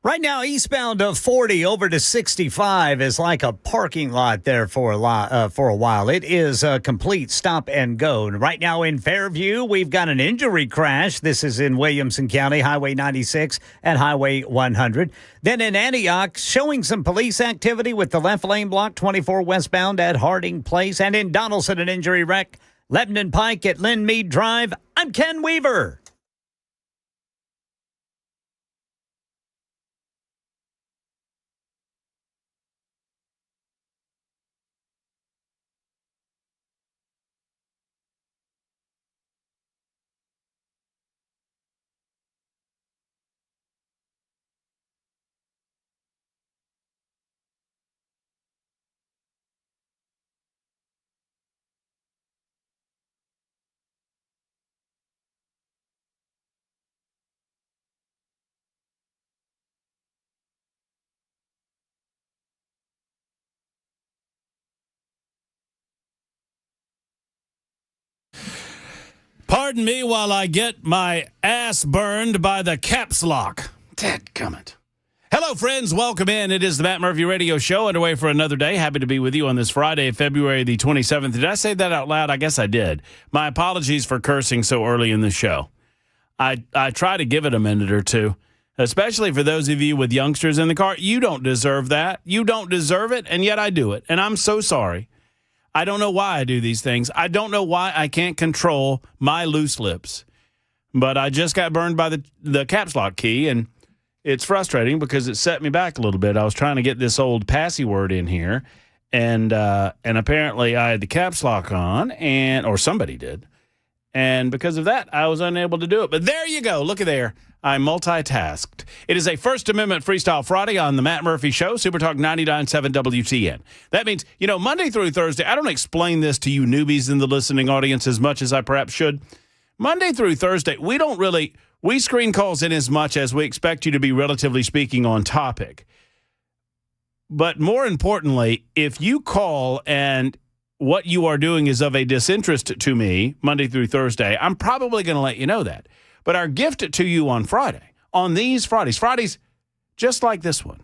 Right now, eastbound of 40 over to 65 is like a parking lot there for a while. It is a complete stop and go. Right now in Fairview, we've got an injury crash. This is in Williamson County, Highway 96 and Highway 100. Then in Antioch, showing some police activity with the left lane block 24 westbound at Harding Place. And in Donaldson, an injury wreck. Lebanon Pike at Lynn Mead Drive. I'm Ken Weaver. Pardon me while I get my ass burned by the caps lock. Dadgummit. Hello, friends. Welcome in. It is the Matt Murphy Radio Show, underway for another day. Happy to be with you on this Friday, February the 27th. Did I say that out loud? I guess I did. My apologies for cursing so early in the show. I try to give it a minute or two, especially for those of you with youngsters in the car. You don't deserve that. You don't deserve it, and yet I do it, and I'm so sorry. I don't know why I do these things. I don't know why I can't control my loose lips. But I just got burned by the caps lock key, and it's frustrating because it set me back a little bit. I was trying to get this old passy word in here, and apparently I had the caps lock on, or somebody did. And because of that, I was unable to do it. But there you go. Look at there. I multitasked. It is a First Amendment Freestyle Friday on the Matt Murphy Show, Super Talk 99.7 WTN. That means, Monday through Thursday, I don't explain this to you newbies in the listening audience as much as I perhaps should. Monday through Thursday, we screen calls in as much as we expect you to be relatively speaking on topic. But more importantly, if you call and what you are doing is of a disinterest to me Monday through Thursday, I'm probably going to let you know that. But our gift to you on these Fridays just like this one,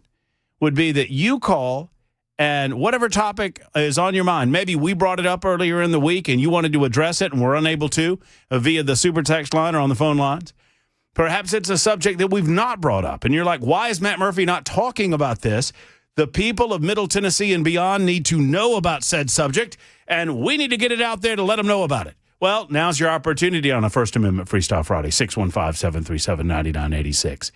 would be that you call and whatever topic is on your mind, maybe we brought it up earlier in the week and you wanted to address it and we're unable to via the super text line or on the phone lines. Perhaps it's a subject that we've not brought up and you're like, why is Matt Murphy not talking about this? The people of Middle Tennessee and beyond need to know about said subject, and we need to get it out there to let them know about it. Well, now's your opportunity on a First Amendment Freestyle Friday, 615-737-9986.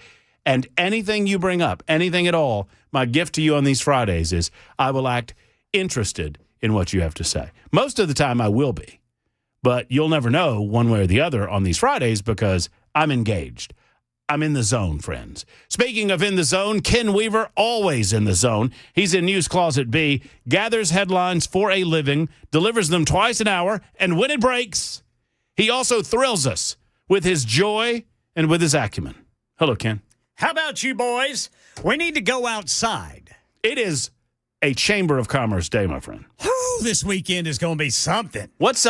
And anything you bring up, anything at all, my gift to you on these Fridays is I will act interested in what you have to say. Most of the time I will be, but you'll never know one way or the other on these Fridays because I'm engaged. I'm in the zone, friends. Speaking of in the zone, Ken Weaver, always in the zone. He's in News Closet B, gathers headlines for a living, delivers them twice an hour, and when it breaks, he also thrills us with his joy and with his acumen. Hello, Ken. How about you boys? We need to go outside. It is a Chamber of Commerce day, my friend. This weekend is going to be something. What is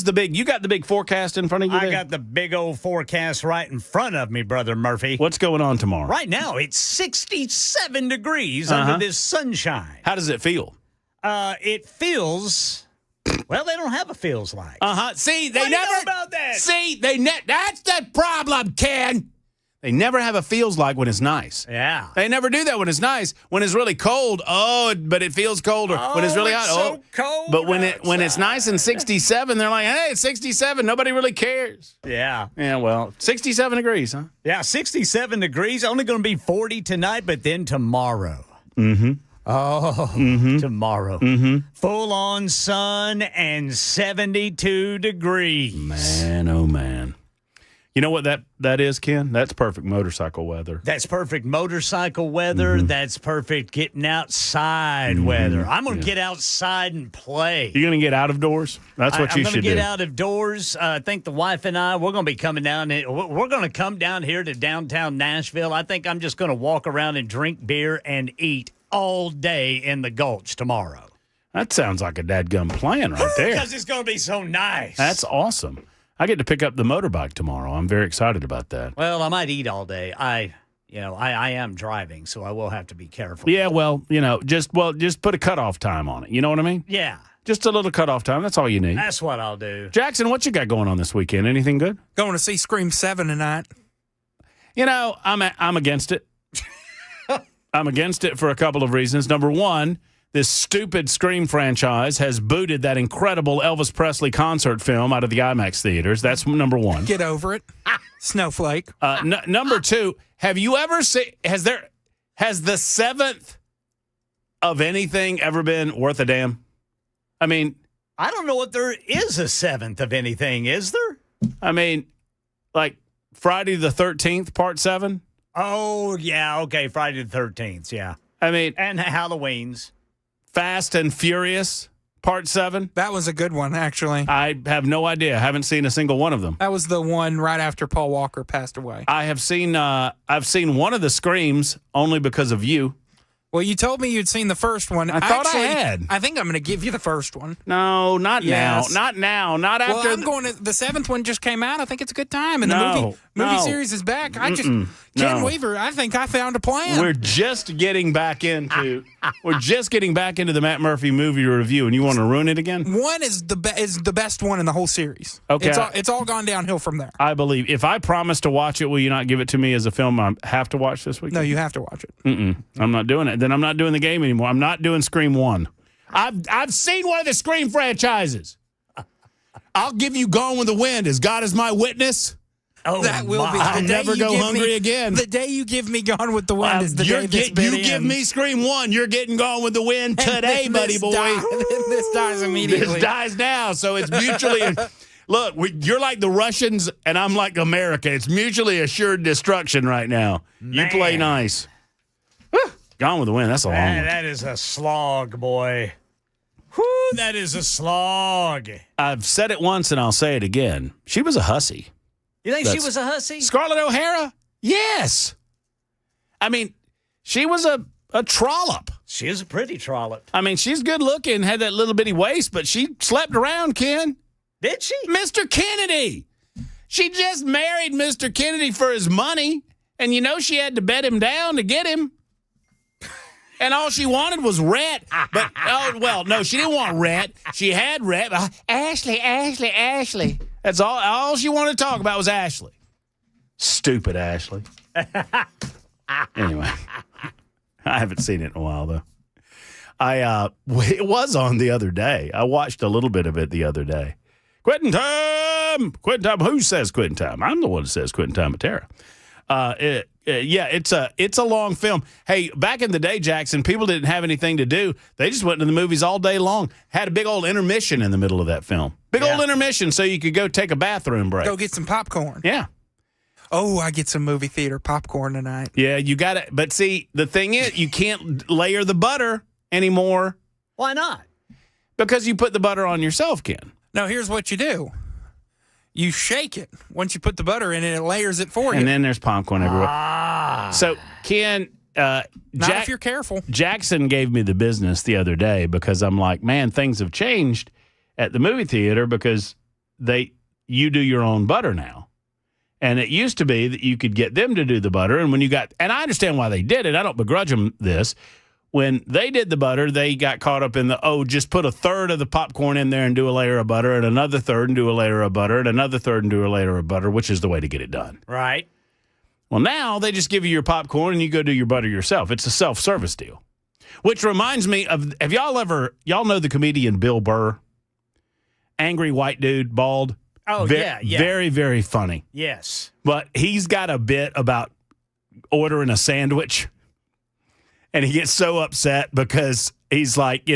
the big, you got the big forecast in front of you there? I got the big old forecast right in front of me, Brother Murphy. What's going on tomorrow? Right now, it's 67 degrees under this sunshine. How does it feel? It feels, well, they don't have a feels like. See, they never know about that. See, that's the problem, Ken. They never have a feels like when it's nice. Yeah. They never do that when it's nice. When it's really cold, but it feels colder. When it's really hot, so cold. But when it's nice and 67, they're like, hey, it's 67. Nobody really cares. Yeah. Yeah, well, 67 degrees, huh? Yeah, 67 degrees. Only going to be 40 tonight, but then tomorrow. Mm-hmm. Oh, tomorrow. Mm-hmm. Full-on sun and 72 degrees. Man, oh, man. You know what that is, Ken? That's perfect motorcycle weather. That's perfect motorcycle weather. Mm-hmm. That's perfect getting outside weather. I'm going to get outside and play. You're going to get out of doors? That's what you should do. I'm going to get out of doors. I think the wife and I, we're going to be coming down. We're going to come down here to downtown Nashville. I think I'm just going to walk around and drink beer and eat all day in the Gulch tomorrow. That sounds like a dadgum plan right there. Because it's going to be so nice. That's awesome. I get to pick up the motorbike tomorrow. I'm very excited about that. Well, I might eat all day. I am driving, so I will have to be careful. Yeah, just put a cutoff time on it. You know what I mean? Yeah. Just a little cutoff time. That's all you need. That's what I'll do. Jackson, what you got going on this weekend? Anything good? Going to see Scream 7 tonight. I'm against it. I'm against it for a couple of reasons. Number one, this stupid Scream franchise has booted that incredible Elvis Presley concert film out of the IMAX theaters. That's number one. Get over it. Snowflake. Number two, have you ever seen, has the seventh of anything ever been worth a damn? I mean, I don't know if there is a seventh of anything, is there? I mean, like Friday the 13th, part 7? Oh, yeah, okay, Friday the 13th, yeah. I mean, and Halloween's. Fast and Furious, part 7? That was a good one, actually. I have no idea. I haven't seen a single one of them. That was the one right after Paul Walker passed away. I've seen one of the Screams only because of you. Well, you told me you'd seen the first one. I thought I had. I think I'm going to give you the first one. No, not now. Not now. Not after. Well, I'm going to. The 7th one just came out. I think it's a good time, and the movie series is back. Ken Weaver. I think I found a plan. We're just getting back into. We're just getting back into the Matt Murphy movie review, and you want to ruin it again? One is the best one in the whole series. Okay, it's all gone downhill from there. I believe. If I promise to watch it, will you not give it to me as a film I have to watch this week? No, you have to watch it. I'm not doing it. Then I'm not doing the game anymore. I'm not doing Scream 1. I've seen one of the Scream franchises. I'll give you Gone with the Wind as God is my witness. Oh, that will be. I'll never go hungry again. The day you give me Gone with the Wind is the day this bit You give me Scream 1, you're getting Gone with the Wind today, buddy boy. This dies immediately. This dies now, so it's mutually... Look, you're like the Russians, and I'm like America. It's mutually assured destruction right now. Man. You play nice. Gone with the Wind, that's a long one. That is a slog, boy. Whew, that is a slog. I've said it once, and I'll say it again. She was a hussy. You think she was a hussy? Scarlett O'Hara? Yes. I mean, she was a trollop. She is a pretty trollop. I mean, she's good looking, had that little bitty waist, but she slept around, Ken. Did she? Mr. Kennedy. She just married Mr. Kennedy for his money, and she had to bet him down to get him. And all she wanted was Rhett. But, no, she didn't want Rhett. She had Rhett. Ashley. That's all she wanted to talk about was Ashley. Stupid Ashley. Anyway, I haven't seen it in a while, though. It was on the other day. I watched a little bit of it the other day. Quitting time. Who says quitting time? I'm the one that says quitting time at Terra. It's a long film. Hey, back in the day, Jackson, people didn't have anything to do. They just went to the movies all day long. Had a big old intermission in the middle of that film. Old intermission so you could go take a bathroom break. Go get some popcorn. Yeah. Oh, I get some movie theater popcorn tonight. Yeah, you got it. But see, the thing is, you can't layer the butter anymore. Why not? Because you put the butter on yourself, Ken. No, here's what you do. You shake it. Once you put the butter in it, it layers it for you. And then there's popcorn everywhere. So, Ken, not if you're careful. Jackson gave me the business the other day because I'm like, man, things have changed at the movie theater because you do your own butter now. And it used to be that you could get them to do the butter. And and I understand why they did it. I don't begrudge them this. When they did the butter, they got caught up in just put a third of the popcorn in there and do a layer of butter, and another third and do a layer of butter, and another third and do a layer of butter, which is the way to get it done. Right. Well, now they just give you your popcorn and you go do your butter yourself. It's a self-service deal. Which reminds me of, y'all know the comedian Bill Burr? Angry white dude, bald. Oh, yeah. Very, very funny. Yes. But he's got a bit about ordering a sandwich. And he gets so upset because he's like,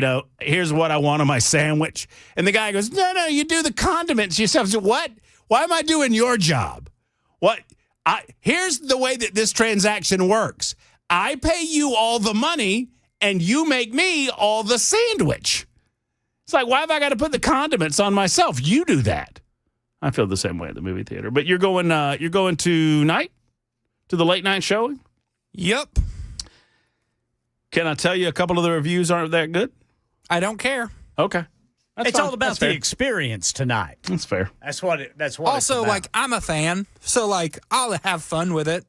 here's what I want on my sandwich. And the guy goes, no, you do the condiments yourself. So what? Why am I doing your job? What? Here's the way that this transaction works. I pay you all the money, and you make me all the sandwich. It's like, why have I got to put the condiments on myself? You do that. I feel the same way at the movie theater. But you're going tonight to the late night showing? Yep. Can I tell you a couple of the reviews aren't that good? I don't care. Okay. It's all about the experience tonight. That's fair. That's what also, it's about. I'm a fan, so I'll have fun with it.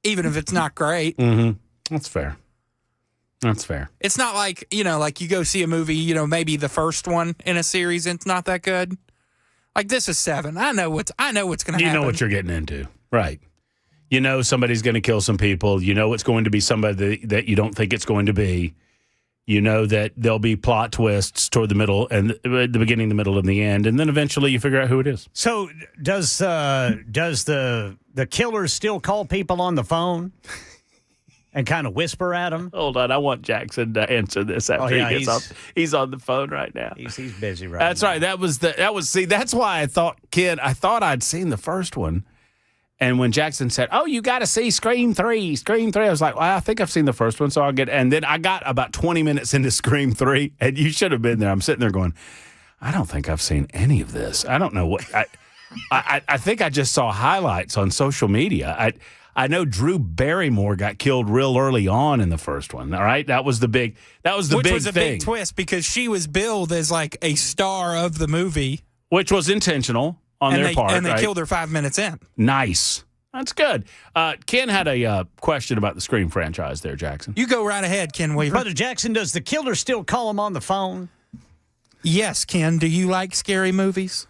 even if it's not great. Mm-hmm. That's fair. That's fair. It's not like, like you go see a movie, maybe the first one in a series and it's not that good. Like this is 7. I know what's going to happen. You know what you're getting into. Right. You know somebody's going to kill some people. You know it's going to be somebody that you don't think it's going to be. You know that there'll be plot twists toward the middle and the beginning, the middle, and the end, and then eventually you figure out who it is. So does the killer still call people on the phone and kind of whisper at them? Hold on, I want Jackson to answer this after he gets off. He's on the phone right now. He's busy right That's now. right. That's why I thought, Ken, I'd seen the first one. And when Jackson said, "Oh, you got to see Scream 3, I was like, well, I think I've seen the first one, so I'll get. And then I got about 20 minutes into Scream 3, and you should have been there. I'm sitting there going, I don't think I've seen any of this. I don't know what. I think I just saw highlights on social media. I know Drew Barrymore got killed real early on in the first one. All right, that was the big. Which was a big twist because she was billed as like a star of the movie, which was intentional. On their part, and they killed her 5 minutes in. Nice. That's good. Ken had a question about the Scream franchise there, Jackson. You go right ahead, Ken Weaver. Brother Jackson, does the killer still call him on the phone? Yes, Ken. Do you like scary movies?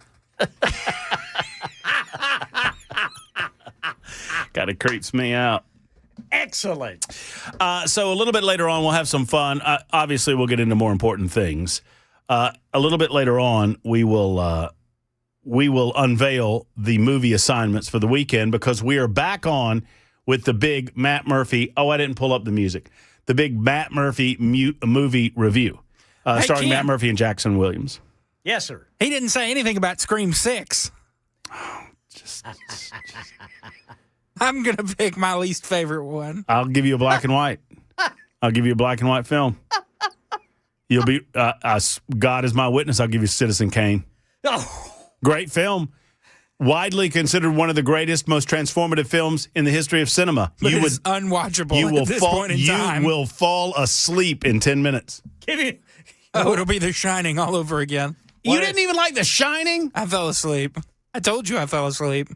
Kind of creeps me out. Excellent. So a little bit later on, we'll have some fun. Obviously, we'll get into more important things. A little bit later on, we will unveil the movie assignments for the weekend because we are back on with the big Matt Murphy. Oh, I didn't pull up the music. The big Matt Murphy movie review starring Ken. Matt Murphy and Jackson Williams. Yes, sir. He didn't say anything about Scream 6. I'm going to pick my least favorite one. I'll give you a black and white. I'll give you a black and white film. You'll be, God is my witness, I'll give you Citizen Kane. Oh. Great film. Widely considered one of the greatest, most transformative films in the history of cinema. But it's unwatchable at this point in time. You will fall asleep in 10 minutes. It'll be The Shining all over again. You didn't even like The Shining? I fell asleep. I told you I fell asleep.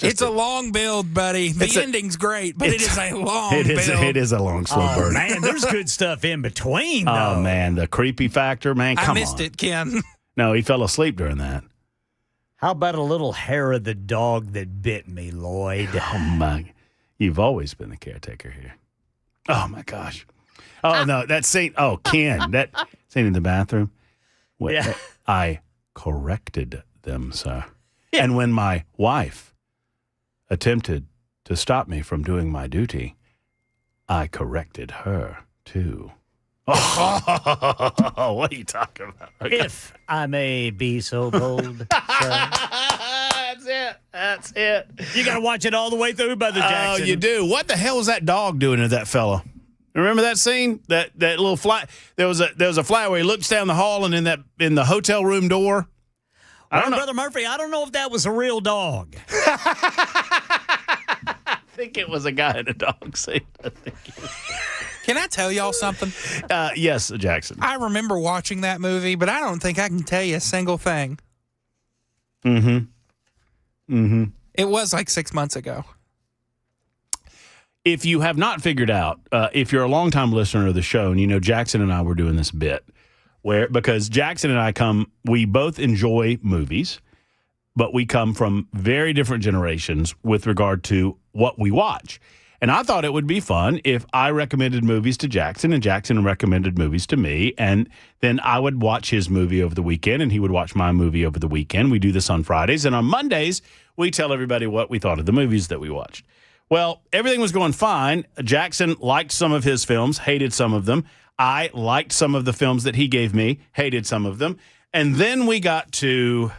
It's a long build, buddy. The ending's great, but it is a long build. It is a long, slow burn. Man, there's good stuff in between, though. Oh, man, the creepy factor, man, come on. I missed it, Ken. No, he fell asleep during that. How about a little hair of the dog that bit me, Lloyd? Oh, my. You've always been the caretaker here. Oh, my gosh. Oh, no, that scene. Oh, Ken, that scene in the bathroom. Yeah. I corrected them, sir. Yeah. And when my wife attempted to stop me from doing my duty, I corrected her, too. Oh, what are you talking about? Okay. If I may be so bold. That's it. You got to watch it all the way through, Brother Jackson. Oh, you do. What the hell was that dog doing to that fella? Remember that scene? That little fly. There was a fly where he looks down the hall and in the hotel room door. I don't know, Brother Murphy. I don't know if that was a real dog. I think it was a guy in a dog suit. Can I tell y'all something? Yes, Jackson. I remember watching that movie, but I don't think I can tell you a single thing. It was like 6 months ago. If you have not figured out, if you're a longtime listener of the show, and you know Jackson and I were doing this bit, because Jackson and I we both enjoy movies, but we come from very different generations with regard to what we watch. And I thought it would be fun if I recommended movies to Jackson and Jackson recommended movies to me. And then I would watch his movie over the weekend and he would watch my movie over the weekend. We do this on Fridays. And on Mondays, we tell everybody what we thought of the movies that we watched. Well, everything was going fine. Jackson liked some of his films, hated some of them. I liked some of the films that he gave me, hated some of them. And then we got to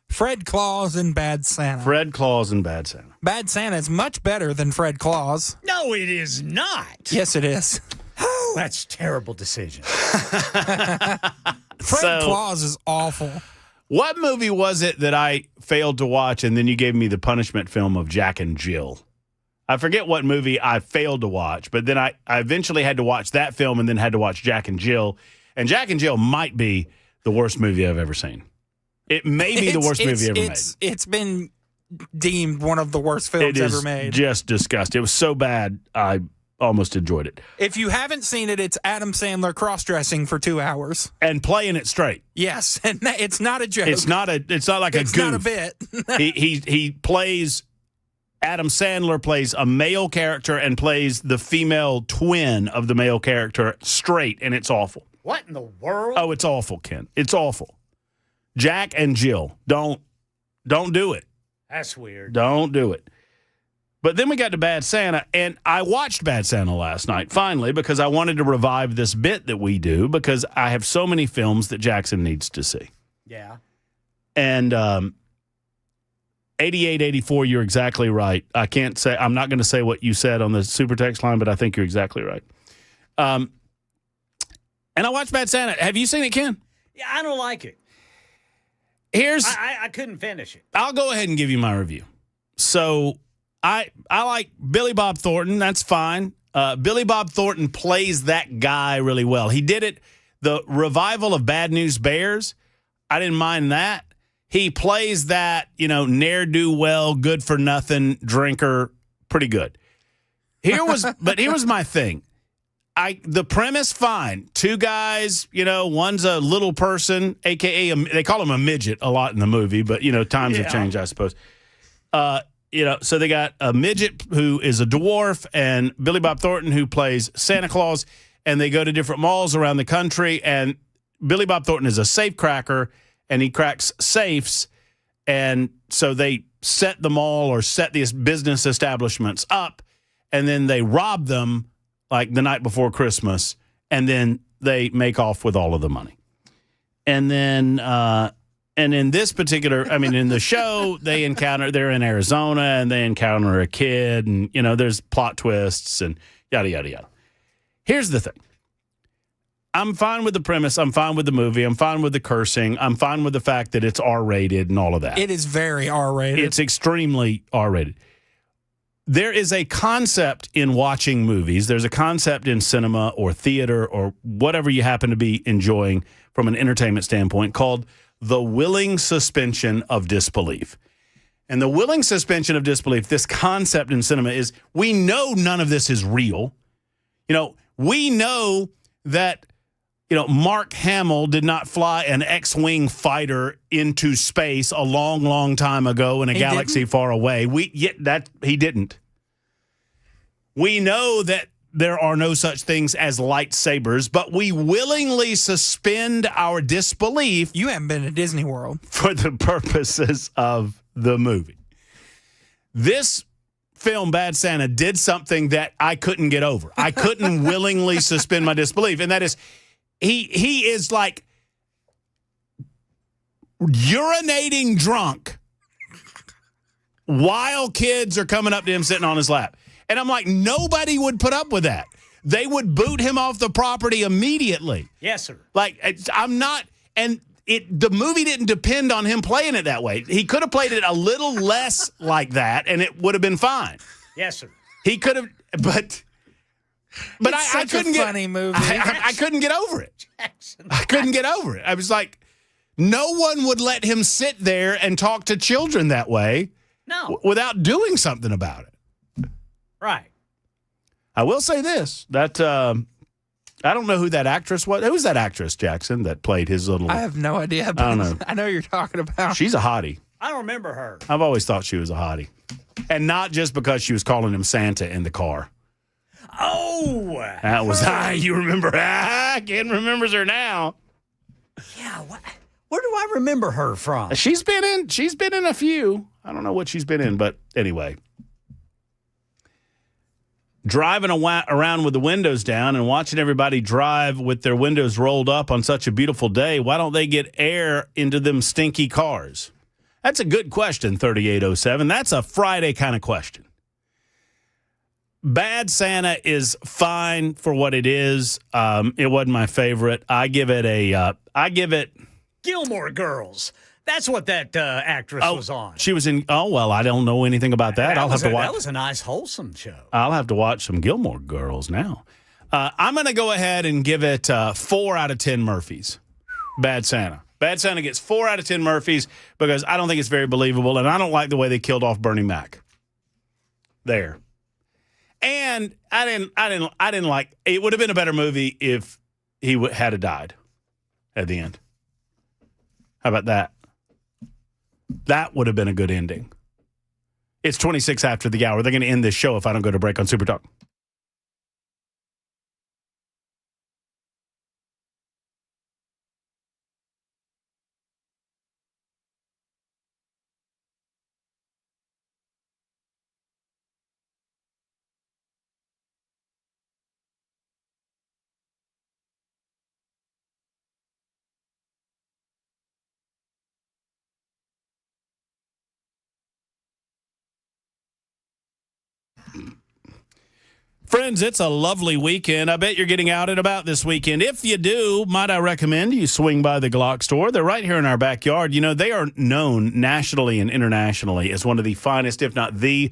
Fred Claus and Bad Santa. Fred Claus and Bad Santa. Bad Santa is much better than Fred Claus. No, it is not. Yes, it is. Oh, that's a terrible decision. Fred Claus is awful. What movie was it that I failed to watch and then you gave me the punishment film of Jack and Jill? I forget what movie I failed to watch, but then I eventually had to watch that film and then had to watch Jack and Jill. And Jack and Jill might be the worst movie I've ever seen. It may be the worst movie ever made. It's been deemed one of the worst films ever made. Just disgusting. It was so bad, I almost enjoyed it. If you haven't seen it, it's Adam Sandler cross-dressing for 2 hours and playing it straight. Yes, and it's not a joke. It's not like a goof. It's not a bit. he plays. Adam Sandler plays a male character and plays the female twin of the male character straight, and it's awful. What in the world? Oh, it's awful, Ken. It's awful. Jack and Jill, don't do it. That's weird. Don't do it. But then we got to Bad Santa, and I watched Bad Santa last night, finally, because I wanted to revive this bit that we do, because I have so many films that Jackson needs to see. Yeah. And 88, 84, you're exactly right. I'm not going to say what you said on the super text line, but I think you're exactly right. And I watched Bad Santa. Have you seen it, Ken? Yeah, I don't like it. I couldn't finish it. I'll go ahead and give you my review. So I like Billy Bob Thornton. That's fine. Billy Bob Thornton plays that guy really well. He did it. The revival of Bad News Bears, I didn't mind that. He plays that, ne'er-do-well, good-for-nothing drinker pretty good. Here was my thing. The premise, fine. Two guys, one's a little person, a.k.a. they call him a midget a lot in the movie, but, times have changed, I suppose. So they got a midget who is a dwarf and Billy Bob Thornton who plays Santa Claus, and they go to different malls around the country, and Billy Bob Thornton is a safe cracker, and he cracks safes, and so they set the mall or set these business establishments up, and then they rob them like the night before Christmas, and then they make off with all of the money. And then, and in this particular, in the show, they're in Arizona, and they encounter a kid, and, there's plot twists, and yada, yada, yada. Here's the thing. I'm fine with the premise. I'm fine with the movie. I'm fine with the cursing. I'm fine with the fact that it's R-rated and all of that. It is very R-rated. It's extremely R-rated. There is a concept in watching movies. There's a concept in cinema or theater or whatever you happen to be enjoying from an entertainment standpoint called the willing suspension of disbelief. And the willing suspension of disbelief, this concept in cinema is we know none of this is real. We know that Mark Hamill did not fly an X-Wing fighter into space a long, long time ago in a galaxy far away. He didn't. We know that there are no such things as lightsabers, but we willingly suspend our disbelief. You haven't been to Disney World. For the purposes of the movie. This film, Bad Santa, did something that I couldn't get over. I couldn't willingly suspend my disbelief, and that is he is like urinating drunk while kids are coming up to him sitting on his lap. And I'm like, nobody would put up with that. They would boot him off the property immediately. Yes, sir. The movie didn't depend on him playing it that way. He could have played it a little less like that, and it would have been fine. Yes, sir. He could have, but I couldn't get. Funny movie. I couldn't get over it. I couldn't get over it. I was like, no one would let him sit there and talk to children that way. No. Without doing something about it. Right. I will say this, that I don't know who that actress was. Who's that actress, Jackson, that played his little... I have no idea. I don't know. I know you're talking about. She's a hottie. I don't remember her. I've always thought she was a hottie. And not just because she was calling him Santa in the car. Oh! That was... you remember... Ken remembers her now. Yeah, where do I remember her from? She's been in a few. I don't know what she's been in, but anyway... Driving around with the windows down and watching everybody drive with their windows rolled up on such a beautiful day, why don't they get air into them stinky cars? That's a good question, 3807. That's a Friday kind of question. Bad Santa is fine for what it is. It wasn't my favorite. I give it Gilmore Girls. That's what that actress was on. She was in. Oh well, I don't know anything about that. I'll have to watch. That was a nice, wholesome show. I'll have to watch some Gilmore Girls now. I'm going to go ahead and give it 4 out of 10 Murphys. Bad Santa. Bad Santa gets 4 out of 10 Murphys because I don't think it's very believable, and I don't like the way they killed off Bernie Mac. There. And I didn't like. It would have been a better movie if he had died at the end. How about that? That would have been a good ending. It's 26 after the hour. They're going to end this show if I don't go to break on Super Talk. Friends, it's a lovely weekend. I bet you're getting out and about this weekend. If you do, might I recommend you swing by the Glock store. They're right here in our backyard. You know, they are known nationally and internationally as one of the finest, if not the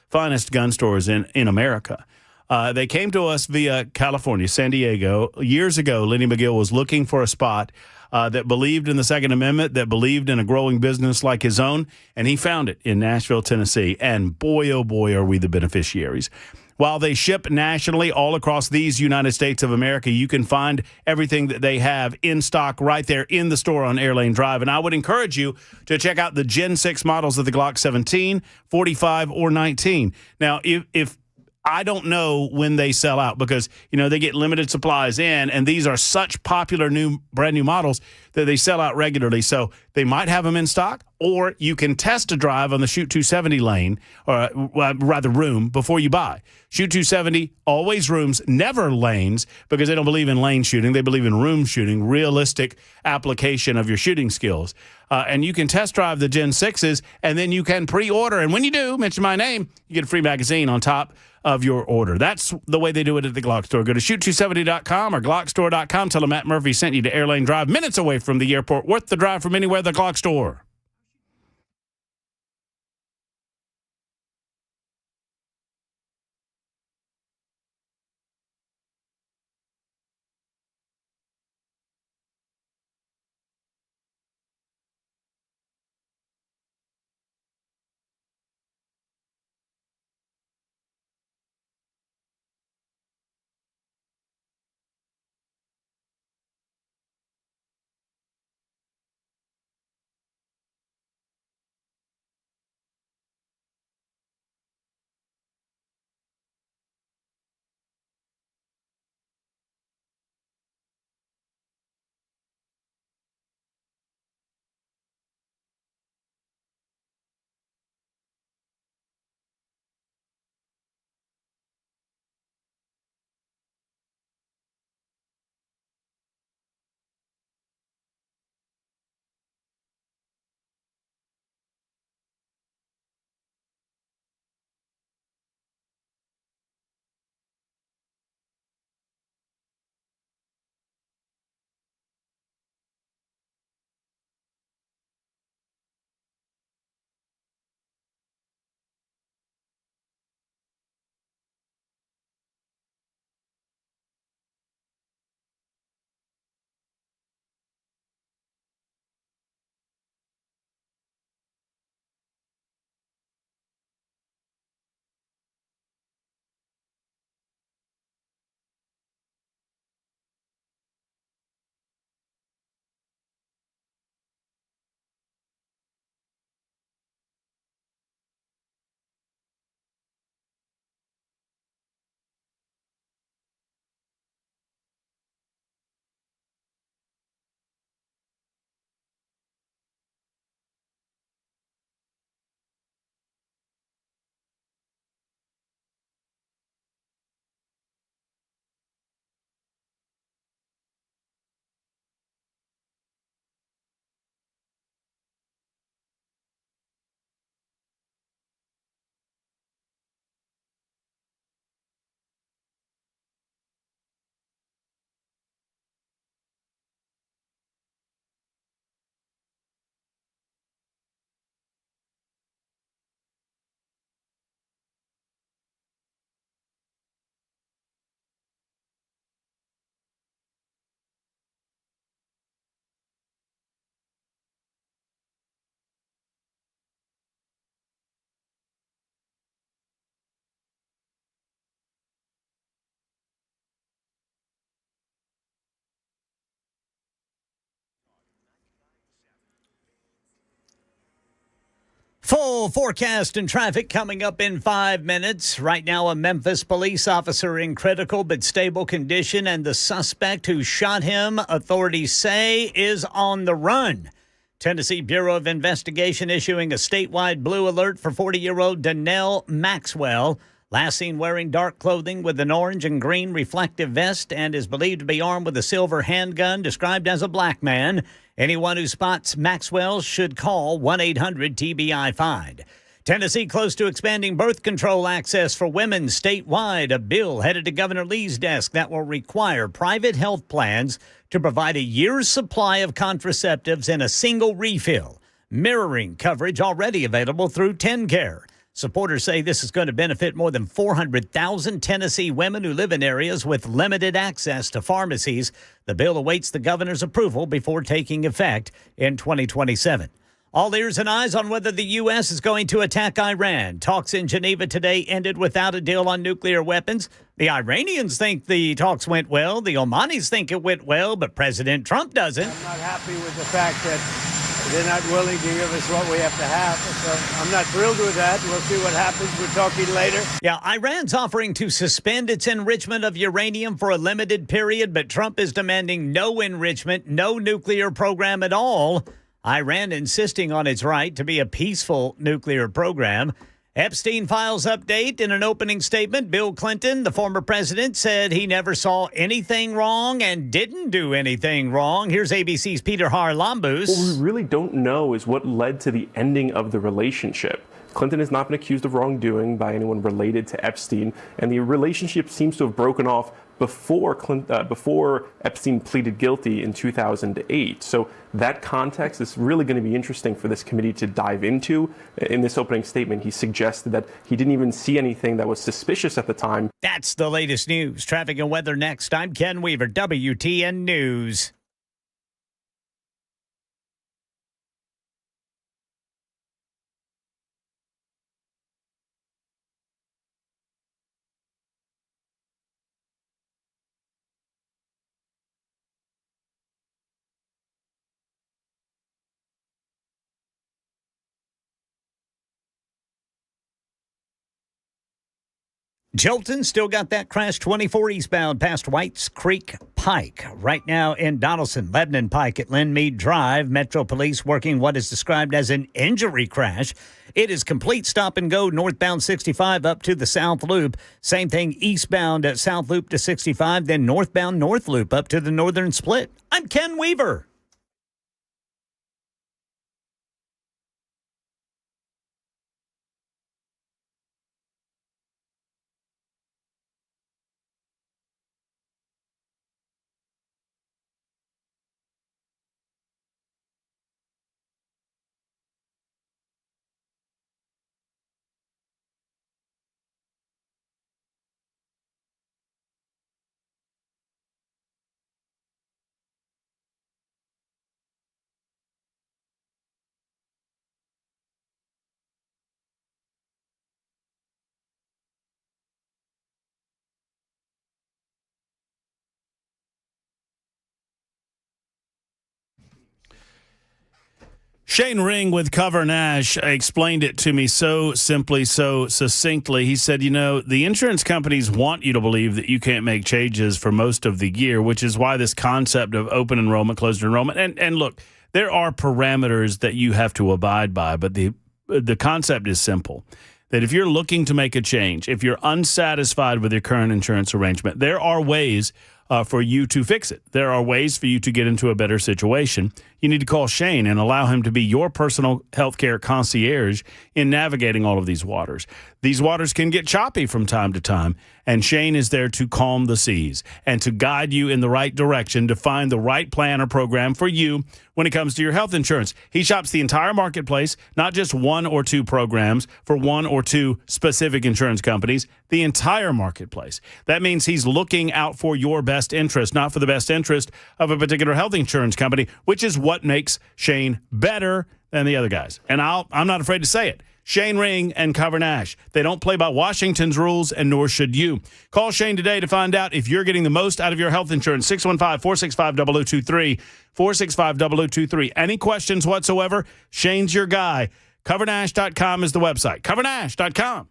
finest gun stores in America. They came to us via California, San Diego. Years ago, Lenny McGill was looking for a spot that believed in the Second Amendment, that believed in a growing business like his own, and he found it in Nashville, Tennessee. And boy, oh boy, are we the beneficiaries. While they ship nationally all across these United States of America, you can find everything that they have in stock right there in the store on Airlane Drive. And I would encourage you to check out the Gen 6 models of the Glock 17, 45, or 19. Now, if I don't know when they sell out because, you know, they get limited supplies in, and these are such popular brand new models that they sell out regularly. So they might have them in stock, or you can test a drive on the Shoot 270 lane, or rather room, before you buy. Shoot 270, always rooms, never lanes, because they don't believe in lane shooting. They believe in room shooting, realistic application of your shooting skills. And you can test drive the Gen 6s, and then you can pre-order. And when you do, mention my name, you get a free magazine on top of your order. That's the way they do it at the Glock store. Go to shoot270.com or glockstore.com. Tell them Matt Murphy sent you to Airlane Drive, minutes away from the airport, worth the drive from anywhere, the Glock store. Full forecast and traffic coming up in 5 minutes. Right now, a Memphis police officer in critical but stable condition, and the suspect who shot him, authorities say, is on the run. Tennessee Bureau of Investigation issuing a statewide blue alert for 40-year-old Donnell Maxwell. Last seen wearing dark clothing with an orange and green reflective vest and is believed to be armed with a silver handgun, described as a black man. Anyone who spots Maxwell should call 1-800-TBI-FIND. Tennessee close to expanding birth control access for women statewide. A bill headed to Governor Lee's desk that will require private health plans to provide a year's supply of contraceptives in a single refill, mirroring coverage already available through TennCare. Supporters say this is going to benefit more than 400,000 Tennessee women who live in areas with limited access to pharmacies. The bill awaits the governor's approval before taking effect in 2027. All ears and eyes on whether the U.S. is going to attack Iran. Talks in Geneva today ended without a deal on nuclear weapons. The Iranians think the talks went well. The Omanis think it went well, but President Trump doesn't. I'm not happy with the fact that they're not willing to give us what we have to have. So I'm not thrilled with that. We'll see what happens. We're talking later. Yeah, Iran's offering to suspend its enrichment of uranium for a limited period, but Trump is demanding no enrichment, no nuclear program at all. Iran insisting on its right to be a peaceful nuclear program. Epstein files update in an opening statement. Bill Clinton, the former president, said he never saw anything wrong and didn't do anything wrong. Here's ABC's Peter Harlambous. What we really don't know is what led to the ending of the relationship. Clinton has not been accused of wrongdoing by anyone related to Epstein, and the relationship seems to have broken off before Epstein pleaded guilty in 2008. So that context is really going to be interesting for this committee to dive into. In this opening statement, he suggested that he didn't even see anything that was suspicious at the time. That's the latest news. Traffic and weather next. I'm Ken Weaver, WTN News. Jolton still got that crash 24 eastbound past Whites Creek Pike. Right now in Donaldson, Lebanon Pike at Lynn Mead Drive. Metro Police working what is described as an injury crash. It is complete stop and go northbound 65 up to the South Loop. Same thing eastbound at South Loop to 65, then northbound North Loop up to the Northern Split. I'm Ken Weaver. Shane Ring with Cover Nash explained it to me so simply, so succinctly. He said, you know, the insurance companies want you to believe that you can't make changes for most of the year, which is why this concept of open enrollment, closed enrollment, and look, there are parameters that you have to abide by, but the concept is simple. That if you're looking to make a change, if you're unsatisfied with your current insurance arrangement, there are ways for you to fix it. There are ways for you to get into a better situation. You need to call Shane and allow him to be your personal healthcare concierge in navigating all of these waters. These waters can get choppy from time to time, and Shane is there to calm the seas and to guide you in the right direction to find the right plan or program for you when it comes to your health insurance. He shops the entire marketplace, not just one or two programs for one or two specific insurance companies, the entire marketplace. That means he's looking out for your best interest, not for the best interest of a particular health insurance company, which is what makes Shane better than the other guys. And I'm not afraid to say it. Shane Ring and Cover Nash. They don't play by Washington's rules, and nor should you. Call Shane today to find out if you're getting the most out of your health insurance. 615-465-0023. 465-0023. Any questions whatsoever? Shane's your guy. CoverNash.com is the website. CoverNash.com.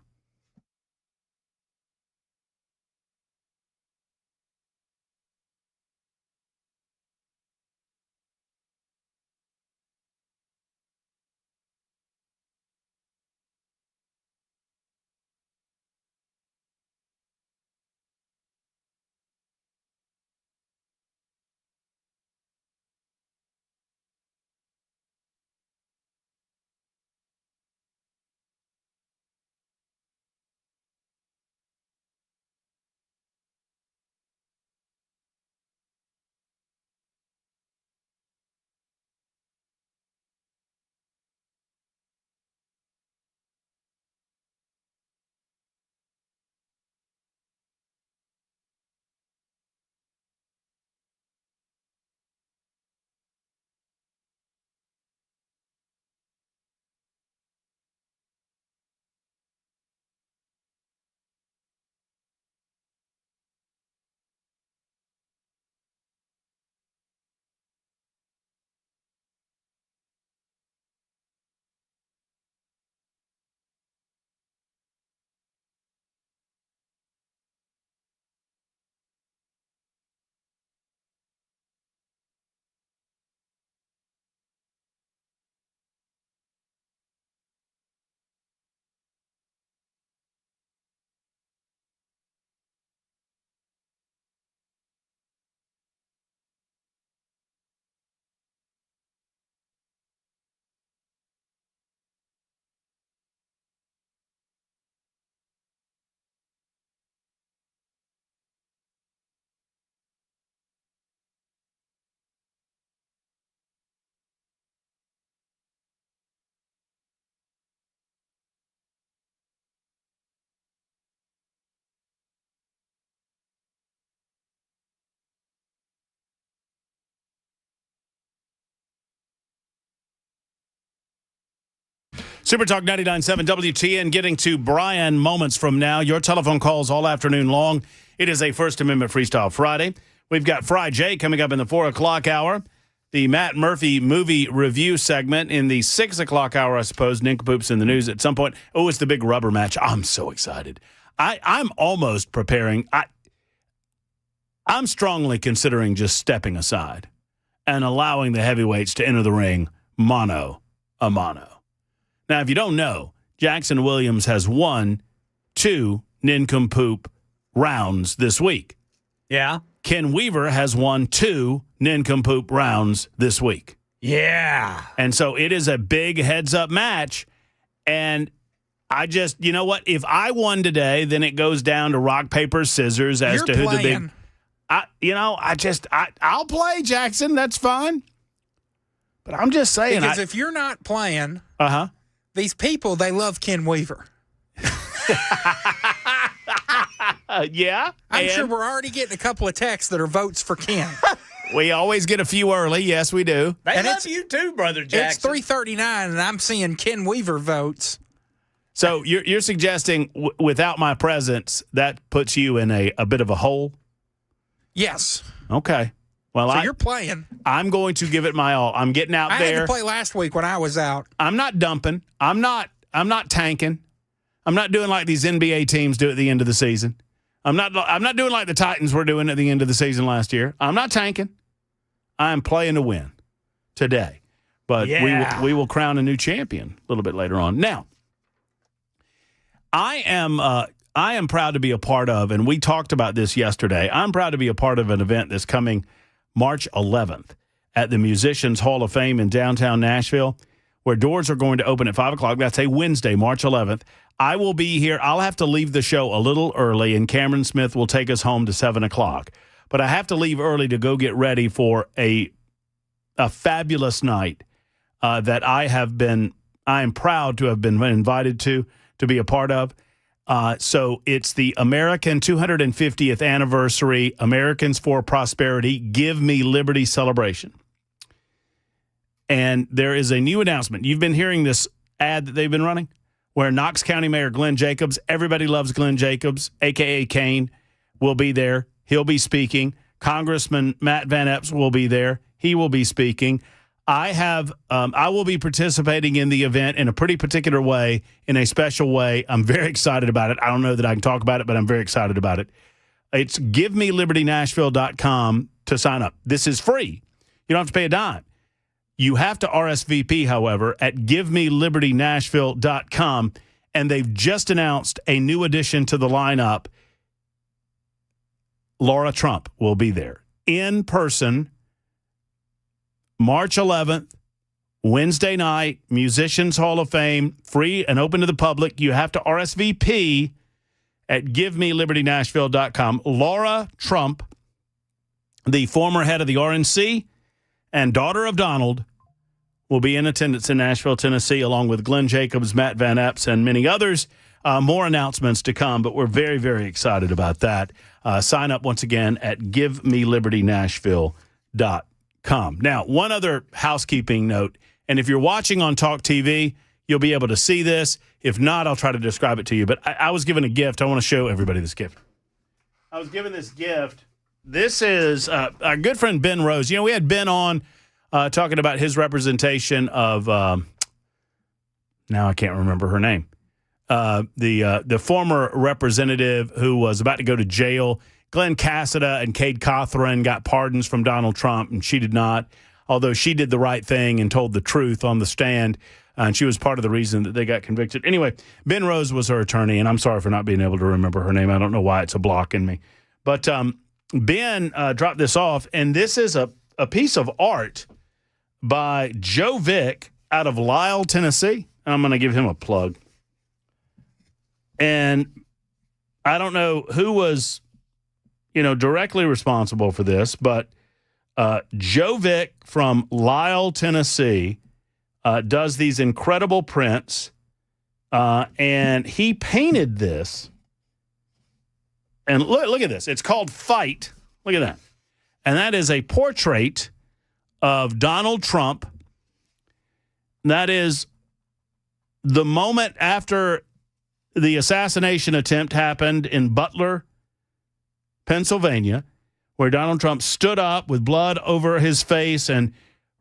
Super Talk 99.7 WTN getting to Brian moments from now. Your telephone calls all afternoon long. It is a First Amendment Freestyle Friday. We've got Frijay coming up in the 4 o'clock hour. The Matt Murphy movie review segment in the 6 o'clock hour, I suppose. Nincompoops in the news at some point. Oh, it's the big rubber match. I'm so excited. I'm almost preparing. I'm strongly considering just stepping aside and allowing the heavyweights to enter the ring mano a mano. Now, if you don't know, Jackson Williams has won 2 nincompoop rounds this week. Yeah. Ken Weaver has won 2 nincompoop rounds this week. Yeah. And so it is a big heads-up match. And I just, you know what? If I won today, then it goes down to rock, paper, scissors as You're to who playing. the big... I'll play, Jackson. That's fine. But I'm just saying... Because if you're not playing... Uh-huh. These people, they love Ken Weaver. Yeah. I'm sure we're already getting a couple of texts that are votes for Ken. We always get a few early. Yes, we do. They love you too, Brother Jackson. It's 3:39, and I'm seeing Ken Weaver votes. So you're suggesting without my presence, that puts you in a bit of a hole? Yes. Okay. Well, So you're playing. I'm going to give it my all. I'm getting out I there. had to play last week when I was out. I'm not dumping. I'm not tanking. I'm not doing like these NBA teams do at the end of the season. I'm not doing like the Titans were doing at the end of the season last year. I'm not tanking. I'm playing to win today. But we will crown a new champion a little bit later on. Now, I am proud to be a part of, and we talked about this yesterday. I'm proud to be a part of an event that's coming March 11th at the Musicians Hall of Fame in downtown Nashville, where doors are going to open at 5 o'clock. That's a Wednesday, March 11th. I will be here. I'll have to leave the show a little early, and Cameron Smith will take us home to 7 o'clock. But I have to leave early to go get ready for a fabulous night that I am proud to have been invited to be a part of. So it's the American 250th anniversary Americans for Prosperity Give Me Liberty celebration. And there is a new announcement. You've been hearing this ad that they've been running where Knox County Mayor Glenn Jacobs, everybody loves Glenn Jacobs, a.k.a. Kane, will be there. He'll be speaking. Congressman Matt Van Epps will be there. He will be speaking. I will be participating in the event in a pretty particular way, in a special way. I'm very excited about it. I don't know that I can talk about it, but I'm very excited about it. It's givemelibertynashville.com to sign up. This is free. You don't have to pay a dime. You have to RSVP, however, at givemelibertynashville.com, and they've just announced a new addition to the lineup. Laura Trump will be there in person March 11th, Wednesday night, Musicians Hall of Fame, free and open to the public. You have to RSVP at givemelibertynashville.com. Laura Trump, the former head of the RNC and daughter of Donald, will be in attendance in Nashville, Tennessee, along with Glenn Jacobs, Matt Van Epps, and many others. More announcements to come, but we're very, very excited about that. Sign up once again at givemelibertynashville.com. Now, one other housekeeping note, and if you're watching on Talk TV, you'll be able to see this. If not, I'll try to describe it to you. But I was given a gift. I want to show everybody this gift. I was given this gift. This is our good friend Ben Rose. You know, we had Ben on talking about his representation of, now I can't remember her name, the former representative who was about to go to jail. Glenn Cassida and Cade Cothran got pardons from Donald Trump, and she did not, although she did the right thing and told the truth on the stand, and she was part of the reason that they got convicted. Anyway, Ben Rose was her attorney, and I'm sorry for not being able to remember her name. I don't know why it's a block in me. But Ben dropped this off, and this is a piece of art by Joe Vick out of Lyle, Tennessee. I'm going to give him a plug. And I don't know who was directly responsible for this, but Joe Vick from Lyle, Tennessee, does these incredible prints, and he painted this. And look at this. It's called Fight. Look at that. And that is a portrait of Donald Trump. That is the moment after the assassination attempt happened in Butler, Pennsylvania, where Donald Trump stood up with blood over his face and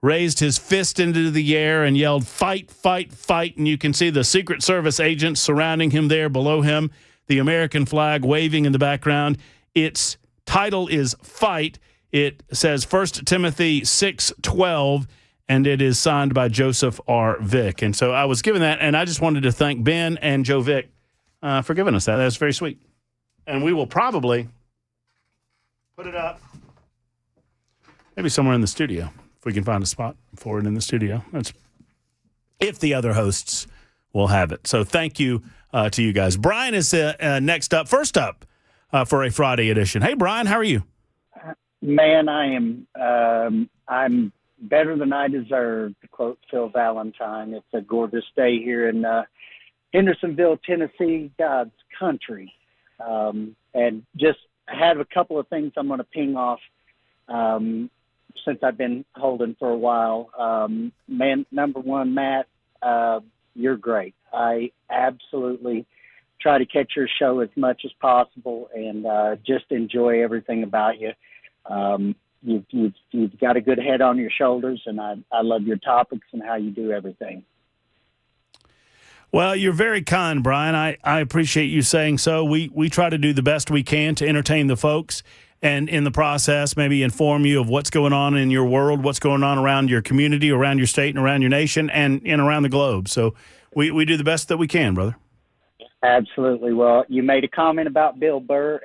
raised his fist into the air and yelled, "Fight, fight, fight." And you can see the Secret Service agents surrounding him there below him, the American flag waving in the background. Its title is Fight. It says 1 Timothy 6:12, and it is signed by Joseph R. Vick. And so I was given that, and I just wanted to thank Ben and Joe Vick for giving us that. That's very sweet. And we will probably put it up maybe somewhere in the studio if we can find a spot for it in the studio. That's if the other hosts will have it. So thank you to you guys. Brian is next up, first up for a Friday edition. Hey, Brian, how are you? Man, I am. I'm better than I deserve, to quote Phil Valentine. It's a gorgeous day here in Hendersonville, Tennessee, God's country, and just have a couple of things I'm going to ping off since I've been holding for a while. Man, number one, Matt, you're great. I absolutely try to catch your show as much as possible and just enjoy everything about you. You've got a good head on your shoulders, and I love your topics and how you do everything. Well, you're very kind, Brian. I appreciate you saying so. We try to do the best we can to entertain the folks, and in the process, maybe inform you of what's going on in your world, what's going on around your community, around your state, and around your nation, and around the globe. So we do the best that we can, brother. Absolutely. Well, you made a comment about Bill Burr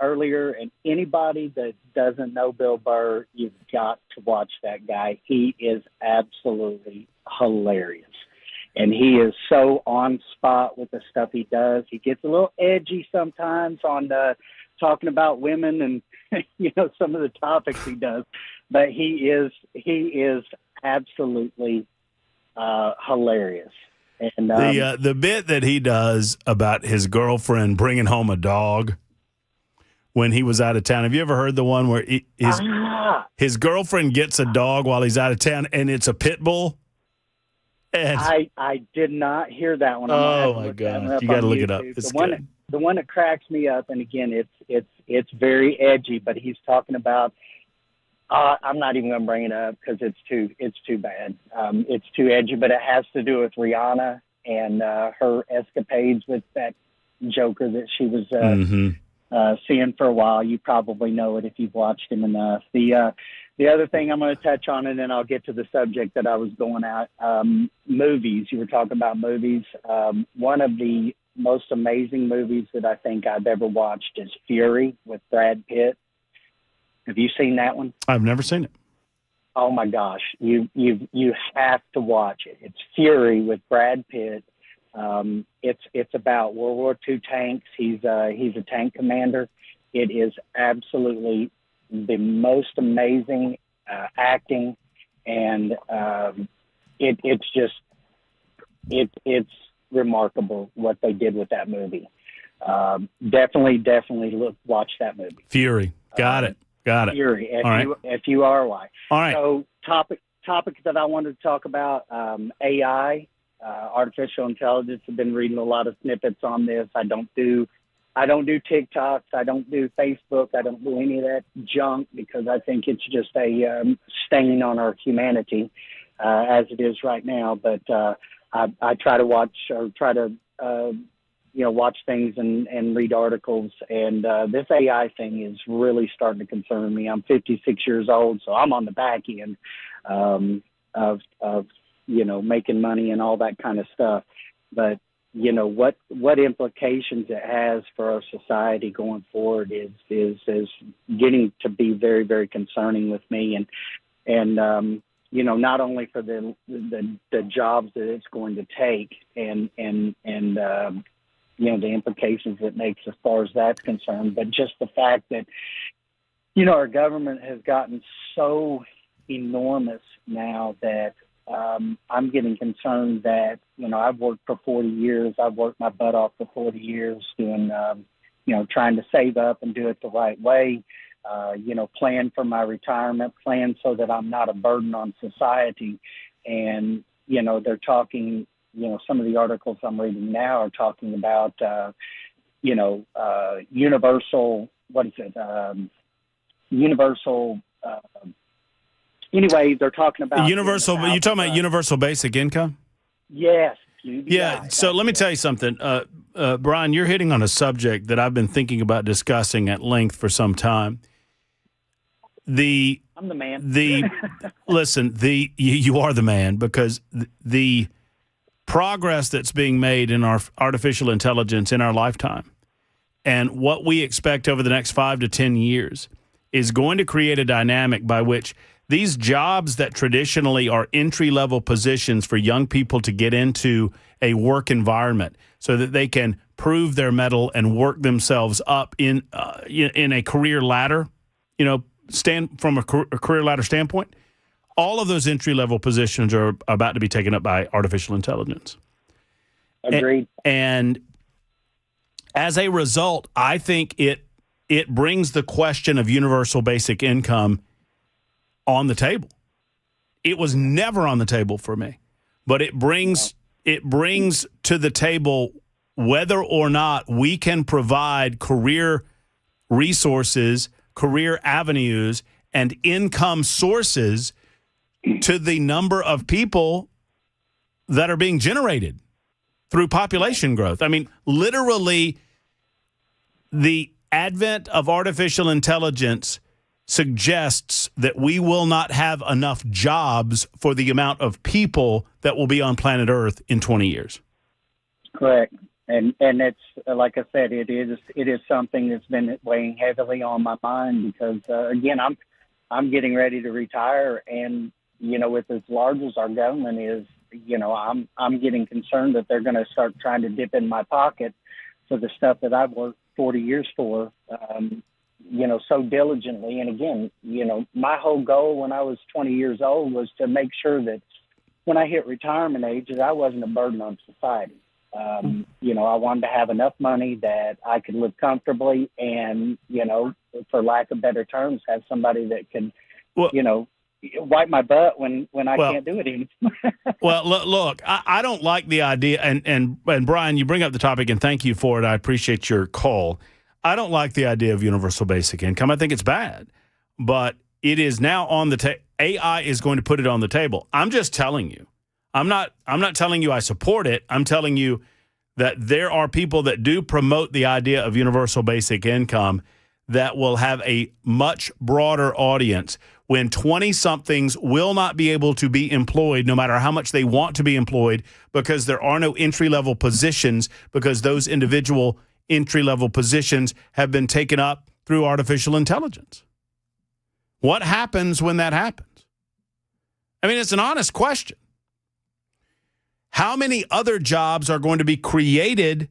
earlier, and anybody that doesn't know Bill Burr, you've got to watch that guy. He is absolutely hilarious. And he is so on spot with the stuff he does. He gets a little edgy sometimes on talking about women and some of the topics he does, but he is absolutely hilarious. And the bit that he does about his girlfriend bringing home a dog when he was out of town. Have you ever heard the one where his girlfriend gets a dog while he's out of town, and it's a pit bull? And I did not hear that one. Oh my God! You got to look it up. It's the one that cracks me up, and again, it's very edgy. But he's talking about I'm not even going to bring it up because it's too bad. It's too edgy, but it has to do with Rihanna and her escapades with that Joker that she was seeing for a while. You probably know it if you've watched him enough. The other thing I'm going to touch on, and then I'll get to the subject that I was going at, movies. You were talking about movies. One of the most amazing movies that I think I've ever watched is Fury with Brad Pitt. Have you seen that one? I've never seen it. Oh my gosh, you have to watch it. It's Fury with Brad Pitt. It's about World War II tanks. He's a tank commander. It is absolutely the most amazing acting, and it's remarkable what they did with that movie. Definitely watch that movie. Fury, got it. Fury, All Fury. All right. So topics that I wanted to talk about, AI, artificial intelligence. I've been reading a lot of snippets on this. I don't do TikToks. I don't do Facebook. I don't do any of that junk because I think it's just a stain on our humanity as it is right now. But I try to watch watch things and read articles. And this AI thing is really starting to concern me. I'm 56 years old, so I'm on the back end of making money and all that kind of stuff. But what implications it has for our society going forward is getting to be very, very concerning with me. And not only for the jobs that it's going to take and the implications it makes as far as that's concerned, but just the fact that, our government has gotten so enormous now that I'm getting concerned that, I've worked for 40 years. I've worked my butt off for 40 years doing, trying to save up and do it the right way, plan for my retirement, plan so that I'm not a burden on society. And, they're talking, some of the articles I'm reading now are talking about, universal, what is it? Anyway, they're talking about universal. You talking about universal basic income? Yes. Yeah. So let me tell you something, Brian. You're hitting on a subject that I've been thinking about discussing at length for some time. I'm the man. Listen. You are the man because the progress that's being made in our artificial intelligence in our lifetime, and what we expect over the next 5 to 10 years, is going to create a dynamic by which these jobs that traditionally are entry-level positions for young people to get into a work environment so that they can prove their mettle and work themselves up in a career ladder, stand from a career ladder standpoint, all of those entry-level positions are about to be taken up by artificial intelligence. Agreed. And as a result, I think it brings the question of universal basic income on the table. It was never on the table for me, but it brings to the table whether or not we can provide career resources, career avenues, and income sources to the number of people that are being generated through population growth. I mean, literally, the advent of artificial intelligence suggests that we will not have enough jobs for the amount of people that will be on planet Earth in 20 years. Correct. And it's, like I said, it is something that's been weighing heavily on my mind because, again, I'm getting ready to retire. And, with as large as our government is, I'm getting concerned that they're going to start trying to dip in my pocket for the stuff that I've worked 40 years for, so diligently. And again, my whole goal when I was 20 years old was to make sure that when I hit retirement age, that I wasn't a burden on society. I wanted to have enough money that I could live comfortably and, for lack of better terms, have somebody that can, wipe my butt when I can't do it anymore. Well, look, I don't like the idea. And Brian, you bring up the topic, and thank you for it. I appreciate your call. I don't like the idea of universal basic income. I think it's bad. But it is now on the table. AI is going to put it on the table. I'm just telling you. I'm not telling you I support it. I'm telling you that there are people that do promote the idea of universal basic income that will have a much broader audience when 20-somethings will not be able to be employed no matter how much they want to be employed because there are no entry-level positions because those individual entry-level positions have been taken up through artificial intelligence. What happens when that happens? I mean, it's an honest question. How many other jobs are going to be created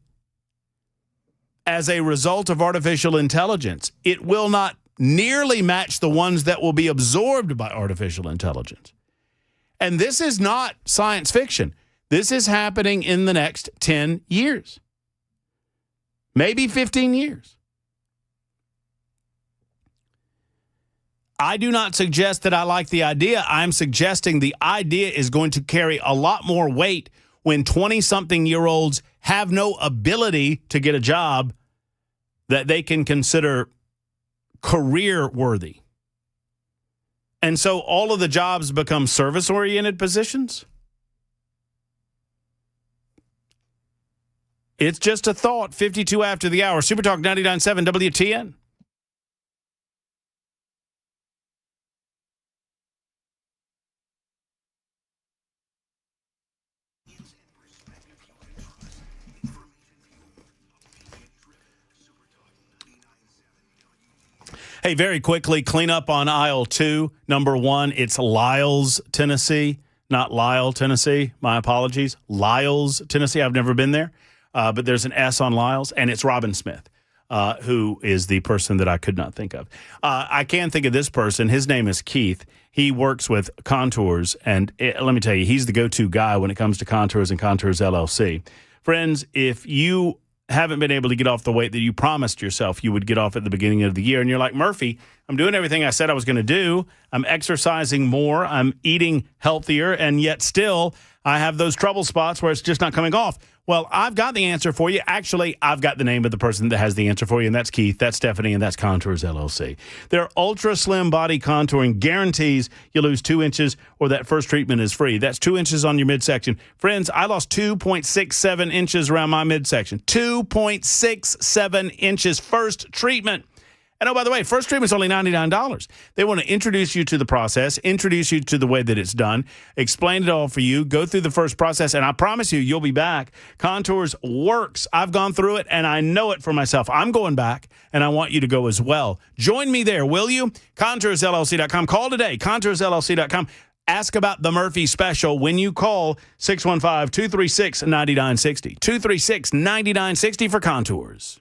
as a result of artificial intelligence? It will not nearly match the ones that will be absorbed by artificial intelligence. And this is not science fiction. This is happening in the next 10 years, maybe 15 years. I do not suggest that I like the idea. I'm suggesting the idea is going to carry a lot more weight when 20-something-year-olds have no ability to get a job that they can consider career-worthy. And so all of the jobs become service-oriented positions? It's just a thought. 52 after the hour. Super Talk 99.7 WTN. Hey, very quickly, clean up on aisle 2. Number 1, it's Lyles, Tennessee, not Lyle, Tennessee. My apologies. Lyles, Tennessee. I've never been there, but there's an S on Lyles, and it's Robin Smith, who is the person that I could not think of. I can think of this person. His name is Keith. He works with Contours, and let me tell you, he's the go-to guy when it comes to Contours and Contours LLC. Friends, if you haven't been able to get off the weight that you promised yourself you would get off at the beginning of the year, and you're like, Murphy, I'm doing everything I said I was going to do. I'm exercising more. I'm eating healthier, and yet still I have those trouble spots where it's just not coming off. Well, I've got the answer for you. Actually, I've got the name of the person that has the answer for you, and that's Keith, that's Stephanie, and that's Contours LLC. Their ultra slim body contouring guarantees you lose 2 inches or that first treatment is free. That's 2 inches on your midsection. Friends, I lost 2.67 inches around my midsection. 2.67 inches first treatment. And oh, by the way, first treatment's only $99. They want to introduce you to the process, introduce you to the way that it's done, explain it all for you, go through the first process, and I promise you, you'll be back. Contours works. I've gone through it, and I know it for myself. I'm going back, and I want you to go as well. Join me there, will you? ContoursLLC.com. Call today, ContoursLLC.com. Ask about the Murphy special when you call 615-236-9960. 236-9960 for Contours.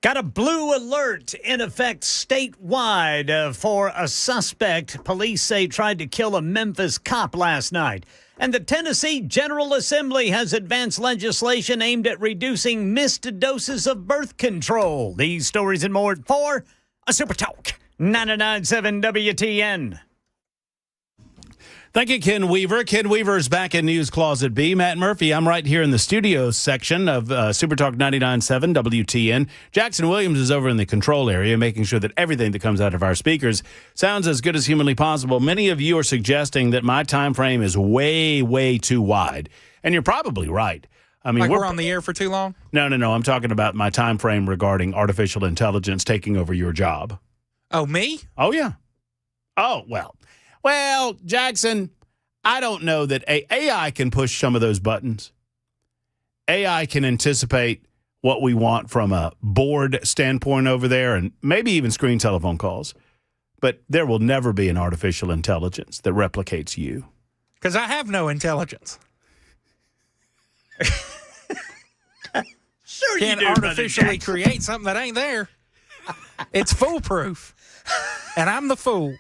Got a blue alert in effect statewide for a suspect police say tried to kill a Memphis cop last night. And the Tennessee General Assembly has advanced legislation aimed at reducing missed doses of birth control. These stories and more for a Super Talk 99.7 WTN. Thank you, Ken Weaver. Ken Weaver is back in News Closet B. Matt Murphy, I'm right here in the studio section of Super Talk 99.7 WTN. Jackson Williams is over in the control area, making sure that everything that comes out of our speakers sounds as good as humanly possible. Many of you are suggesting that my time frame is way, way too wide, and you're probably right. I mean, like we're on the air for too long? No. I'm talking about my time frame regarding artificial intelligence taking over your job. Oh, me? Oh, yeah. Oh, well. Well, Jackson, I don't know that AI can push some of those buttons. AI can anticipate what we want from a board standpoint over there and maybe even screen telephone calls. But there will never be an artificial intelligence that replicates you. Because I have no intelligence. Sure, Can't you do, artificially create something that ain't there. It's foolproof. And I'm the fool.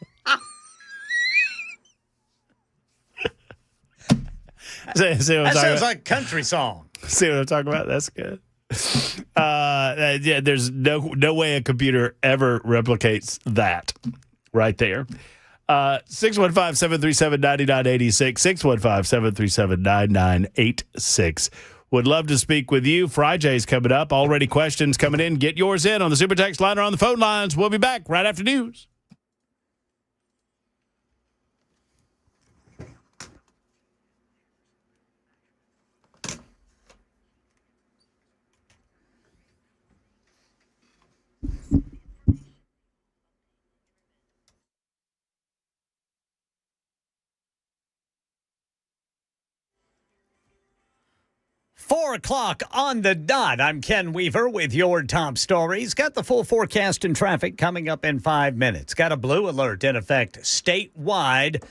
See that sounds like a country song. See what I'm talking about? That's good. Yeah, there's no way a computer ever replicates that right there. 615-737-9986, 615-737-9986. Would love to speak with you. Frijay's coming up. Already questions coming in. Get yours in on the Super Text line or on the phone lines. We'll be back right after news. 4 o'clock on the dot. I'm Ken Weaver with your top stories. Got the full forecast and traffic coming up in 5 minutes. Got a blue alert in effect statewide.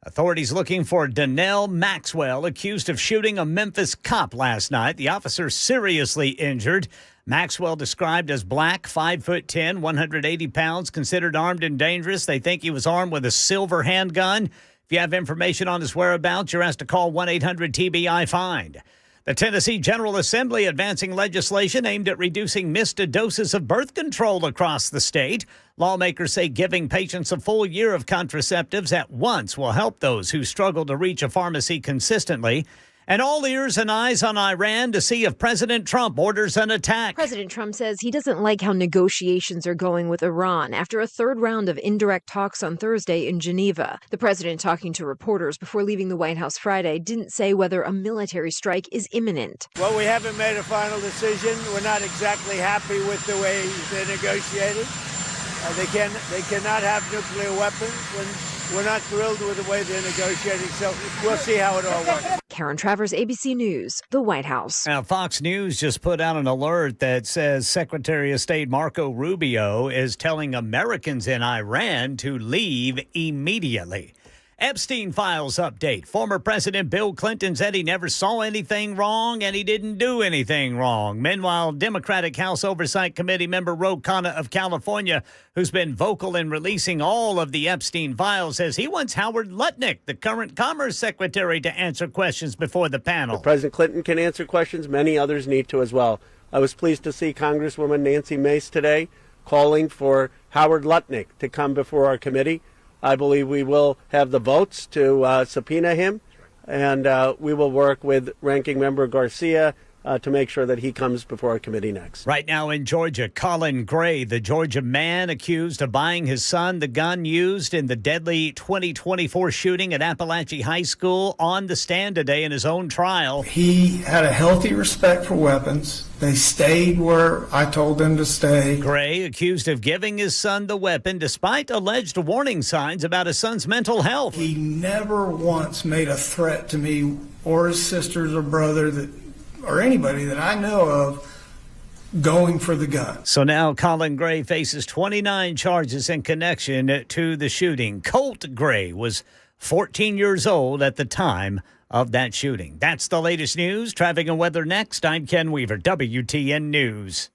Authorities looking for Donnell Maxwell, accused of shooting a Memphis cop last night. The officer seriously injured. Maxwell described as black, 5'10", 180 pounds, considered armed and dangerous. They think he was armed with a silver handgun. If you have information on his whereabouts, you're asked to call 1-800-TBI-FIND. The Tennessee General Assembly advancing legislation aimed at reducing missed doses of birth control across the state. Lawmakers say giving patients a full year of contraceptives at once will help those who struggle to reach a pharmacy consistently. And all ears and eyes on Iran to see if President Trump orders an attack. President Trump says he doesn't like how negotiations are going with Iran after a third round of indirect talks on Thursday in Geneva. The president, talking to reporters before leaving the White House Friday, didn't say whether a military strike is imminent. Well, we haven't made a final decision. We're not exactly happy with the way they negotiated. They cannot have nuclear weapons, and we're not thrilled with the way they're negotiating, so we'll see how it all works. Karen Travers, ABC News, the White House. Now, Fox News just put out an alert that says Secretary of State Marco Rubio is telling Americans in Iran to leave immediately. Epstein files update. Former President Bill Clinton said he never saw anything wrong and he didn't do anything wrong. Meanwhile, Democratic House Oversight Committee member Ro Khanna of California, who's been vocal in releasing all of the Epstein files, says he wants Howard Lutnick, the current Commerce Secretary, to answer questions before the panel. President Clinton can answer questions. Many others need to as well. I was pleased to see Congresswoman Nancy Mace today calling for Howard Lutnick to come before our committee. I believe we will have the votes to subpoena him, and we will work with Ranking Member Garcia to make sure that he comes before our committee next. Right now in Georgia, Colin Gray, the Georgia man accused of buying his son the gun used in the deadly 2024 shooting at Appalachian High School, on the stand today in his own trial. He had a healthy respect for weapons. They stayed where I told them to stay. Gray accused of giving his son the weapon despite alleged warning signs about his son's mental health. He never once made a threat to me or his sisters or brother or anybody that I know of going for the gun. So now Colin Gray faces 29 charges in connection to the shooting. Colt Gray was 14 years old at the time of that shooting. That's the latest news. Traffic and weather next. I'm Ken Weaver, WTN News.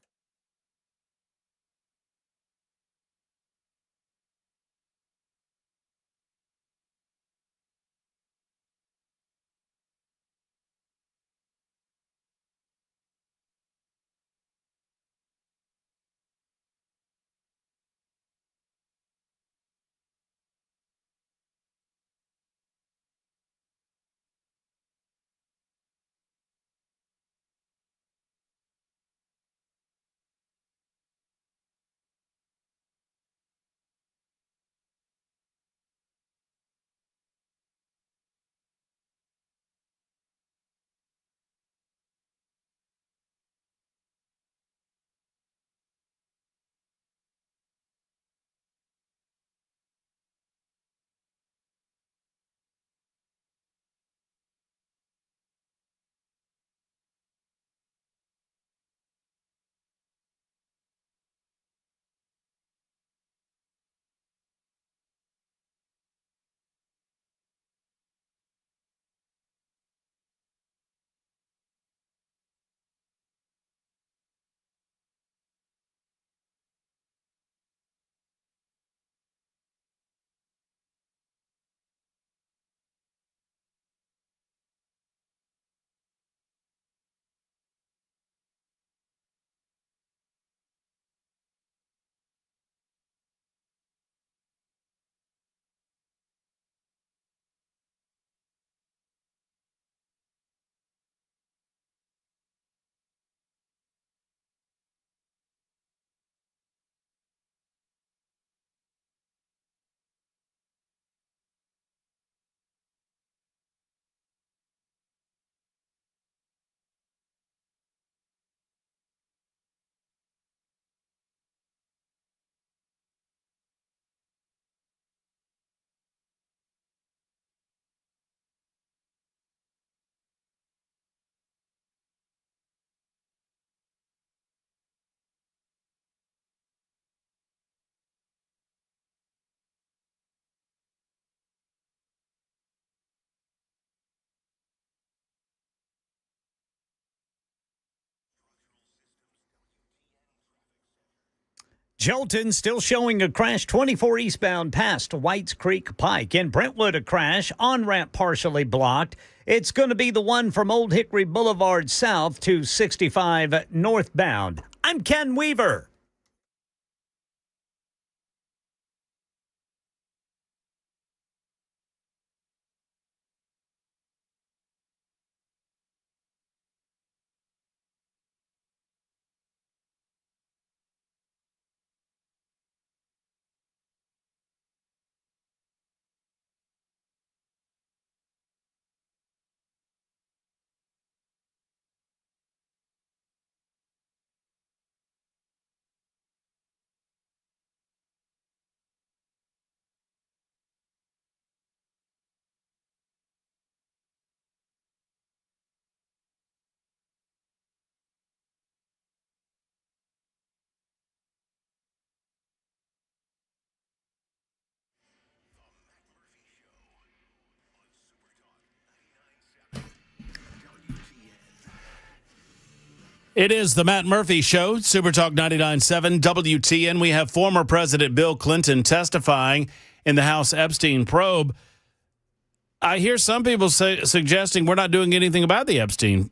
Jolton still showing a crash 24 eastbound past Whites Creek Pike. In Brentwood, a crash. On-ramp partially blocked. It's going to be the one from Old Hickory Boulevard south to 65 northbound. I'm Ken Weaver. It is the Matt Murphy Show, Super Talk 99.7 WTN. We have former President Bill Clinton testifying in the House Epstein probe. I hear some people suggesting we're not doing anything about the Epstein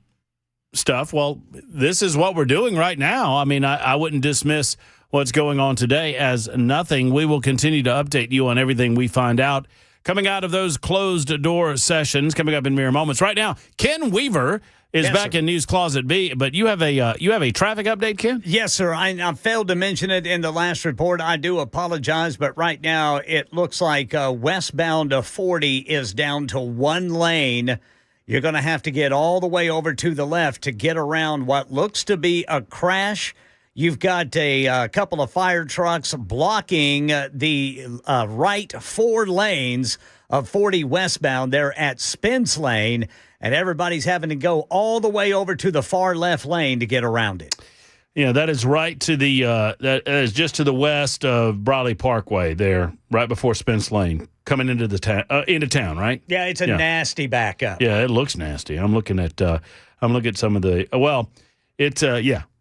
stuff. Well, this is what we're doing right now. I mean, I wouldn't dismiss what's going on today as nothing. We will continue to update you on everything we find out coming out of those closed-door sessions coming up in mere moments. Right now, Ken Weaver is back in News Closet B, but you have a traffic update, Ken? Yes, sir. I failed to mention it in the last report. I do apologize, but right now it looks like westbound 40 is down to one lane. You're going to have to get all the way over to the left to get around what looks to be a crash. You've got a couple of fire trucks blocking the right 4 lanes of 40 westbound there at Spence Lane, and everybody's having to go all the way over to the far left lane to get around it. Yeah, that is right to the that is just to the west of Brawley Parkway there, right before Spence Lane, coming into the into town, right? Yeah, it's a nasty backup. Yeah, it looks nasty. I'm looking at some of the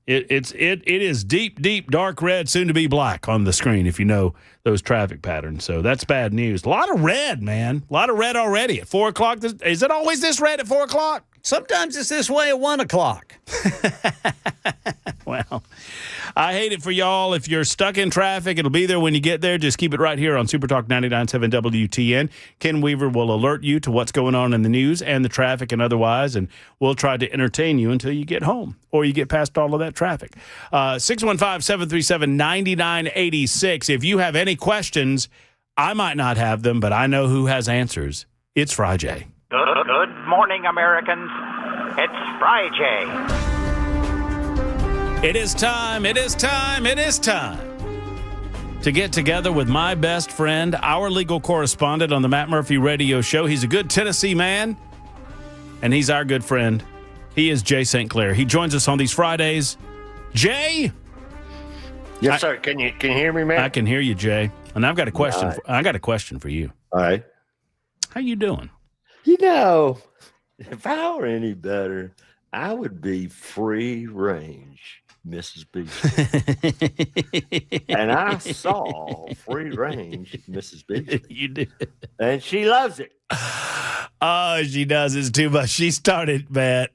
It is deep, dark red, soon to be black on the screen if you know those traffic patterns. So that's bad news. A lot of red, man. A lot of red already at 4 o'clock. Is it always this red at 4 o'clock? Sometimes it's this way at 1 o'clock. Well, I hate it for y'all. If you're stuck in traffic, it'll be there when you get there. Just keep it right here on Super Talk 99.7 WTN. Ken Weaver will alert you to what's going on in the news and the traffic and otherwise, and we'll try to entertain you until you get home or you get past all of that traffic. 615-737-9986. If you have any questions, I might not have them, but I know who has answers. It's Frijay. Good morning, Americans. It's Frijay. It is time to get together with my best friend, our legal correspondent on the Matt Murphy Radio Show. He's a good Tennessee man, and he's our good friend. He is Jay St. Clair. He joins us on these Fridays. Jay? Yes, sir. Can you hear me, man? I can hear you, Jay. And I've got a question. I got a question for you. All right. How you doing? You know, if I were any better, I would be free range, Mrs. Beasley. And I saw free range, Mrs. Beasley. You did. And she loves it. Oh, she does. It's too much. She started, man,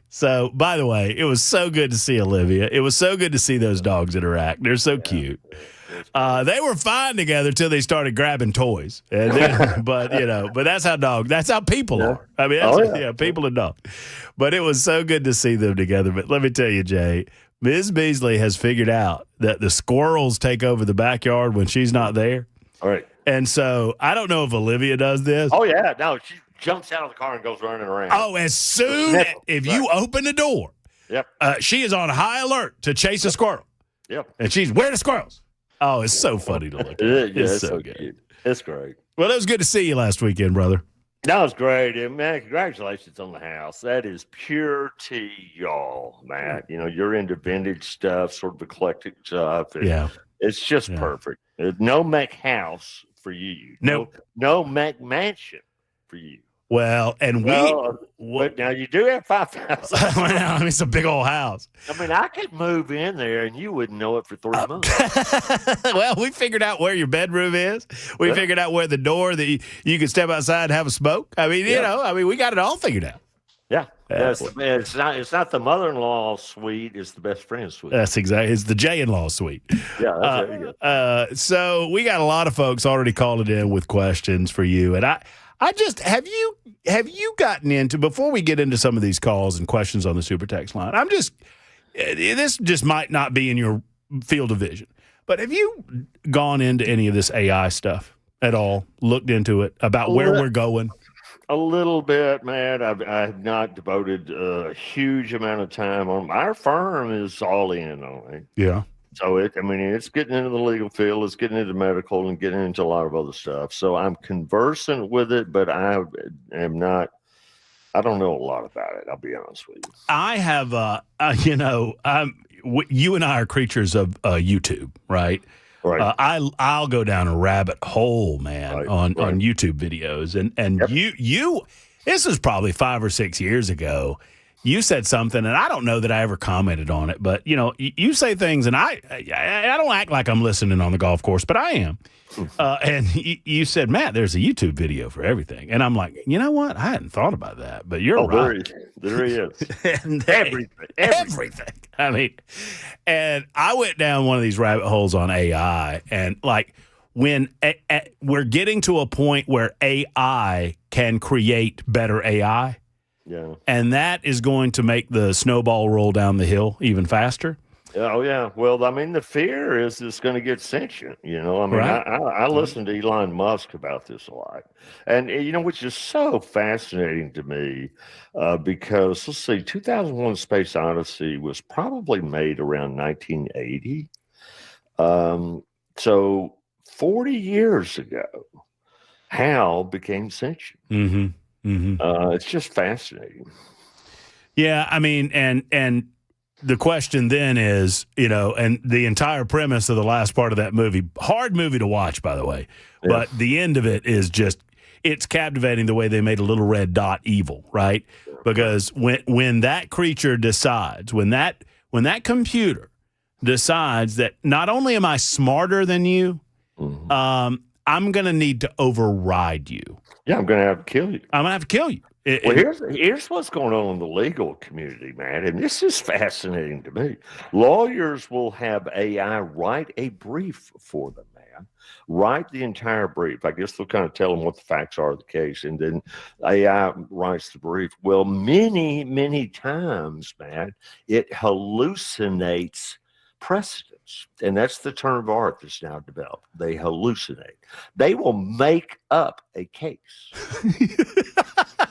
So, by the way, it was so good to see Olivia. It was so good to see those dogs interact. They're so cute. They were fine together till they started grabbing toys. And then, but that's how people are. I mean, people and dogs. But it was so good to see them together. But let me tell you, Jay, Ms. Beasley has figured out that the squirrels take over the backyard when she's not there. All right. And so I don't know if Olivia does this. Oh, yeah. No, she jumps out of the car and goes running around. Oh, as soon if you open the door, she is on high alert to chase a squirrel. Yep. And she's, where are the squirrels? Oh, it's so funny to look at. It's so good. Cute. It's great. Well, it was good to see you last weekend, brother. That was great. And man, congratulations on the house. That is pure tea, y'all, Matt. You know, you're into vintage stuff, sort of eclectic stuff. It's just perfect. No Mac house for you. Nope. No Mac mansion for you. Well, and but now you do have 5,000. Well, I mean, it's a big old house. I mean, I could move in there and you wouldn't know it for 3 months. Well, we figured out where your bedroom is. We figured out where the door that you can step outside and have a smoke. I mean, we got it all figured out. Yeah. It's not the mother-in-law suite. It's the best friend suite. That's exactly. It's the J-in-law suite. Yeah. That's very good. So we got a lot of folks already calling in with questions for you, and I just have you gotten into, before we get into some of these calls and questions on the super text line, this just might not be in your field of vision, but have you gone into any of this AI stuff at all? Looked into it about where we're going? A little bit, man. I've not devoted a huge amount of time on. Our firm is all in on it. Yeah. So it's getting into the legal field, it's getting into medical, and getting into a lot of other stuff. So I'm conversant with it, but I am not. I don't know a lot about it. I'll be honest with you. I have, you and I are creatures of YouTube, right? Right. I'll go down a rabbit hole, man, on YouTube videos, and you. This was probably 5 or 6 years ago. You said something, and I don't know that I ever commented on it, but, you say things, and I don't act like I'm listening on the golf course, but I am. And you said, Matt, there's a YouTube video for everything. And I'm like, you know what? I hadn't thought about that, but you're right. There he is. And Everything. I mean, and I went down one of these rabbit holes on AI, and like when we're getting to a point where AI can create better AI. Yeah. And that is going to make the snowball roll down the hill even faster. Oh, yeah. Well, the fear is it's going to get sentient, Right. I listen to Elon Musk about this a lot. And, which is so fascinating to me because, let's see, 2001 Space Odyssey was probably made around 1980. So 40 years ago, HAL became sentient. Mm-hmm. Mm-hmm. It's just fascinating. Yeah, I mean, and the question then is, and the entire premise of the last part of that movie, hard movie to watch, by the way, but the end of it is just, it's captivating the way they made a little red dot evil, right? Because when that creature decides, when that computer decides that not only am I smarter than you, I'm going to need to override you. Yeah, I'm going to have to kill you. I'm going to have to kill you. Here's what's going on in the legal community, man, and this is fascinating to me. Lawyers will have AI write a brief for them, man. Write the entire brief. I guess they'll kind of tell them what the facts are of the case, and then AI writes the brief. Well, many, many times, man, it hallucinates precedents. And that's the term of art that's now developed. They hallucinate. They will make up a case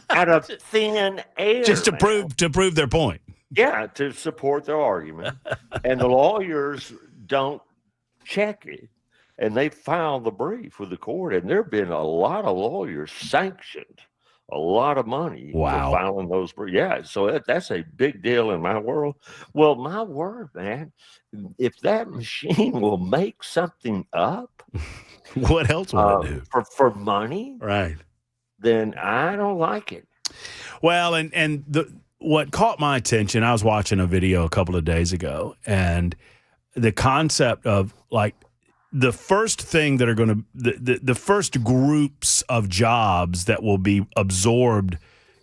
out of thin air, just to prove their point. Yeah, to support their argument. And the lawyers don't check it, and they file the brief with the court. And there have been a lot of lawyers sanctioned a lot of money for filing those briefs. Yeah, so that's a big deal in my world. Well, my word, man, if that machine will make something up, what else will it do? For money, right? Then I don't like it. Well, what caught my attention, I was watching a video a couple of days ago, and the concept of like the first thing that are going to the first groups of jobs that will be absorbed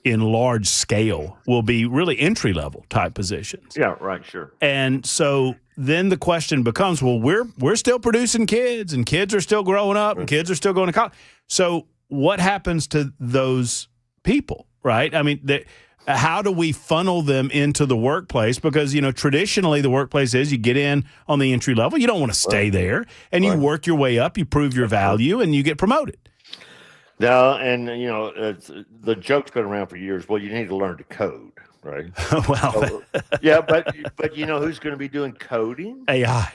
in large scale will be really entry level type positions. Yeah, right, sure. And so then the question becomes, well, we're still producing kids, and kids are still growing up, and kids are still going to college. So what happens to those people, right? I mean, how do we funnel them into the workplace? Because, traditionally the workplace is you get in on the entry level. You don't want to stay there, and you work your way up, you prove your value, and you get promoted. No, and, the joke's been around for years. Well, you need to learn to code, right? Yeah, but who's going to be doing coding? AI.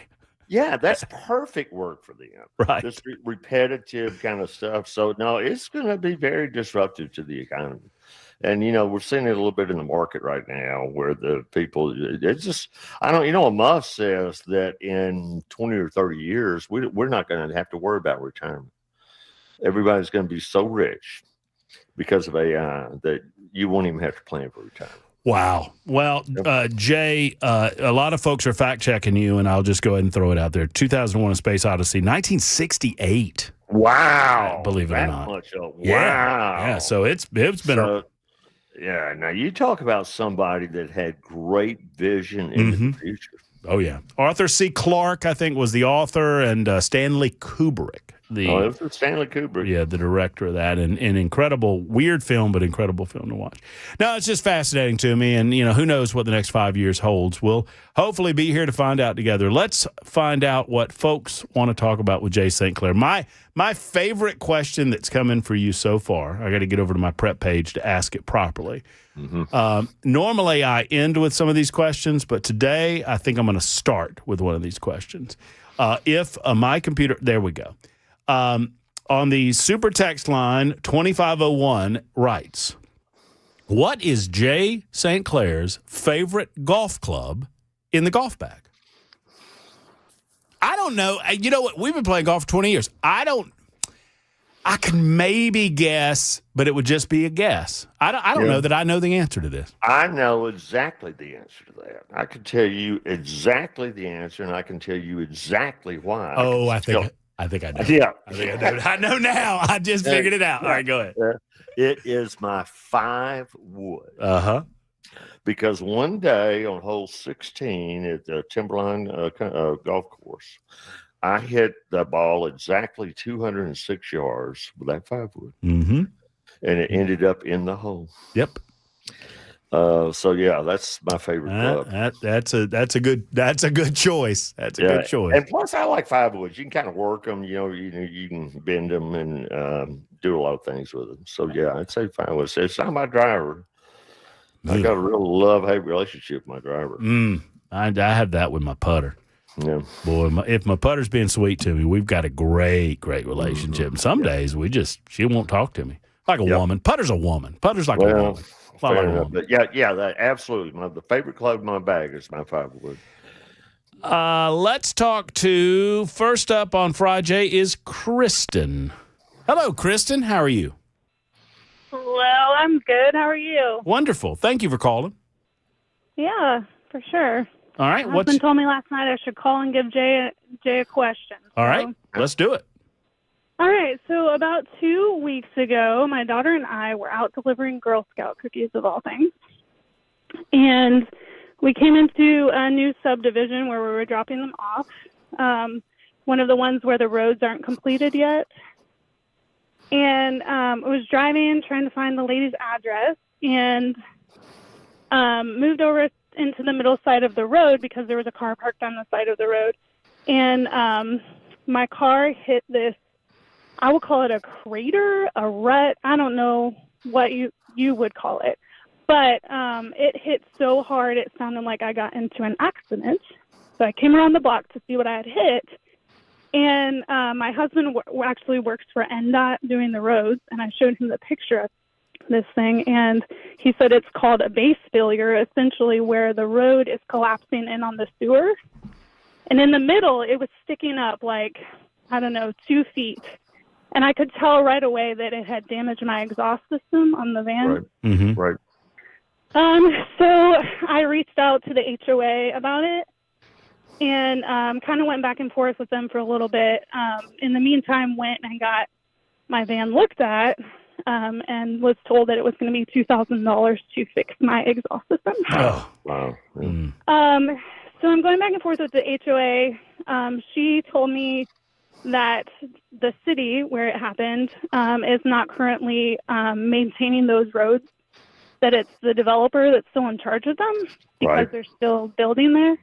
Yeah, that's perfect work for them. Right. Just repetitive kind of stuff. So, no, it's going to be very disruptive to the economy. And, we're seeing it a little bit in the market right now where the people, it's just, Musk says that in 20 or 30 years, we're not going to have to worry about retirement. Everybody's going to be so rich because of AI that you won't even have to plan for retirement. Wow. Well, Jay, a lot of folks are fact checking you, and I'll just go ahead and throw it out there. 2001: A Space Odyssey, 1968. Wow. Believe it or not. Much wow. Yeah. So it's been. Yeah. Now you talk about somebody that had great vision into the future. Oh yeah. Arthur C. Clarke, I think, was the author, and Stanley Kubrick. It was Stanley Kubrick. Yeah, the director of that. And an incredible, weird film, but incredible film to watch. No, it's just fascinating to me. And, who knows what the next 5 years holds. We'll hopefully be here to find out together. Let's find out what folks want to talk about with Jay St. Clair. My favorite question that's come in for you so far, I got to get over to my prep page to ask it properly. Normally, I end with some of these questions, but today I think I'm going to start with one of these questions. If my computer, there we go. On the super text line, 2501 writes, what is Jay St. Clair's favorite golf club in the golf bag? I don't know. You know what? We've been playing golf for 20 years. I can maybe guess, but it would just be a guess. I don't know that I know the answer to this. I know exactly the answer to that. I can tell you exactly the answer, and I can tell you exactly why. Oh, I think I know. Yeah. I think I know. I know now. I just figured it out. All right, go ahead. It is my 5 wood. Uh-huh. Because one day on hole 16 at the Timberline golf course, I hit the ball exactly 206 yards with that 5 wood. Mm-hmm. And it ended up in the hole. Yep. So yeah, that's my favorite club. That's a good choice. That's a good choice. And plus, I like 5 woods. You can kind of work them. You can bend them and do a lot of things with them. So yeah, I'd say 5 woods. It's not my driver. I got a real love-hate relationship with my driver. I have that with my putter. Yeah, boy, if my putter's being sweet to me, we've got a great relationship. And some days she won't talk to me like a woman. Putter's a woman. Putter's like a woman. Fair enough. But yeah, that absolutely. The favorite club in my bag is my 5 wood. Let's talk to, first up on Frijay is Kristen. Hello, Kristen. How are you? Well, I'm good. How are you? Wonderful. Thank you for calling. Yeah, for sure. All right. My husband told me last night I should call and give Jay a question. All right. Let's do it. All right. So about 2 weeks ago, my daughter and I were out delivering Girl Scout cookies, of all things. And we came into a new subdivision where we were dropping them off. One of the ones where the roads aren't completed yet. And I was driving, trying to find the lady's address, and moved over into the middle side of the road because there was a car parked on the side of the road. And my car hit this, I would call it a crater, a rut. I don't know what you would call it. But it hit so hard it sounded like I got into an accident. So I came around the block to see what I had hit. And my husband actually works for NDOT doing the roads, and I showed him the picture of this thing, and he said it's called a base failure, essentially where the road is collapsing in on the sewer. And in the middle, it was sticking up like, 2 feet. And I could tell right away that it had damaged my exhaust system on the van. Right. Mm-hmm. Right. So I reached out to the HOA about it. And kind of went back and forth with them for a little bit. In the meantime, went and got my van looked at and was told that it was going to be $2,000 to fix my exhaust system. Oh, wow. Mm. So I'm going back and forth with the HOA. She told me that the city where it happened is not currently maintaining those roads, that it's the developer that's still in charge of them because they're still building there.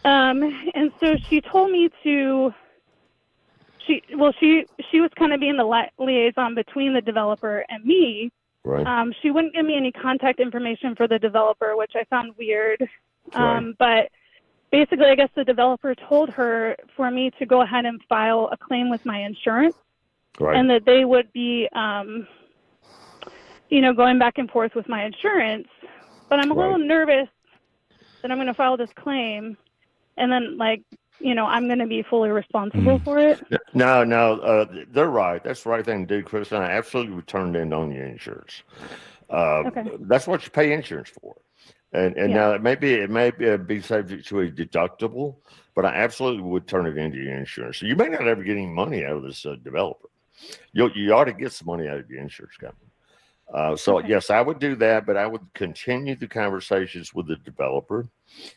And so she told me she was kind of being the liaison between the developer and me. Right. She wouldn't give me any contact information for the developer, which I found weird. But basically, I guess the developer told her for me to go ahead and file a claim with my insurance. Right. And that they would be, going back and forth with my insurance. But I'm a little nervous that I'm going to file this claim. And then, I'm going to be fully responsible for it. No, they're right. That's the right thing to do, Chris. And I absolutely would turn in on your insurance. Okay. That's what you pay insurance for. And now it may be subject to a deductible, but I absolutely would turn it into your insurance. So you may not ever get any money out of this developer. You ought to get some money out of your insurance company. Yes, I would do that, but I would continue the conversations with the developer.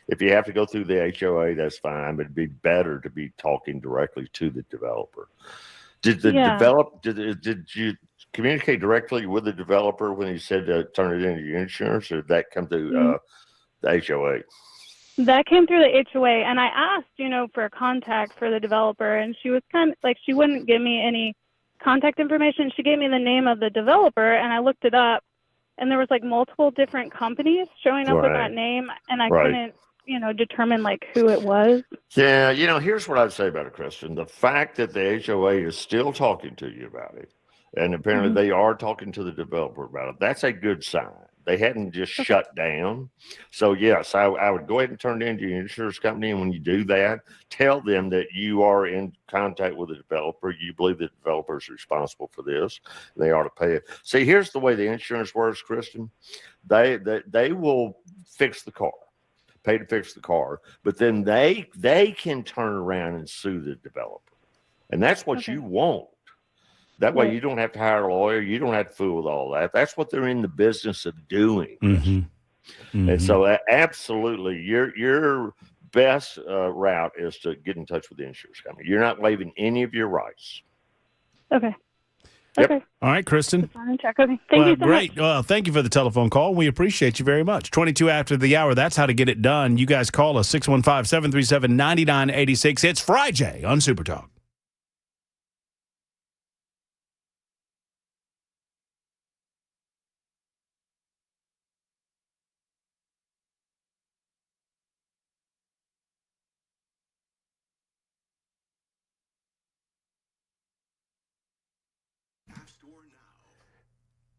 If you have to go through the HOA, that's fine, but it'd be better to be talking directly to the developer. Did you communicate directly with the developer when he said to turn it into your insurance, or did that come through the HOA? That came through the HOA, and I asked, for a contact for the developer, and she was kind of like, she wouldn't give me any contact information. She gave me the name of the developer, and I looked it up, and there was like multiple different companies showing up with that name, and I couldn't, determine like who it was. Yeah, here's what I'd say about it, Kristen. The fact that the HOA is still talking to you about it, and apparently they are talking to the developer about it, that's a good sign. They hadn't just shut down. So, yes, I would go ahead and turn it into your insurance company. And when you do that, tell them that you are in contact with the developer. You believe the developer is responsible for this. They ought to pay it. See, here's the way the insurance works, Kristen. They will fix the car, pay to fix the car, but then they can turn around and sue the developer. And that's what you want. That way you don't have to hire a lawyer. You don't have to fool with all that. That's what they're in the business of doing. And so absolutely, your best route is to get in touch with the insurance company. You're not waiving any of your rights. Okay. Yep. Okay. All right, Kristen. Check. Okay. Thank you so great. much. Well, thank you for the telephone call. We appreciate you very much. 22 after the hour. That's how to get it done. You guys call us 615-737-9986. It's Frijay on Super Talk.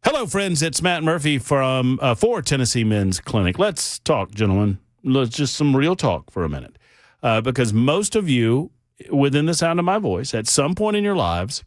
Hello, friends. It's Matt Murphy from for Tennessee Men's Clinic. Let's talk, gentlemen. Let's just some real talk for a minute, because most of you, within the sound of my voice, at some point in your lives,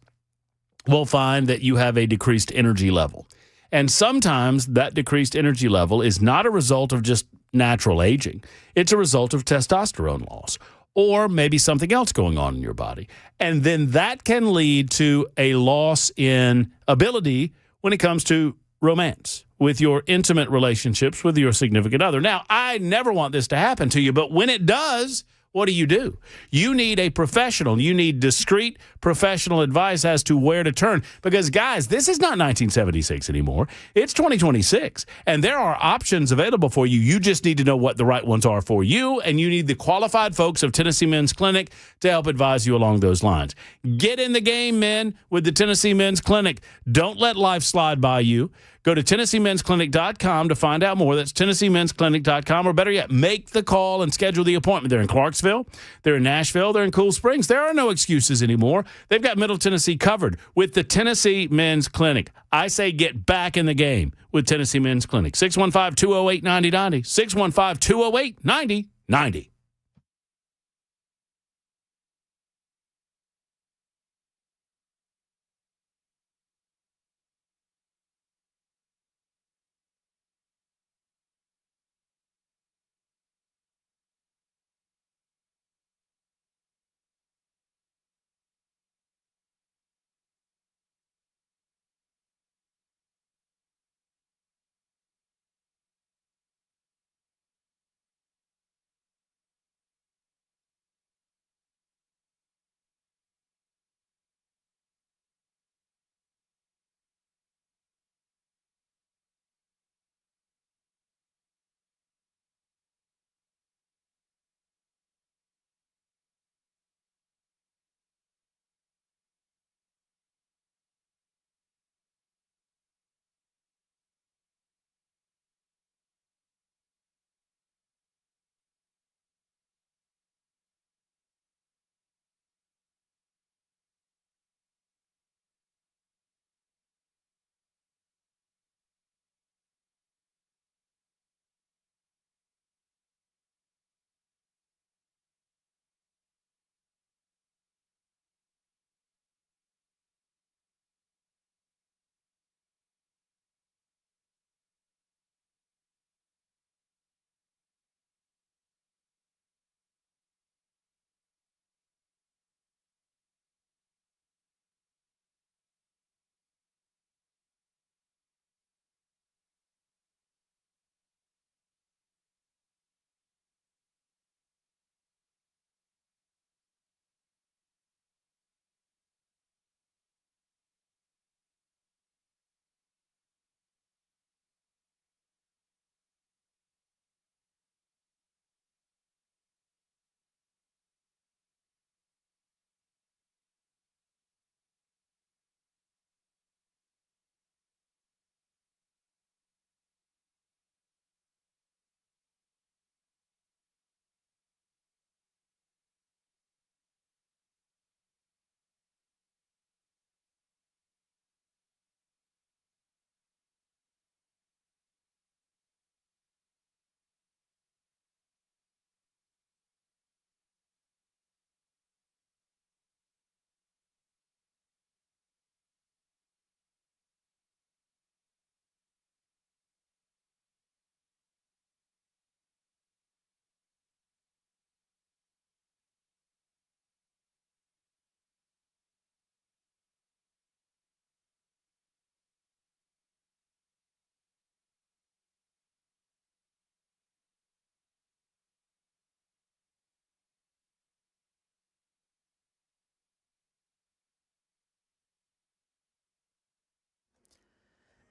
will find that you have a decreased energy level, and sometimes that decreased energy level is not a result of just natural aging. It's a result of testosterone loss, or maybe something else going on in your body, and then that can lead to a loss in ability when it comes to romance, with your intimate relationships with your significant other. Now, I never want this to happen to you, but when it does, what do? You need a professional. You need discreet professional advice as to where to turn. Because, guys, this is not 1976 anymore. It's 2026. And there are options available for you. You just need to know what the right ones are for you. And you need the qualified folks of Tennessee Men's Clinic to help advise you along those lines. Get in the game, men, with the Tennessee Men's Clinic. Don't let life slide by you. Go to TennesseeMen'sClinic.com to find out more. That's TennesseeMen'sClinic.com, or better yet, make the call and schedule the appointment. They're in Clarksville, they're in Nashville, they're in Cool Springs. There are no excuses anymore. They've got Middle Tennessee covered with the Tennessee Men's Clinic. I say get back in the game with Tennessee Men's Clinic. 615-208-9090. 615-208-9090.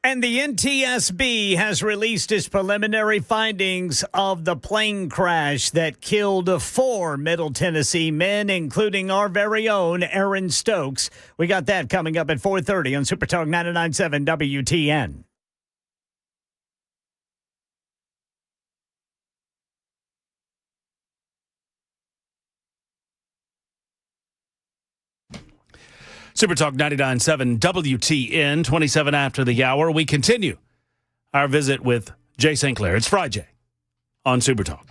And the NTSB has released its preliminary findings of the plane crash that killed 4 Middle Tennessee men, including our very own Aaron Stokes. We got that coming up at 4:30 on Super Talk 99.7 WTN. Super Talk 99.7 WTN, 27 after the hour. We continue our visit with Jay St. Clair. It's Frijay on Super Talk.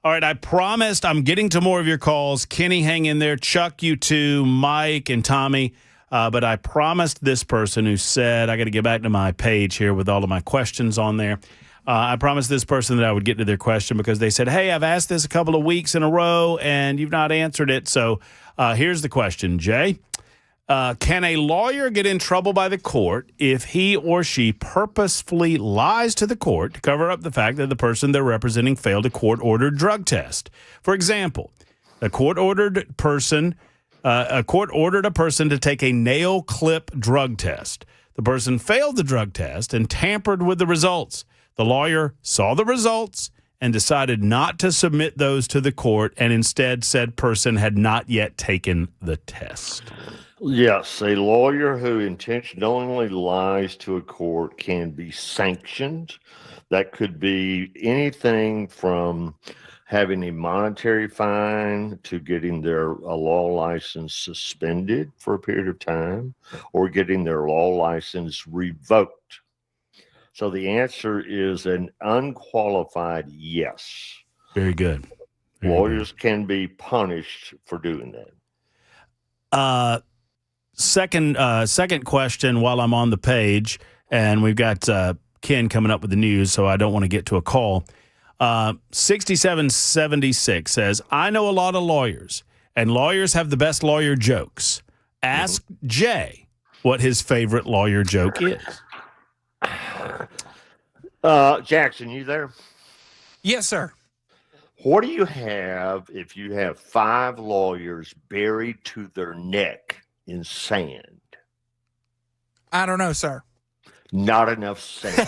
All right, I promised I'm getting to more of your calls. Kenny, hang in there. Chuck, you too. Mike and Tommy. But I promised this person who said, I got to get back to my page here with all of my questions on there. I promised this person that I would get to their question because they said, hey, I've asked this a couple of weeks in a row and you've not answered it. So here's the question, Jay. Can a lawyer get in trouble by the court if he or she purposefully lies to the court to cover up the fact that the person they're representing failed a court-ordered drug test? For example, a court ordered a person to take a nail clip drug test. The person failed the drug test and tampered with the results. The lawyer saw the results and decided not to submit those to the court and instead said person had not yet taken the test. Yes, a lawyer who intentionally lies to a court can be sanctioned. That could be anything from having a monetary fine to getting their law license suspended for a period of time or getting their law license revoked. So the answer is an unqualified yes. Very good. Lawyers can be punished for doing that. Second question while I'm on the page, and we've got Ken coming up with the news, so I don't want to get to a call. 6776 says, I know a lot of lawyers, and lawyers have the best lawyer jokes. Ask Jay what his favorite lawyer joke is. Jackson, you there? Yes, sir. What do you have if you have 5 lawyers buried to their neck in sand? I don't know, sir. Not enough sand.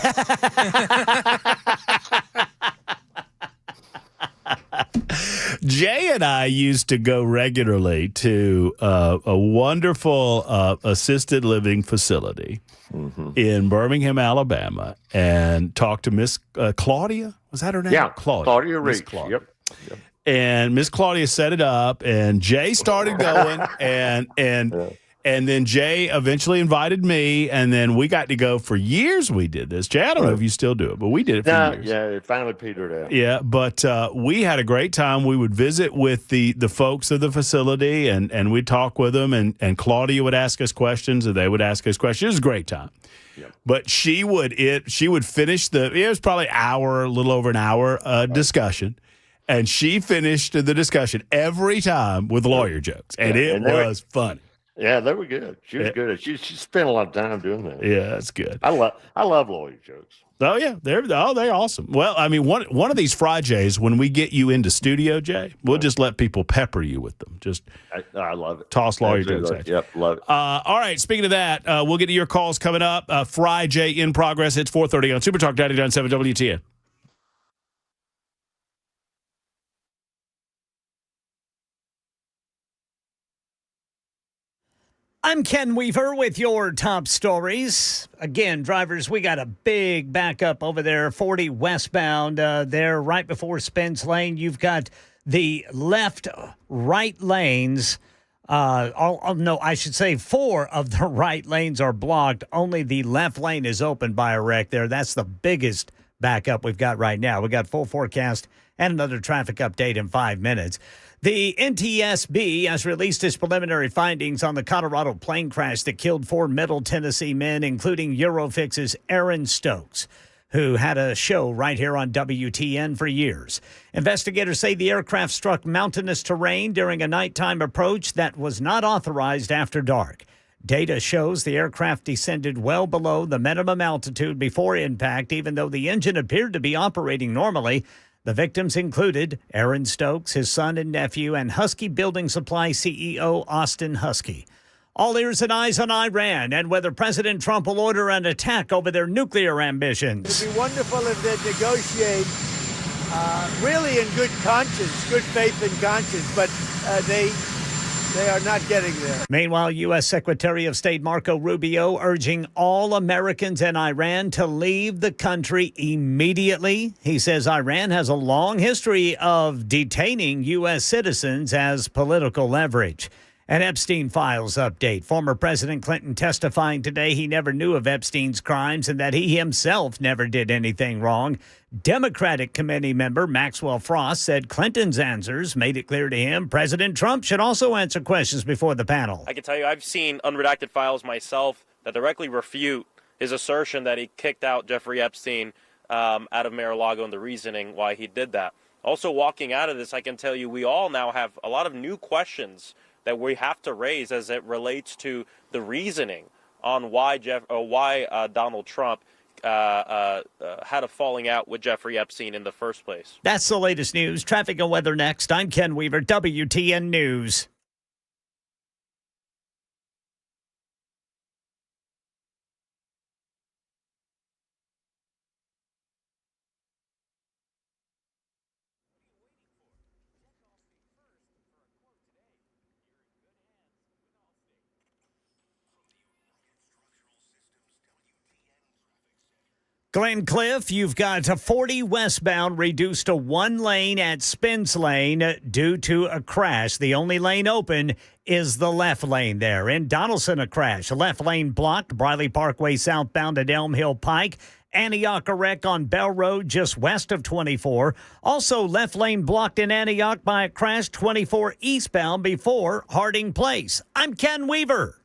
Jay and I used to go regularly to a wonderful assisted living facility in Birmingham, Alabama, and talk to Miss Claudia. Was that her name? Yeah, Claudia Reach. Claudia. Yep. And Miss Claudia set it up, and Jay started going, and then Jay eventually invited me, and then we got to go for years. We did this. Jay, I don't know if you still do it, but we did it for years. Yeah, it finally petered out. Yeah, but we had a great time. We would visit with the folks of the facility, and we'd talk with them, and Claudia would ask us questions, and they would ask us questions. It was a great time. Yep. But she would finish it was probably a little over an hour discussion. And she finished the discussion every time with lawyer jokes, and it was funny. Yeah, they were good. She was good. She spent a lot of time doing that. Yeah, that's good. I love lawyer jokes. Oh yeah, they're awesome. Well, I mean, one of these Frijays, when we get you into studio, Jay, we'll just let people pepper you with them. I love it. Toss lawyer jokes at you. Yep, love it. All right. Speaking of that, we'll get to your calls coming up. Frijay in progress. It's 4:30 on Super Talk 99.7 WTN. I'm Ken Weaver with your top stories. Again, drivers, we got a big backup over there, 40 westbound there right before Spence Lane. You've got the left-right lanes. I should say 4 of the right lanes are blocked. Only the left lane is open by a wreck there. That's the biggest backup we've got right now. We got full forecast and another traffic update in 5 minutes. The NTSB has released its preliminary findings on the Colorado plane crash that killed 4 Middle Tennessee men, including Eurofix's Aaron Stokes, who had a show right here on WTN for years. Investigators say the aircraft struck mountainous terrain during a nighttime approach that was not authorized after dark. Data shows the aircraft descended well below the minimum altitude before impact, even though the engine appeared to be operating normally. The victims included Aaron Stokes, his son and nephew, and Husky Building Supply CEO Austin Husky. All ears and eyes on Iran and whether President Trump will order an attack over their nuclear ambitions. It would be wonderful if they'd negotiate really in good conscience, good faith and conscience, but they are not getting there. Meanwhile, U.S. Secretary of State Marco Rubio urging all Americans in Iran to leave the country immediately. He says Iran has a long history of detaining U.S. citizens as political leverage. An Epstein Files update. Former President Clinton testifying today he never knew of Epstein's crimes and that he himself never did anything wrong. Democratic committee member Maxwell Frost said Clinton's answers made it clear to him President Trump should also answer questions before the panel. I can tell you I've seen unredacted files myself that directly refute his assertion that he kicked out Jeffrey Epstein out of Mar-a-Lago and the reasoning why he did that. Also, walking out of this, I can tell you we all now have a lot of new questions that we have to raise as it relates to the reasoning on why Donald Trump had a falling out with Jeffrey Epstein in the first place. That's the latest news. Traffic and weather next. I'm Ken Weaver, WTN News. Glen Cliff, you've got a 40 westbound reduced to one lane at Spence Lane due to a crash. The only lane open is the left lane there. In Donaldson, a crash. Left lane blocked. Briley Parkway southbound at Elm Hill Pike. Antioch, a wreck on Bell Road just west of 24. Also, left lane blocked in Antioch by a crash 24 eastbound before Harding Place. I'm Ken Weaver.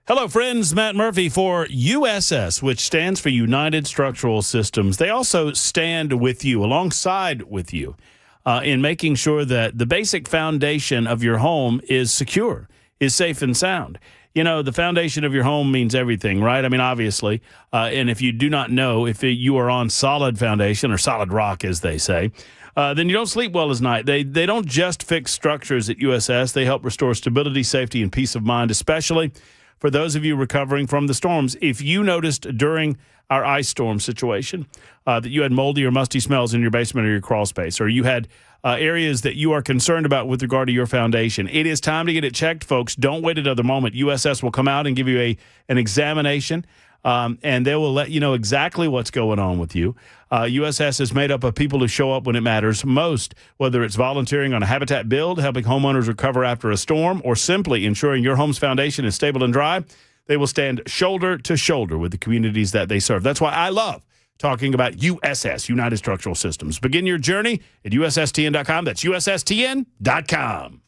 Hello, friends. Matt Murphy for USS, which stands for United Structural Systems. They also stand with you, alongside with you, in making sure that the basic foundation of your home is secure, is safe and sound. You know, the foundation of your home means everything, right? I mean, obviously. And if you do not know if you are on solid foundation or solid rock, as they say, then you don't sleep well at night. They don't just fix structures at USS. They help restore stability, safety, and peace of mind, especially for those of you recovering from the storms. If you noticed during our ice storm situation that you had moldy or musty smells in your basement or your crawl space, or you had areas that you are concerned about with regard to your foundation, it is time to get it checked, folks. Don't wait another moment. USS will come out and give you an examination, and they will let you know exactly what's going on with you. USS is made up of people who show up when it matters most, whether it's volunteering on a habitat build, helping homeowners recover after a storm, or simply ensuring your home's foundation is stable and dry. They will stand shoulder to shoulder with the communities that they serve. That's why I love talking about USS, United Structural Systems. Begin your journey at USSTN.com. That's USSTN.com.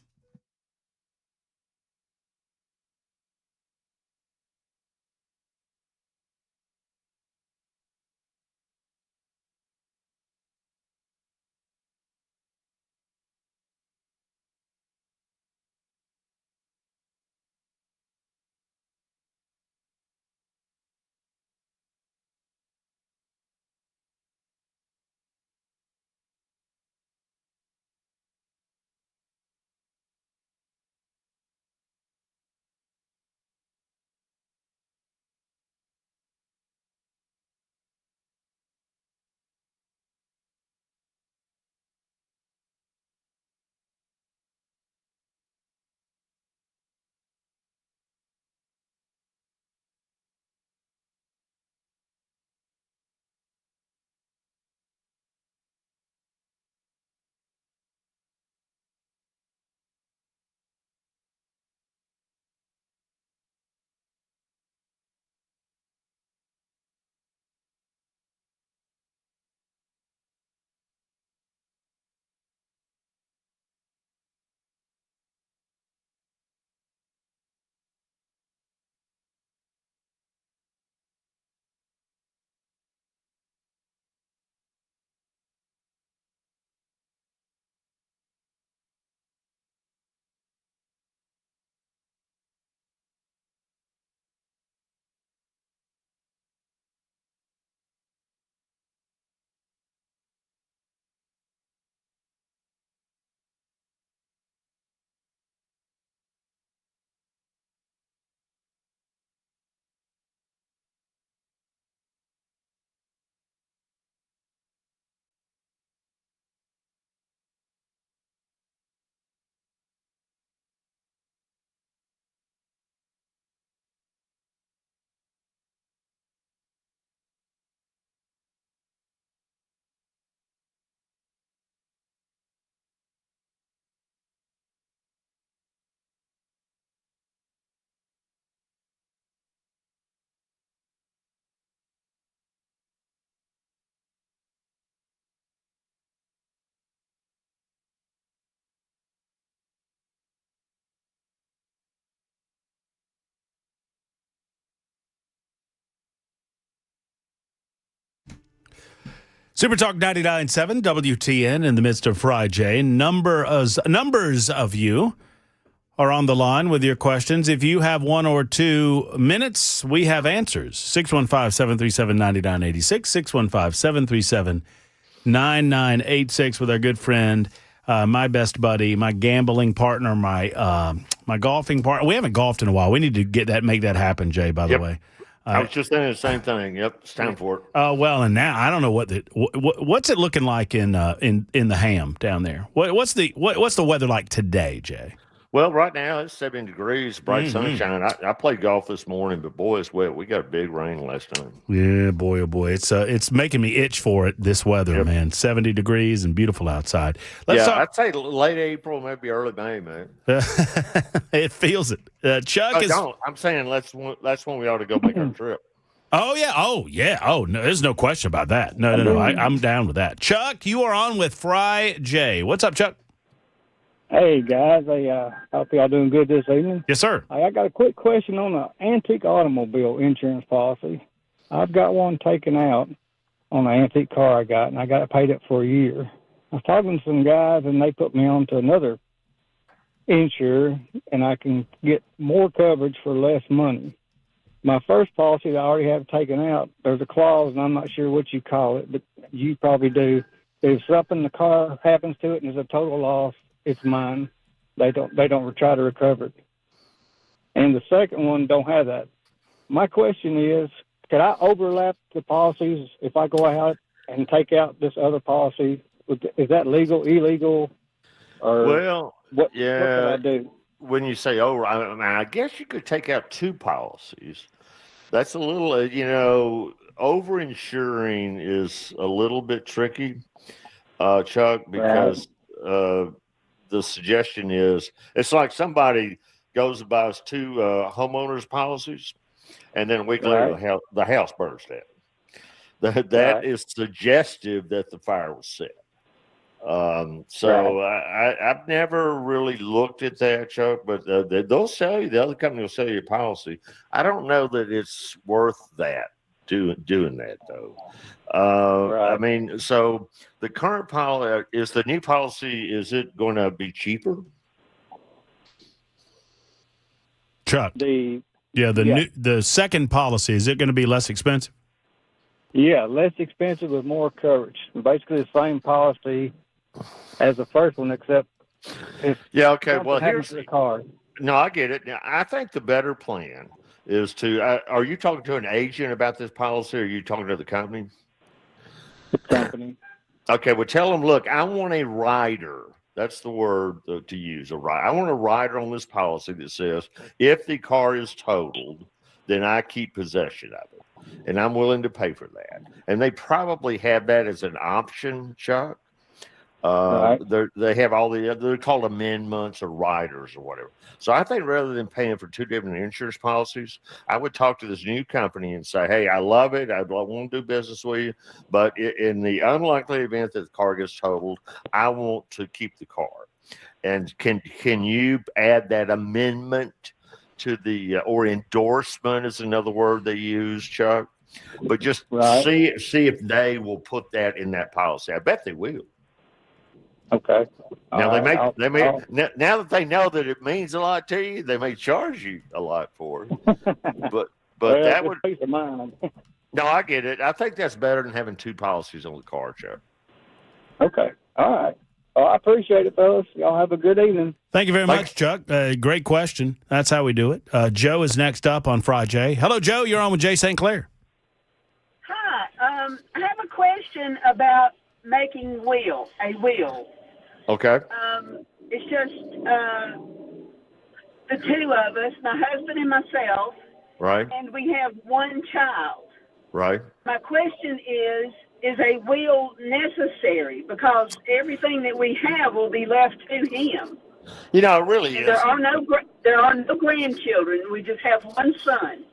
Super Talk 99.7 WTN in the midst of Frijay. Numbers of you are on the line with your questions. If you have 1 or 2 minutes, we have answers. 615-737-9986, 615-737-9986 with our good friend, my best buddy, my gambling partner, my golfing partner. We haven't golfed in a while. We need to make that happen, Jay, by the way. I was just saying the same thing. Yep, it's time for it. Well, and now I don't know what's it looking like in the Ham down there. What's the weather like today, Jay? Well, right now it's 70 degrees, bright sunshine. I played golf this morning, but boy, it's wet. We got a big rain last time. Yeah, boy, oh boy, it's making me itch for it. This weather, man, 70 degrees and beautiful outside. I'd say late April, maybe early May, man. It feels it. Chuck is. Don't. I'm saying that's when we ought to go make our trip. Oh yeah. Oh no, there's no question about that. No. I'm down with that. Chuck, you are on with Frijay. What's up, Chuck? Hey, guys. I hope y'all doing good this evening. Yes, sir. I got a quick question on the antique automobile insurance policy. I've got one taken out on an antique car I got, and I got it paid up for a year. I was talking to some guys, and they put me on to another insurer, and I can get more coverage for less money. My first policy that I already have taken out, there's a clause, and I'm not sure what you call it, but you probably do. If something in the car happens to it and there's a total loss, it's mine. They don't try to recover it. And the second one don't have that. My question is, could I overlap the policies if I go out and take out this other policy? Is that legal, illegal, or what could I do? When you say I guess you could take out 2 policies. That's a little, over-insuring is a little bit tricky, Chuck, because the suggestion is it's like somebody goes and buys 2 homeowners policies, and then a week later the house burns down. That is suggestive that the fire was set. I've never really looked at that, Chuck, but they'll sell you. The other company will sell you a policy. I don't know that it's worth that doing that though. I mean, so the current policy is the new policy. Is it going to be cheaper, Chuck? The second policy, is it going to be less expensive? Yeah, less expensive with more coverage. Basically the same policy as the first one, except if well, here's the car. No, I get it. Now, I think the better plan is to. Are you talking to an agent about this policy, or are you talking to the company? The company. Okay, well, tell them. Look, I want a rider. That's the word to use. A rider. I want a rider on this policy that says if the car is totaled, then I keep possession of it, and I'm willing to pay for that. And they probably have that as an option, Chuck. They have all they're called amendments or riders or whatever. So I think rather than paying for 2 different insurance policies, I would talk to this new company and say, hey, I love it. I want to do business with you. But in the unlikely event that the car gets totaled, I want to keep the car. And can you add that amendment to the or endorsement is another word they use, Chuck? But just see if they will put that in that policy. I bet they will. Okay. Now now that they know that it means a lot to you, they may charge you a lot for it. But that would peace of mind. No, I get it. I think that's better than having 2 policies on the car, Chuck. Okay. All right. Well, I appreciate it, fellas. Y'all have a good evening. Thank you very much, Chuck. Great question. That's how we do it. Joe is next up on Frijay. Hello, Joe. You're on with Jay St. Clair. Hi. I have a question about making a will. Okay. It's just the 2 of us, my husband and myself. Right. And we have 1 child. Right. My question is a will necessary? Because everything that we have will be left to him. It really is. There are no grandchildren. We just have 1 son.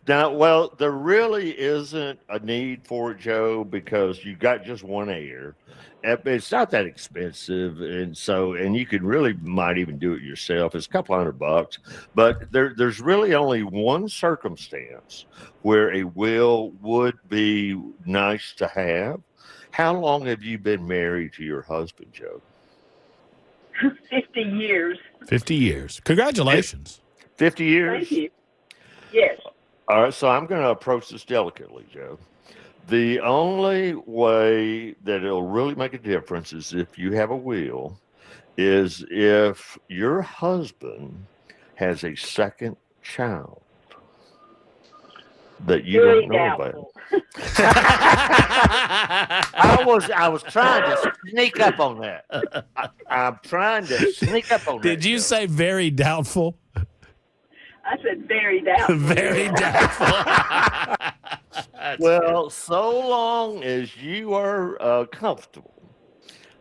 Now, well, there really isn't a need for it, Joe, because you got just 1 heir. It's not that expensive, and you could might even do it yourself. It's a couple $100, but there's really only 1 circumstance where a will would be nice to have, How long have you been married to your husband, Joe? 50 years. 50 years. Congratulations. 50 years? Thank you. Yes. All right, so I'm going to approach this delicately, Joe. The only way that it'll really make a difference is if you have a will, is if your husband has a second child that you Very don't know doubtful. about. I was trying to sneak up on that. I'm trying to sneak up on that. Did you say very doubtful? I said very doubtful. Very doubtful. Well, so long as you are comfortable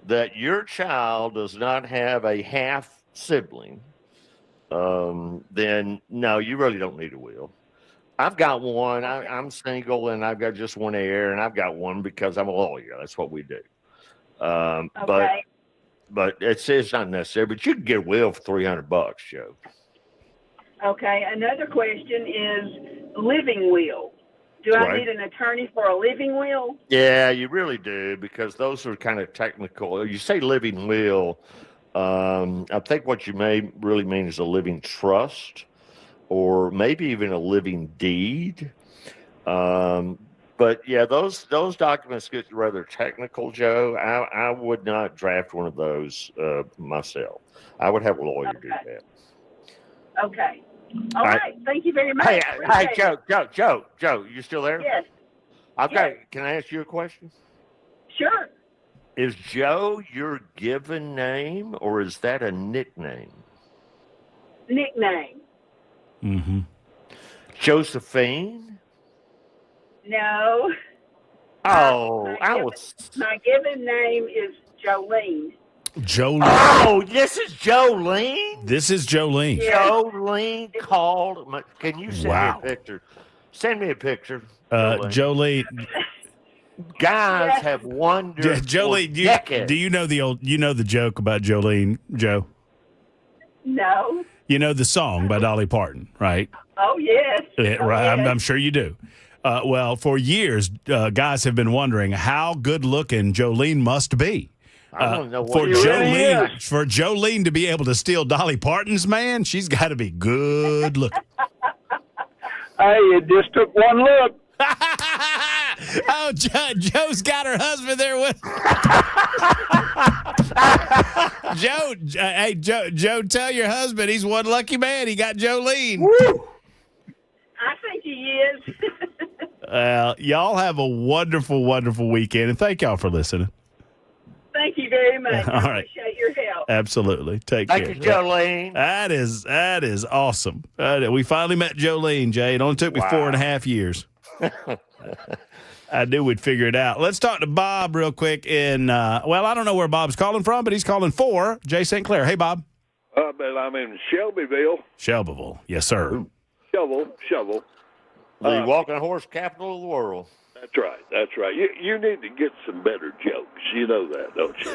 that your child does not have a half sibling, then no, you really don't need a will. I've got one. I'm single, and I've got just one heir, and I've got one because I'm a lawyer. That's what we do. Okay. But it's not necessary. But you can get a will for $300, Joe. Okay. Another question is living will. Do I Right. need an attorney for a living will? Yeah, you really do, because those are kind of technical. You say living will. I think what you may really mean is a living trust, or maybe even a living deed. But yeah, those documents get rather technical, Joe. I would not draft one of those myself. I would have a lawyer do that. Okay. All right. Thank you very much. Hey, Appreciate it. Joe, you still there? Yes. Okay. Can I ask you a question? Sure. Is Joe your given name, or is that a nickname? Nickname. Mm-hmm. Josephine? No. Oh, My given name is Jolene. Jolene. Oh, this is Jolene? This is Jolene. Jolene called. Can you send me a picture? Send me a picture. Jolene. Guys have wondered Jolene, for decades. do you know the joke about Jolene, Joe? No. You know the song by Dolly Parton, right? Oh, yes. Right. Yes. I'm sure you do. Well, for years, guys have been wondering how good looking Jolene must be. I don't know what for it really Jolene is. for Jolene to be able to steal Dolly Parton's man, she's got to be good looking. Hey, it just took one look. Oh, Joe's got her husband there with Joe, tell your husband he's one lucky man. He got Jolene. Woo! I think he is. Y'all have a wonderful, wonderful weekend, and thank y'all for listening. Thank you very much. All I right. appreciate your help. Absolutely. Take care. Thank you, Jolene. That is awesome. We finally met Jolene, Jay. It only took me 4.5 years. I knew we'd figure it out. Let's talk to Bob real quick. Well, I don't know where Bob's calling from, but he's calling for Jay St. Clair. Hey, Bob. But I'm in Shelbyville. Shelbyville. Yes, sir. Shovel. The walking horse capital of the world. That's right. You need to get some better jokes. You know that, don't you?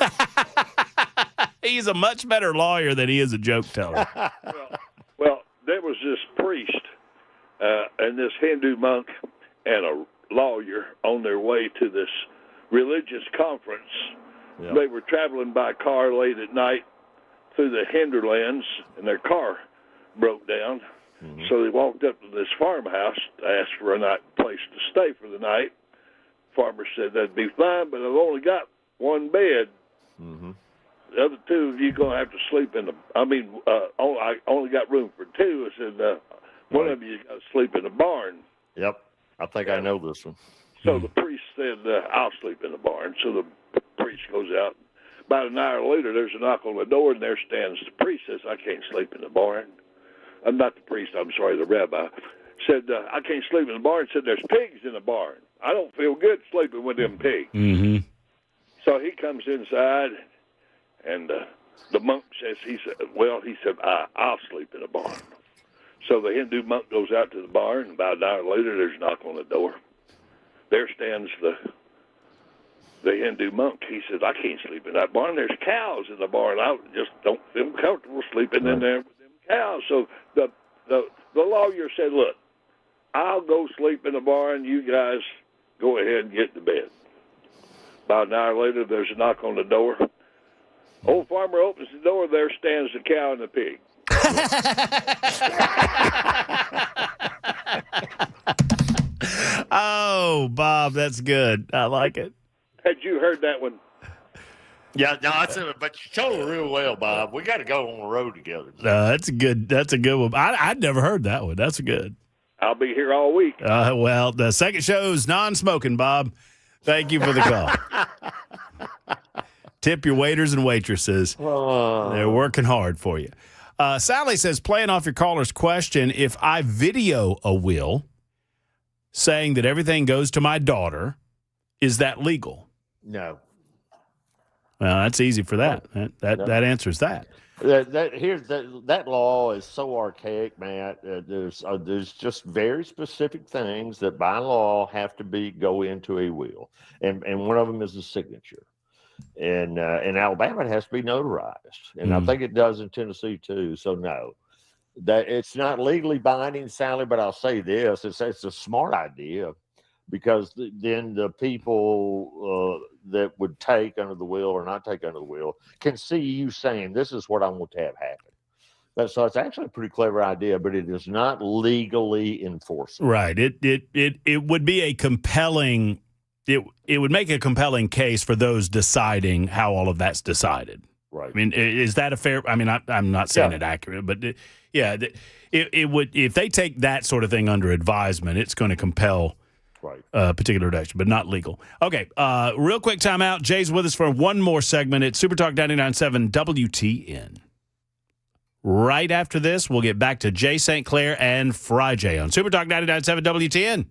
He's a much better lawyer than he is a joke teller. Well, there was this priest and this Hindu monk and a lawyer on their way to this religious conference. Yeah. They were traveling by car late at night through the hinterlands, and their car broke down. Mm-hmm. So they walked up to this farmhouse to ask for a place to stay for the night. Farmer said, that'd be fine, but I've only got one bed. Mm-hmm. The other two of you going to have to sleep in I only got room for two. I said, one of you got to sleep in the barn. Yep. I think I know this one. So the priest said, I'll sleep in the barn. So the priest goes out. About an hour later, there's a knock on the door, and there stands the priest. Says, I can't sleep in the barn. I'm not the priest, I'm sorry, the rabbi. Said, I can't sleep in the barn. Said, there's pigs in the barn. I don't feel good sleeping with them pigs. Mm-hmm. So he comes inside, and the monk says, I'll sleep in the barn. So the Hindu monk goes out to the barn, and about an hour later, there's a knock on the door. There stands the Hindu monk. He says, I can't sleep in that barn. There's cows in the barn. I just don't feel comfortable sleeping in there with them cows. So the lawyer said, look, I'll go sleep in the barn. You guys go ahead and get to bed. About an hour later, there's a knock on the door. Old farmer opens the door. There stands the cow and the pig. Oh, Bob, that's good. I like it. Had you heard that one? Yeah, no, but you told it real well, Bob. We got to go on the road together. That's a good. That's a good one. I'd never heard that one. That's good. I'll be here all week. Well, the second show's non-smoking, Bob. Thank you for the call. Tip your waiters and waitresses. They're working hard for you. Sally says, playing off your caller's question, if I video a will saying that everything goes to my daughter, is that legal? No. Well, that's easy for that. That answers that. That law is so archaic, Matt. There's just very specific things that by law have to go into a will, and one of them is the signature. And in Alabama, it has to be notarized, and I think it does in Tennessee too. So no, that it's not legally binding, Sally. But I'll say this: it's a smart idea, because then the people that would take under the will or not take under the will can see you saying, "This is what I want to have happen." So it's actually a pretty clever idea, but it is not legally enforceable. Right. It would be a compelling. It would make a compelling case for those deciding how all of that's decided. Right. I mean, is that a fair? I mean, I'm not saying it accurate, but it would, if they take that sort of thing under advisement, it's going to compel particular action, but not legal. Okay, real quick timeout. Jay's with us for one more segment at Super Talk 99.7 WTN. Right after this, we'll get back to Jay St. Clair and Frijay on Super Talk 99.7 WTN.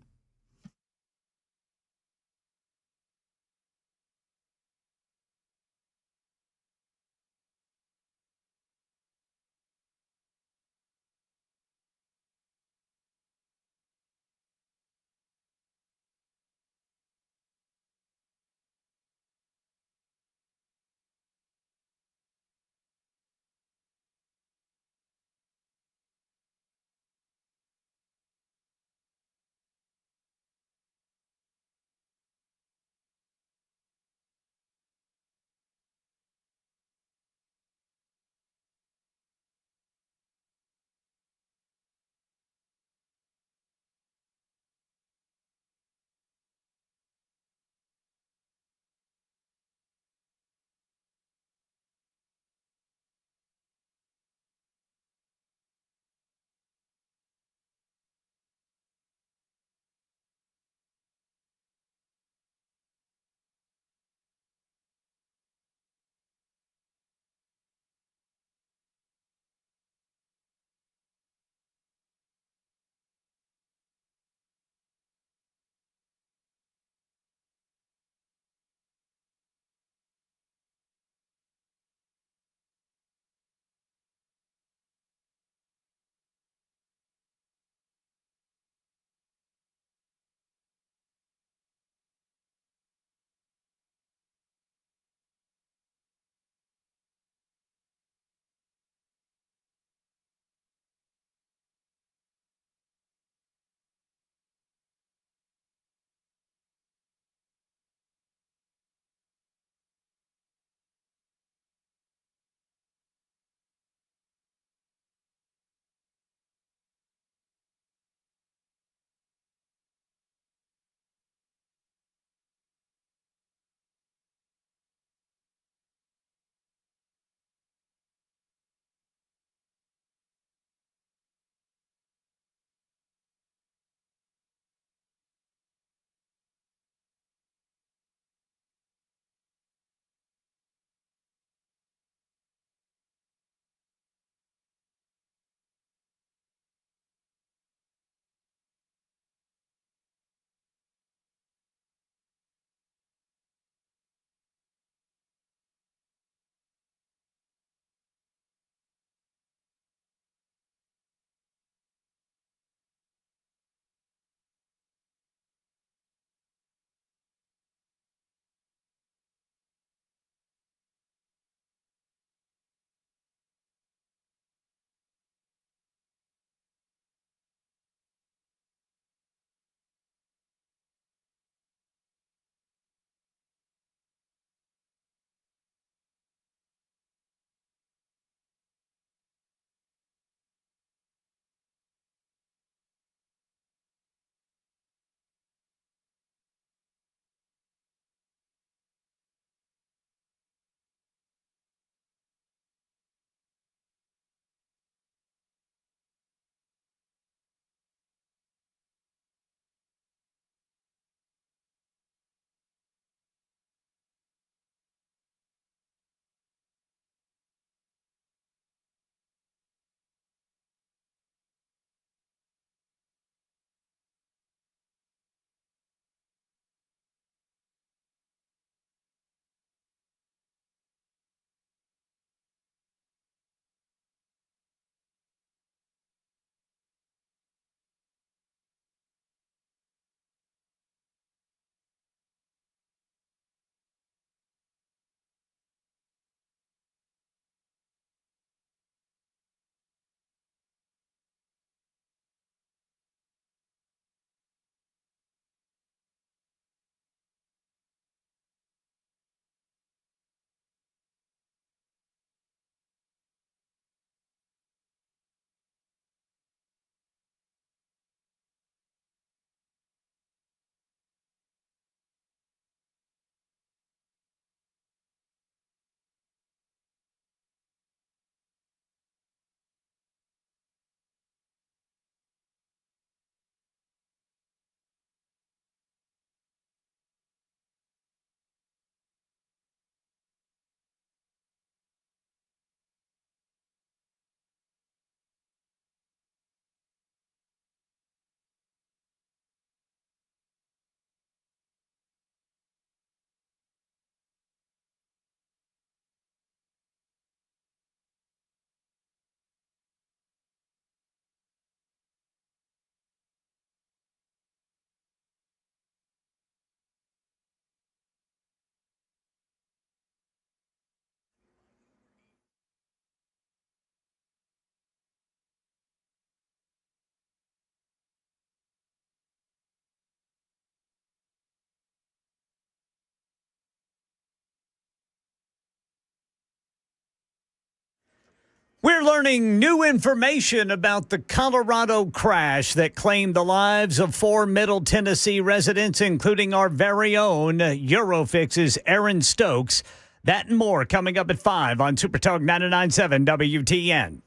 We're learning new information about the Colorado crash that claimed the lives of 4 Middle Tennessee residents, including our very own Eurofix's Aaron Stokes. That and more coming up at 5 on Super Talk 99.7 WTN.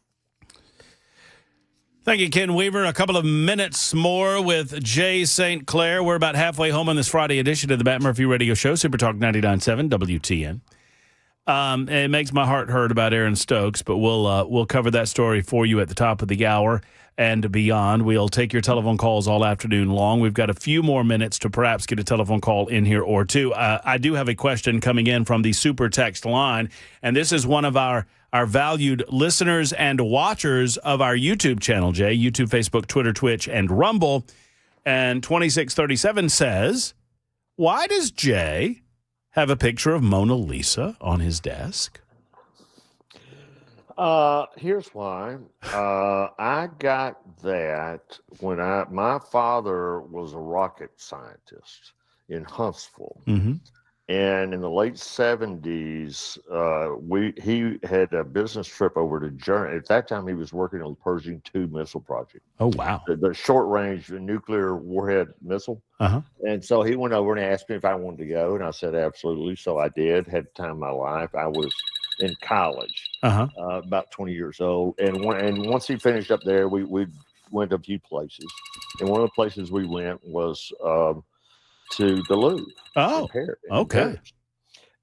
Thank you, Ken Weaver. A couple of minutes more with Jay St. Clair. We're about halfway home on this Friday edition of the Matt Murphy Radio Show, Super Talk 99.7 WTN. It makes my heart hurt about Aaron Stokes, but we'll cover that story for you at the top of the hour and beyond. We'll take your telephone calls all afternoon long. We've got a few more minutes to perhaps get a telephone call in here or two. I do have a question coming in from the super text line, and this is one of our valued listeners and watchers of our YouTube channel, Jay, YouTube, Facebook, Twitter, Twitch, and Rumble. And 2637 says, why does Jay have a picture of Mona Lisa on his desk? Here's why. I got that when my father was a rocket scientist in Huntsville. Mm-hmm. And in the late 70s, he had a business trip over to Germany. At that time, he was working on the Pershing II missile project. Oh, wow. The short-range nuclear warhead missile. Uh-huh. And so he went over and asked me if I wanted to go, and I said absolutely. So I did. Had the time of my life. I was in college, about 20 years old. And once he finished up there, we went to a few places. And one of the places we went was to the Louvre. Oh, in Paris.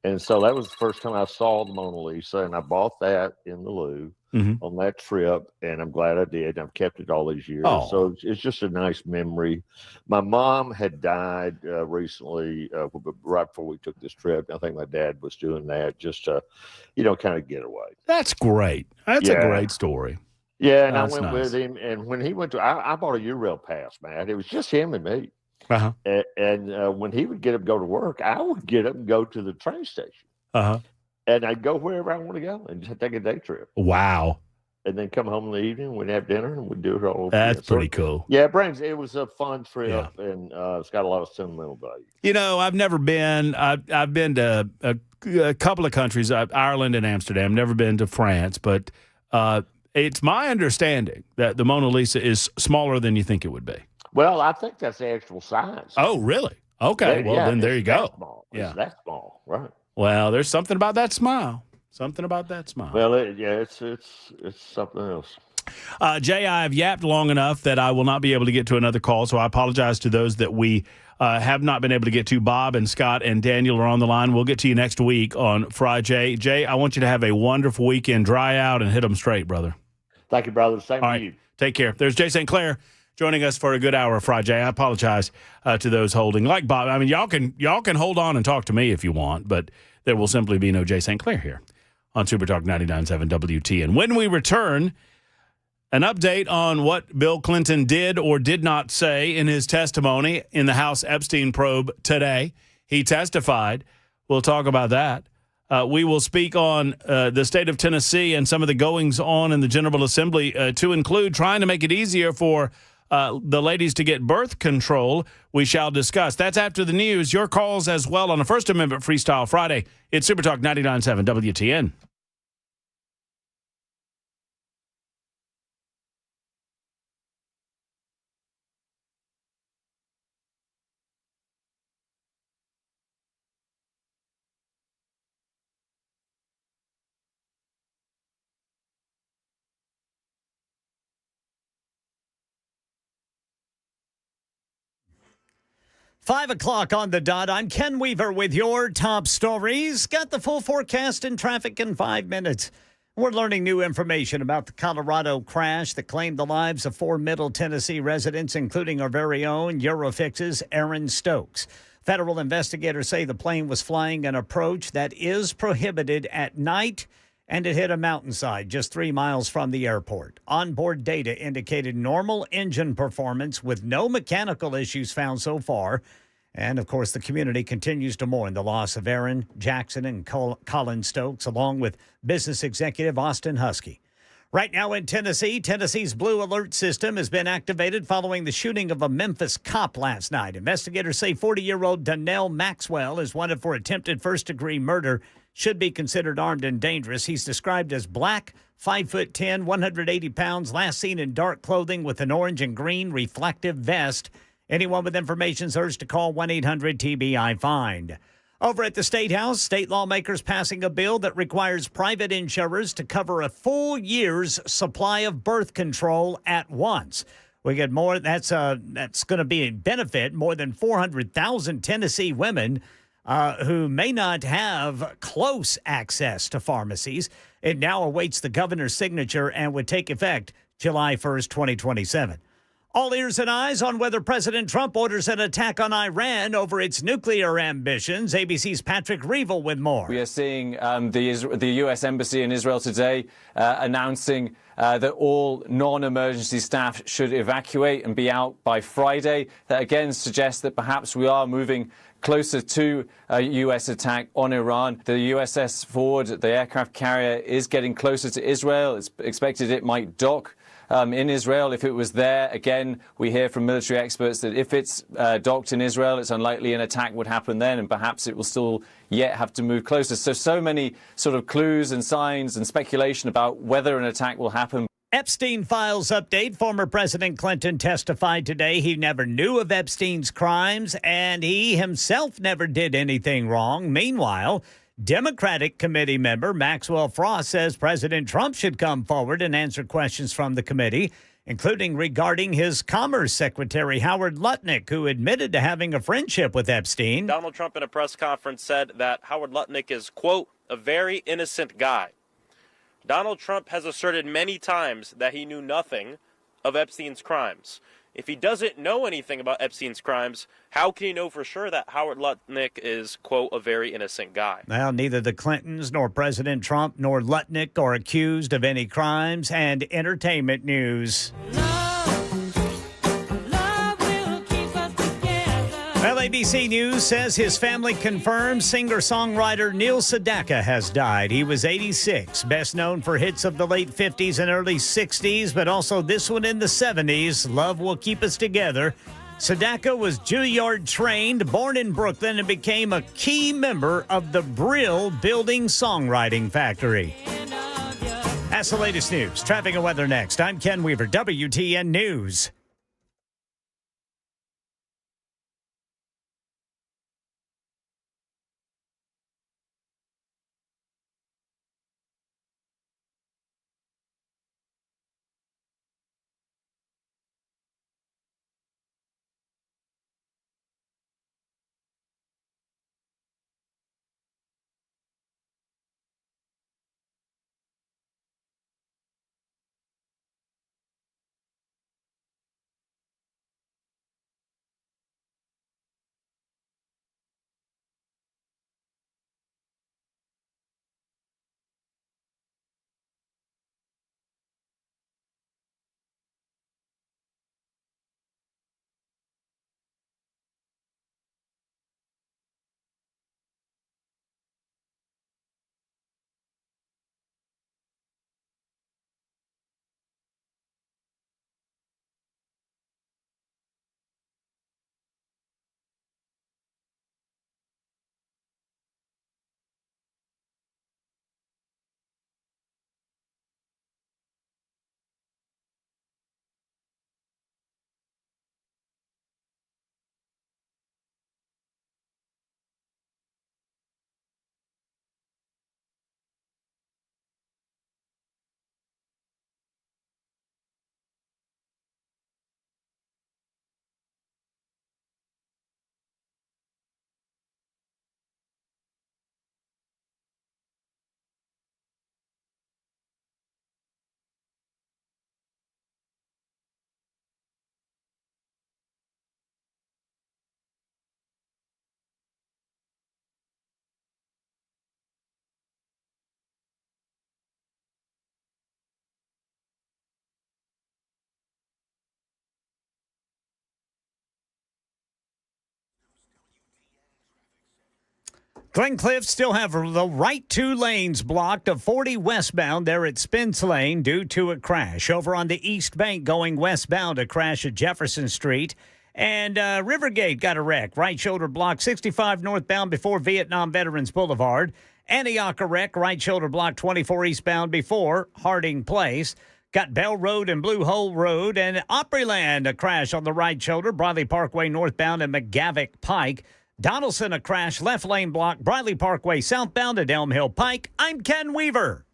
And so that was the first time I saw the Mona Lisa, and I bought that in the Louvre on that trip, and I'm glad I did. I've kept it all these years. Oh. So it's just a nice memory. My mom had died recently, right before we took this trip. I think my dad was doing that just to, kind of get away. That's great. That's a great story. Yeah, and That's I went with him, and when he went to, I bought a U-Rail pass, man. It was just him and me. Uh-huh. And when he would get up and go to work, I would get up and go to the train station. Uh-huh. And I'd go wherever I want to go and just take a day trip. Wow. And then come home in the evening, we'd have dinner, and we'd do it all over That's again. pretty cool. Yeah, it was a fun trip, and it's got a lot of sentimental value. I've never been. I've been to a couple of countries, Ireland and Amsterdam. Never been to France, but it's my understanding that the Mona Lisa is smaller than you think it would be. Well, I think that's the actual size. Oh, really? Okay. Then there you go. Small. Yeah. It's that small, right? Well, there's something about that smile. Well, it's something else. Jay, I have yapped long enough that I will not be able to get to another call, so I apologize to those that we have not been able to get to. Bob and Scott and Daniel are on the line. We'll get to you next week on Frijay. Jay, I want you to have a wonderful weekend. Dry out and hit them straight, brother. Thank you, brother. Same to you. Take care. There's Jay St. Clair joining us for a good hour of Frijay. I apologize to those holding. Like Bob, I mean, y'all can hold on and talk to me if you want, but there will simply be no Jay St. Clair here on Super Talk 99.7 WT. And when we return, an update on what Bill Clinton did or did not say in his testimony in the House Epstein probe today. He testified. We'll talk about that. We will speak on the state of Tennessee and some of the goings-on in the General Assembly to include trying to make it easier for the ladies to get birth control. We shall discuss. That's after the news. Your calls as well on a First Amendment Freestyle Friday. It's Super Talk 99.7 WTN. Five o'clock on the dot. I'm Ken Weaver with your top stories. Got the full forecast and traffic in 5 minutes. We're learning new information about the Colorado crash that claimed the lives of 4 Middle Tennessee residents, including our very own Eurofix's Aaron Stokes. Federal investigators say the plane was flying an approach that is prohibited at night, and it hit a mountainside just 3 miles from the airport. Onboard data indicated normal engine performance with no mechanical issues found so far. And, of course, the community continues to mourn the loss of Aaron, Jackson, and Colin Stokes, along with business executive Austin Husky. Right now in Tennessee, Tennessee's Blue Alert system has been activated following the shooting of a Memphis cop last night. Investigators say 40-year-old Donnell Maxwell is wanted for attempted first-degree murder. should be considered armed and dangerous. He's described as black, 5'10", 180 pounds, last seen in dark clothing with an orange and green reflective vest. Anyone with information is urged to call 1-800-TBI-FIND. Over at the State House, state lawmakers passing a bill that requires private insurers to cover a full year's supply of birth control at once. We get more. That's going to be a benefit. More than 400,000 Tennessee women who may not have close access to pharmacies. It now awaits the governor's signature and would take effect July 1st, 2027. All ears and eyes on whether President Trump orders an attack on Iran over its nuclear ambitions. ABC's Patrick Reevell with more. We are seeing the U.S. Embassy in Israel today announcing that all non-emergency staff should evacuate and be out by Friday. That again suggests that perhaps we are moving closer to a U.S. attack on Iran. The USS Ford, the aircraft carrier, is getting closer to Israel. It's expected it might dock in Israel. If it was there, again, we hear from military experts that if it's docked in Israel, it's unlikely an attack would happen then, and perhaps it will still yet have to move closer. So many sort of clues and signs and speculation about whether an attack will happen. Epstein files update. Former President Clinton testified today he never knew of Epstein's crimes, and he himself never did anything wrong. Meanwhile, Democratic committee member Maxwell Frost says President Trump should come forward and answer questions from the committee, including regarding his Commerce Secretary Howard Lutnick, who admitted to having a friendship with Epstein. Donald Trump in a press conference said that Howard Lutnick is, quote, a very innocent guy. Donald Trump has asserted many times that he knew nothing of Epstein's crimes. If he doesn't know anything about Epstein's crimes, how can he know for sure that Howard Lutnick is, quote, a very innocent guy? Well, neither the Clintons nor President Trump nor Lutnick are accused of any crimes. And entertainment news. Well, ABC News says his family confirms singer-songwriter Neil Sedaka has died. He was 86, best known for hits of the late 50s and early 60s, but also this one in the 70s, Love Will Keep Us Together. Sedaka was Juilliard trained, born in Brooklyn, and became a key member of the Brill Building Songwriting Factory. That's the latest news. Traffic and weather next. I'm Ken Weaver, WTN News. Glencliff still have the right two lanes blocked of 40 westbound there at Spence Lane due to a crash. Over on the East Bank going westbound, a crash at Jefferson Street. And Rivergate got a wreck. Right shoulder blocked 65 northbound before Vietnam Veterans Boulevard. Antioch a wreck, right shoulder block 24 eastbound before Harding Place. Got Bell Road and Blue Hole Road, and Opryland, a crash on the right shoulder, Briley Parkway northbound and McGavick Pike. Donaldson, a crash, left lane block, Briley Parkway southbound at Elm Hill Pike. I'm Ken Weaver.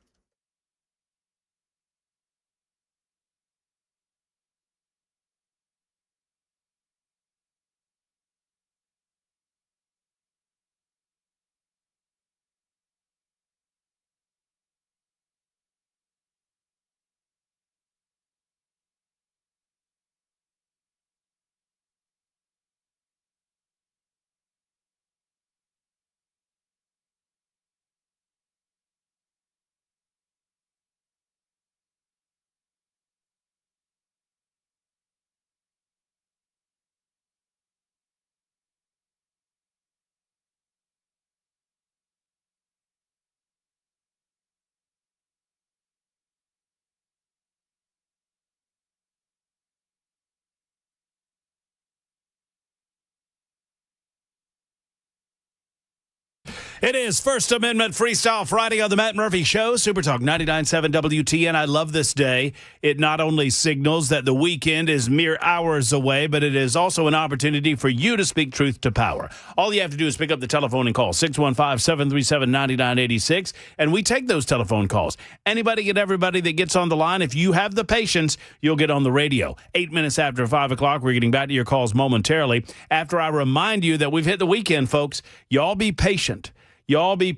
It is First Amendment Freestyle Friday on the Matt Murphy Show, Super Talk 99.7 WTN. I love this day. It not only signals that the weekend is mere hours away, but it is also an opportunity for you to speak truth to power. All you have to do is pick up the telephone and call 615-737-9986, and we take those telephone calls. Anybody and everybody that gets on the line, if you have the patience, you'll get on the radio. 8 minutes after 5 o'clock, we're getting back to your calls momentarily. After I remind you that we've hit the weekend, folks, y'all be patient. Y'all be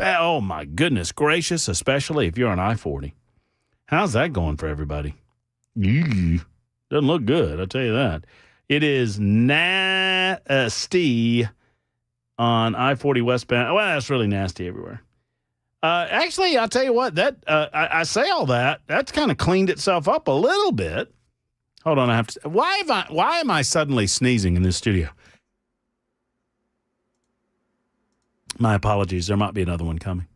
oh, my goodness gracious, especially if you're on I-40. How's that going for everybody? Doesn't look good, I'll tell you that. It is nasty on I-40 westbound. Well, that's really nasty everywhere. Actually, I'll tell you what, that I say all that. That's kind of cleaned itself up a little bit. Hold on, I have to. Why am I suddenly sneezing in this studio? My apologies. There might be another one coming.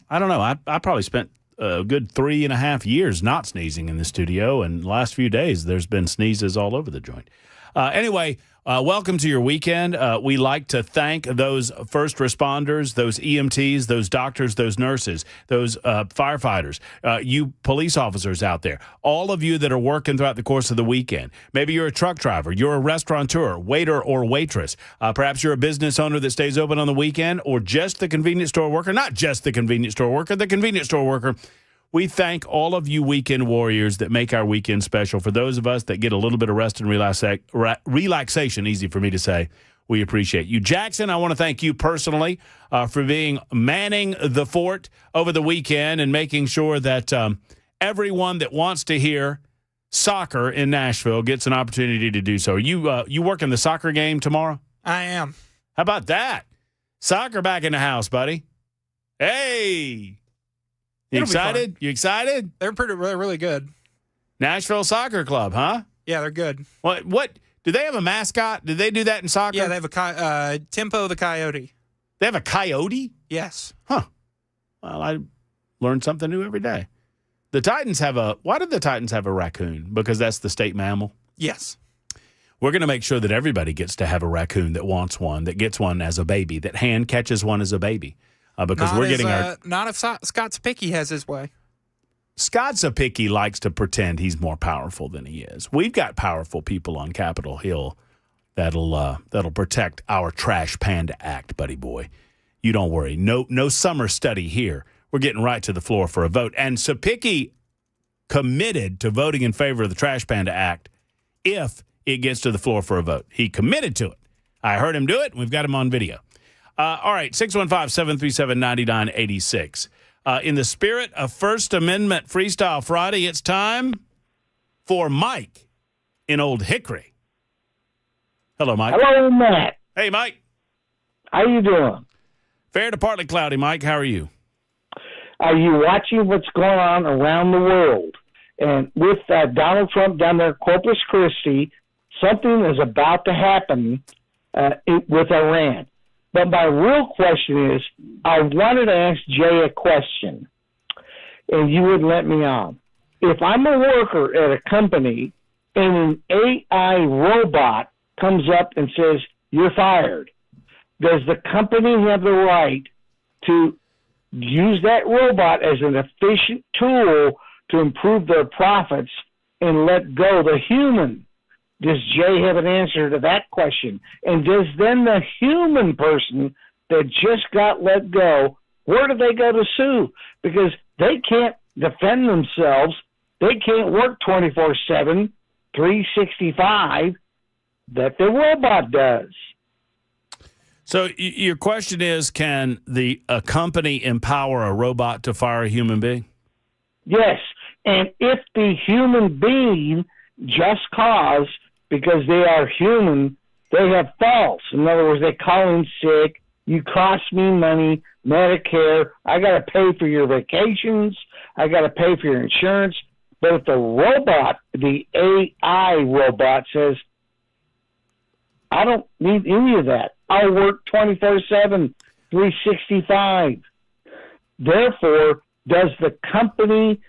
I don't know. I probably spent a good 3.5 years not sneezing in the studio, and the last few days there's been sneezes all over the joint. Anyway, welcome to your weekend. We like to thank those first responders, those EMTs, those doctors, those nurses, those firefighters, you police officers out there, all of you that are working throughout the course of the weekend. Maybe you're a truck driver, you're a restaurateur, waiter, or waitress. Perhaps you're a business owner that stays open on the weekend, or just the convenience store worker, not just the convenience store worker, the convenience store worker. We thank all of you weekend warriors that make our weekend special. For those of us that get a little bit of rest and relaxation, easy for me to say, we appreciate you. Jackson, I want to thank you personally for manning the fort over the weekend and making sure that everyone that wants to hear soccer in Nashville gets an opportunity to do so. You working the soccer game tomorrow? I am. How about that? Soccer back in the house, buddy. Hey! You excited? You excited? They're really good. Nashville Soccer Club, huh? Yeah, they're good. What? Do they have a mascot? Did they do that in soccer? Yeah, they have a Tempo the Coyote. They have a coyote? Yes. Huh. Well, I learn something new every day. The Titans have why did the Titans have a raccoon? Because that's the state mammal? Yes. We're going to make sure that everybody gets to have a raccoon that wants one, that gets one as a baby, that hand catches one as a baby. Because we're getting not if Scott Sapicki has his way. Scott Sapicki likes to pretend he's more powerful than he is. We've got powerful people on Capitol Hill that'll protect our Trash Panda Act, buddy boy. You don't worry. No summer study here. We're getting right to the floor for a vote. And Sapicki committed to voting in favor of the Trash Panda Act if it gets to the floor for a vote. He committed to it. I heard him do it, and we've got him on video. All right, 615-737-9986. In the spirit of First Amendment Freestyle Friday, it's time for Mike in Old Hickory. Hello, Mike. Hello, Matt. Hey, Mike. How you doing? Fair to partly cloudy, Mike. How are you? Are you watching what's going on around the world? And with Donald Trump down there, Corpus Christi, something is about to happen with Iran. But my real question is, I wanted to ask Jay a question, and you wouldn't let me on. If I'm a worker at a company and an AI robot comes up and says, you're fired, does the company have the right to use that robot as an efficient tool to improve their profits and let go the human? Does Jay have an answer to that question? And does then the human person that just got let go, where do they go to sue? Because they can't defend themselves. They can't work 24/7, 365 that the robot does. So your question is, can a company empower a robot to fire a human being? Yes. And if the human being just cause, because they are human, they have faults. In other words, they call in sick, you cost me money, Medicare, I got to pay for your vacations, I got to pay for your insurance. But if the robot, the AI robot says, I don't need any of that. I'll work 24/7, 365. Therefore, does the company,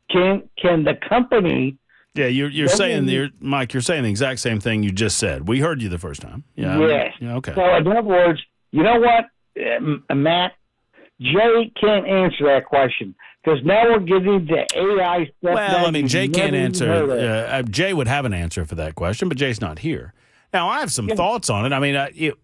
can the company... Yeah, you're saying, Mike, you're saying the exact same thing you just said. We heard you the first time. Yeah. Yes. Yeah, okay. So in other words, you know what, Matt? Jay can't answer that question because now we're getting to AI stuff. Well, I mean, Jay can't answer. Jay would have an answer for that question, but Jay's not here. Now, I have some thoughts on it. I mean,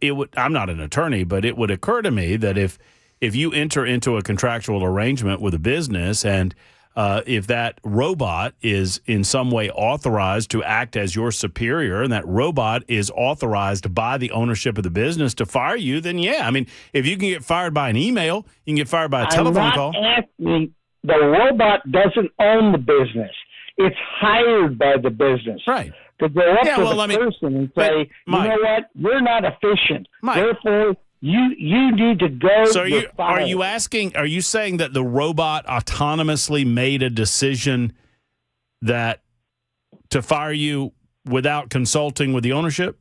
it would. I'm not an attorney, but it would occur to me that if you enter into a contractual arrangement with a business and if that robot is in some way authorized to act as your superior and that robot is authorized by the ownership of the business to fire you, then yeah. I mean, if you can get fired by an email, you can get fired by a telephone call. Asking, the robot doesn't own the business. It's hired by the business. Right. To go up to the person and say, Mike, you know what, you're not efficient. Mike, therefore, you need to go. So are you saying that the robot autonomously made a decision that to fire you without consulting with the ownership?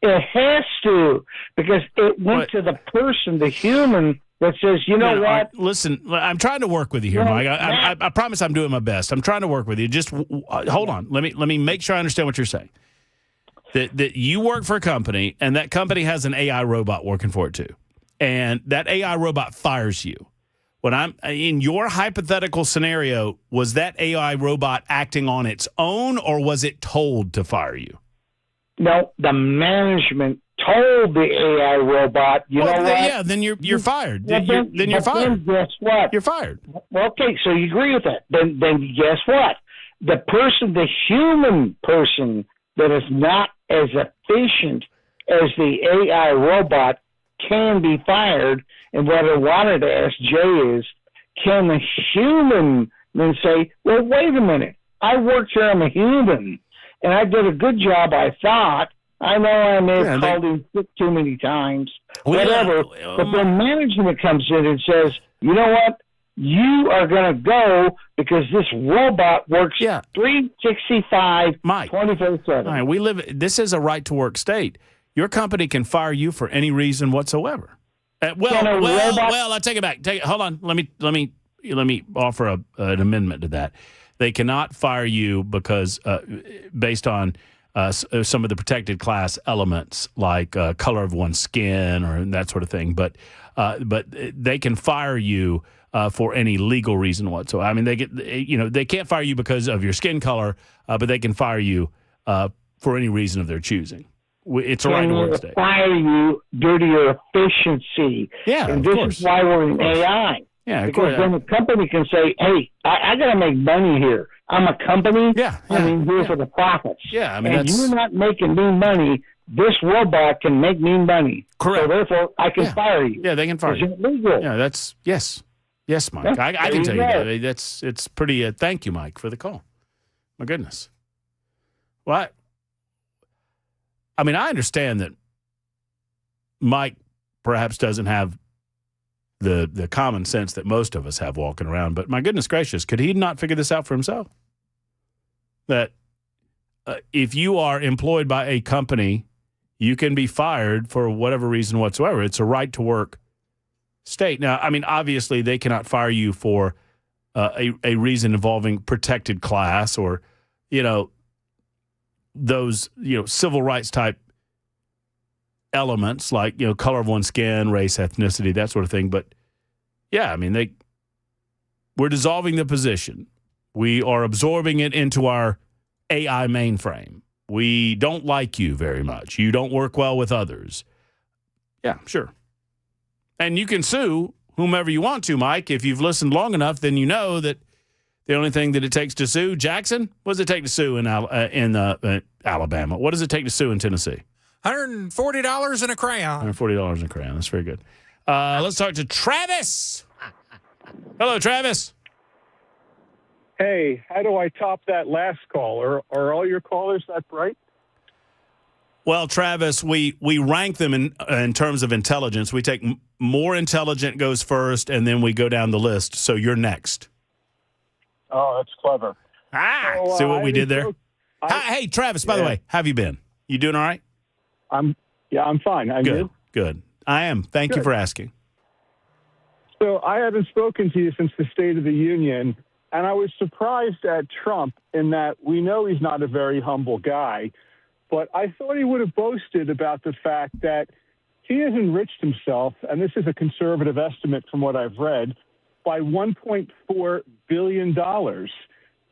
It has to, because it went to the person, the human, that says, you know what? Listen, I'm trying to work with you here, Mike. I promise I'm doing my best. I'm trying to work with you. Just hold on. Let me make sure I understand what you're saying. That you work for a company, and that company has an AI robot working for it too, and that AI robot fires you. When I'm in your hypothetical scenario, was that AI robot acting on its own, or was it told to fire you? No, the management told the AI robot, you know what? Yeah, then you're fired. Then you're fired. Then guess what? You're fired. Okay, so you agree with that. Then guess what? The person, the human person that is not as efficient as the AI robot can be fired. And what I wanted to ask Jay is, can the human then say, well, wait a minute, I worked here, I'm a human, and I did a good job, I thought. I know I may have called him sick too many times, whatever. But then management comes in and says, you know what? You are going to go because this robot works 365, 24/7. All right, this is a right-to-work state. Your company can fire you for any reason whatsoever. Well, I take it back. Hold on. Let me offer an amendment to that. They cannot fire you because based on some of the protected class elements like color of one's skin or that sort of thing. But they can fire you for any legal reason whatsoever. I mean, they can't fire you because of your skin color, but they can fire you for any reason of their choosing. It's a right to work state. Fire you due to your efficiency. Yeah, and this is why we're in AI. Yeah, because then the company can say, "Hey, I got to make money here. I'm a company. I'm here for the profits. Yeah, I mean, and you're not making me money. This robot can make me money. Correct. So therefore, I can fire you. Yeah, they can fire you. Is it legal? Yeah, that's yes, Mike. I can tell you that. It's pretty. Thank you, Mike, for the call. My goodness. What? I mean, I understand that Mike perhaps doesn't have the common sense that most of us have walking around, but my goodness gracious, could he not figure this out for himself? That if you are employed by a company, you can be fired for whatever reason whatsoever. It's a right to work state. Now, I mean, obviously they cannot fire you for a reason involving protected class or, those, civil rights type elements like, color of one's skin, race, ethnicity, that sort of thing. But, yeah, I mean, we're dissolving the position. We are absorbing it into our AI mainframe. We don't like you very much. You don't work well with others. Yeah, sure. And you can sue whomever you want to, Mike. If you've listened long enough, then you know that the only thing that it takes to sue, Jackson, what does it take to sue in Alabama? What does it take to sue in Tennessee? $140 and a crayon. $140 and a crayon. That's very good. Let's talk to Travis. Hello, Travis. Hey, how do I top that last call? Are all your callers that bright? Well, Travis, we rank them in terms of intelligence. We take more intelligent goes first, and then we go down the list. So you're next. Oh, that's clever. So, see what we did there? Hey, Travis, by the way, how have you been? You doing all right? I'm fine. Good. I am. Thank you for asking. So I haven't spoken to you since the State of the Union, and I was surprised at Trump in that we know he's not a very humble guy, but I thought he would have boasted about the fact that he has enriched himself, and this is a conservative estimate from what I've read, by $1.4 billion.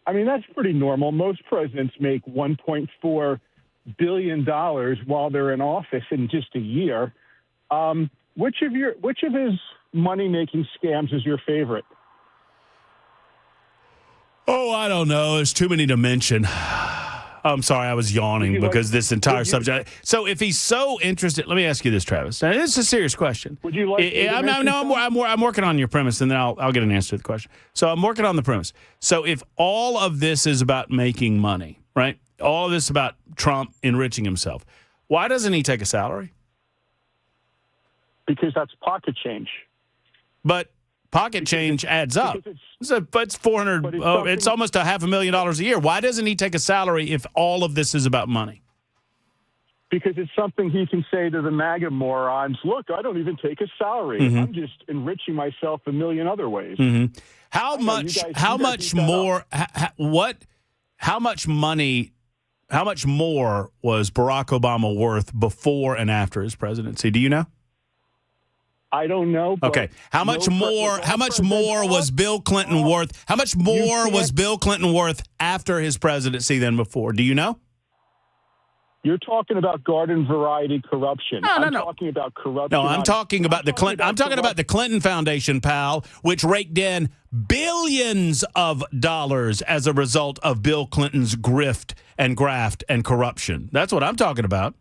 I mean, that's pretty normal. Most presidents make $1.4 billion while they're in office in just a year. Which of his money-making scams is your favorite? Oh, I don't know. There's too many to mention. I'm sorry, I was yawning because this entire subject. So if he's so interested, let me ask you this, Travis. Now, this is a serious question. Would you like I'm working on your premise, and then I'll get an answer to the question. So I'm working on the premise. So if all of this is about making money, right? All of this about Trump enriching himself, why doesn't he take a salary? Because that's pocket change. But pocket change adds up. It's 400. It's almost $500,000 a year. Why doesn't he take a salary if all of this is about money? Because it's something he can say to the MAGA morons. Look, I don't even take a salary. Mm-hmm. I'm just enriching myself a million other ways. Mm-hmm. How much more was Barack Obama worth before and after his presidency? Do you know? I don't know. Okay. How much more was Bill Clinton worth? How much more was Bill Clinton worth after his presidency than before? Do you know? You're talking about garden variety corruption. No. I'm talking about corruption. No, I'm talking about the Clinton. I'm talking about the Clinton Foundation, pal, which raked in billions of dollars as a result of Bill Clinton's grift and graft and corruption. That's what I'm talking about.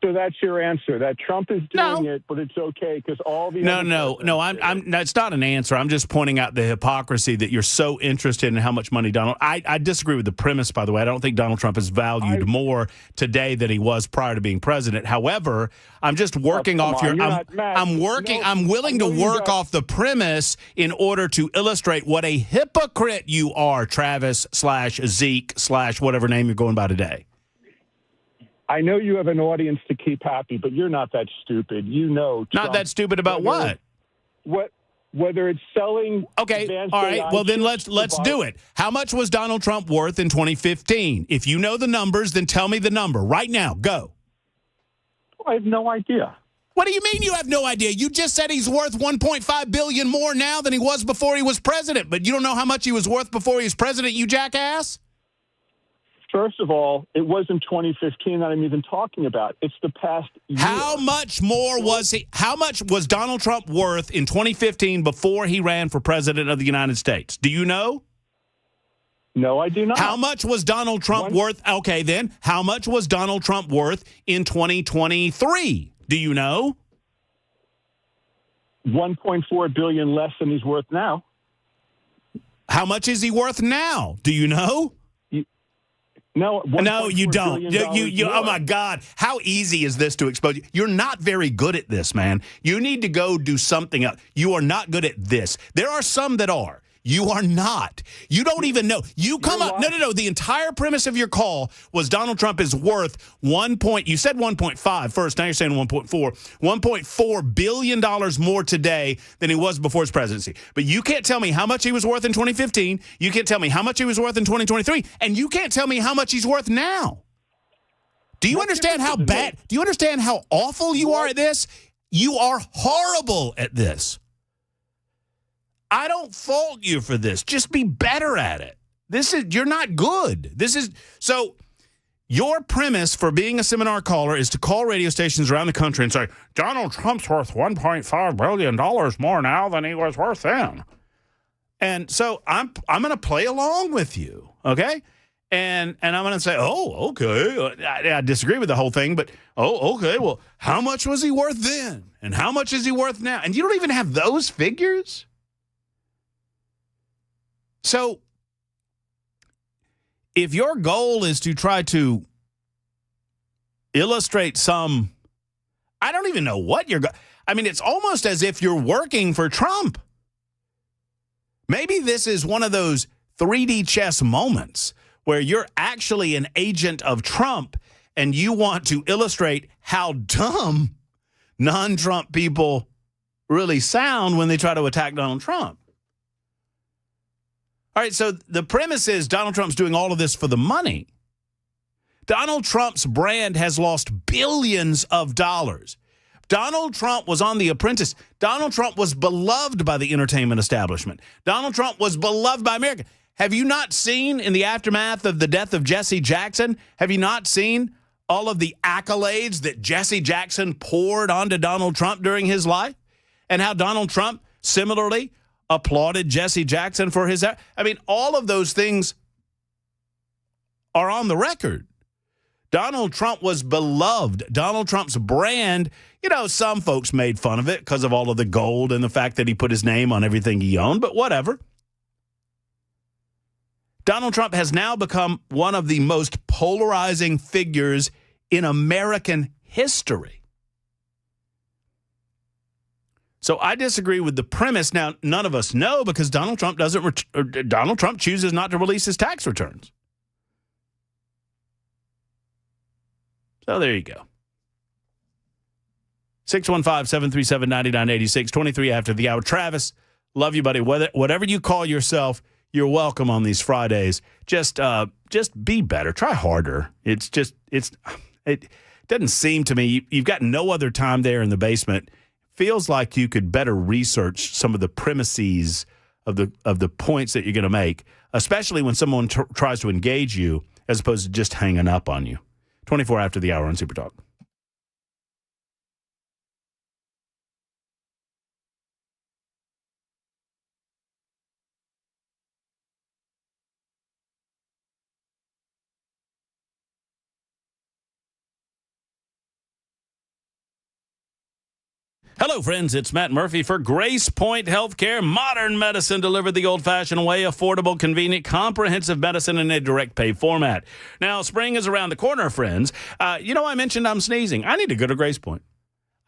So that's your answer, that Trump is doing it, but it's okay because all the No. It's not an answer. I'm just pointing out the hypocrisy that you're so interested in how much money Donald. I disagree with the premise, by the way. I don't think Donald Trump is valued more today than he was prior to being president. However, I'm just working off your. I'm willing to work off the premise in order to illustrate what a hypocrite you are, Travis /Zeke / whatever name you're going by today. I know you have an audience to keep happy, but you're not that stupid. You know. Not that stupid about what? Whether it's selling. Okay, all right. Well, then let's do it. How much was Donald Trump worth in 2015? If you know the numbers, then tell me the number right now. Go. I have no idea. What do you mean you have no idea? You just said he's worth $1.5 billion more now than he was before he was president, but you don't know how much he was worth before he was president, you jackass? First of all, it wasn't 2015 that I'm even talking about. It's the past year. How much more was he? How much was Donald Trump worth in 2015 before he ran for president of the United States? Do you know? No, I do not. How much was Donald Trump worth? Okay, then. How much was Donald Trump worth in 2023? Do you know? $1.4 billion less than he's worth now. How much is he worth now? Do you know? No, you don't. You oh, my God. How easy is this to expose you? You're not very good at this, man. You need to go do something else. You are not good at this. There are some that are. You are not. You don't even know. You come up. No. The entire premise of your call was Donald Trump is worth you said 1.5 first. Now you're saying 1.4. $1.4 billion more today than he was before his presidency. But you can't tell me how much he was worth in 2015. You can't tell me how much he was worth in 2023. And you can't tell me how much he's worth now. Do you understand how bad? Do you understand how awful you are at this? You are horrible at this. I don't fault you for this. Just be better at it. You're not good. So your premise for being a seminar caller is to call radio stations around the country and say, Donald Trump's worth $1.5 billion more now than he was worth then. And so I'm going to play along with you, okay? And I'm going to say, oh, okay. I disagree with the whole thing, but, okay. Well, how much was he worth then? And how much is he worth now? And you don't even have those figures? So if your goal is to try to illustrate I don't even know what it's almost as if you're working for Trump. Maybe this is one of those 3D chess moments where you're actually an agent of Trump and you want to illustrate how dumb non-Trump people really sound when they try to attack Donald Trump. All right, so the premise is Donald Trump's doing all of this for the money. Donald Trump's brand has lost billions of dollars. Donald Trump was on The Apprentice. Donald Trump was beloved by the entertainment establishment. Donald Trump was beloved by America. Have you not seen, in the aftermath of the death of Jesse Jackson, have you not seen all of the accolades that Jesse Jackson poured onto Donald Trump during his life? And how Donald Trump similarly applauded Jesse Jackson for his... all of those things are on the record. Donald Trump was beloved. Donald Trump's brand, some folks made fun of it because of all of the gold and the fact that he put his name on everything he owned, but whatever. Donald Trump has now become one of the most polarizing figures in American history. So I disagree with the premise. Now, none of us know because Donald Trump chooses not to release his tax returns. So there you go. 615-737-9986, 23 after the hour. Travis, love you, buddy. Whatever you call yourself, you're welcome on these Fridays. Just be better. Try harder. It doesn't seem to me you've got no other time there in the basement. Feels like you could better research some of the premises of the points that you're going to make, especially when someone tries to engage you as opposed to just hanging up on you. 24 after the hour on Super Talk. Hello, friends. It's Matt Murphy for Grace Point Healthcare. Modern medicine delivered the old-fashioned way. Affordable, convenient, comprehensive medicine in a direct pay format. Now, spring is around the corner, friends. I mentioned I'm sneezing. I need to go to Grace Point.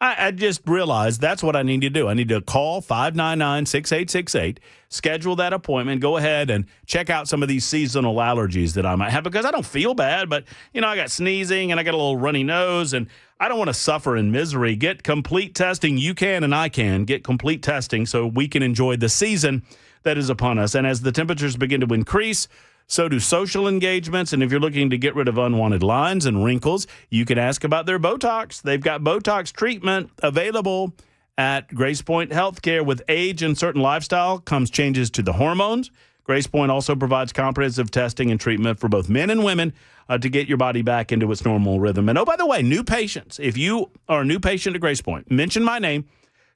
I just realized that's what I need to do. I need to call 599-6868, schedule that appointment, go ahead and check out some of these seasonal allergies that I might have because I don't feel bad, but, I got sneezing and I got a little runny nose and I don't want to suffer in misery. Get complete testing. You can and I can get complete testing so we can enjoy the season that is upon us. And as the temperatures begin to increase, so do social engagements. And if you're looking to get rid of unwanted lines and wrinkles, you can ask about their Botox. They've got Botox treatment available at Grace Point Healthcare. With age and certain lifestyle comes changes to the hormones. Grace Point also provides comprehensive testing and treatment for both men and women to get your body back into its normal rhythm. And, oh, by the way, new patients, if you are a new patient at Grace Point, mention my name,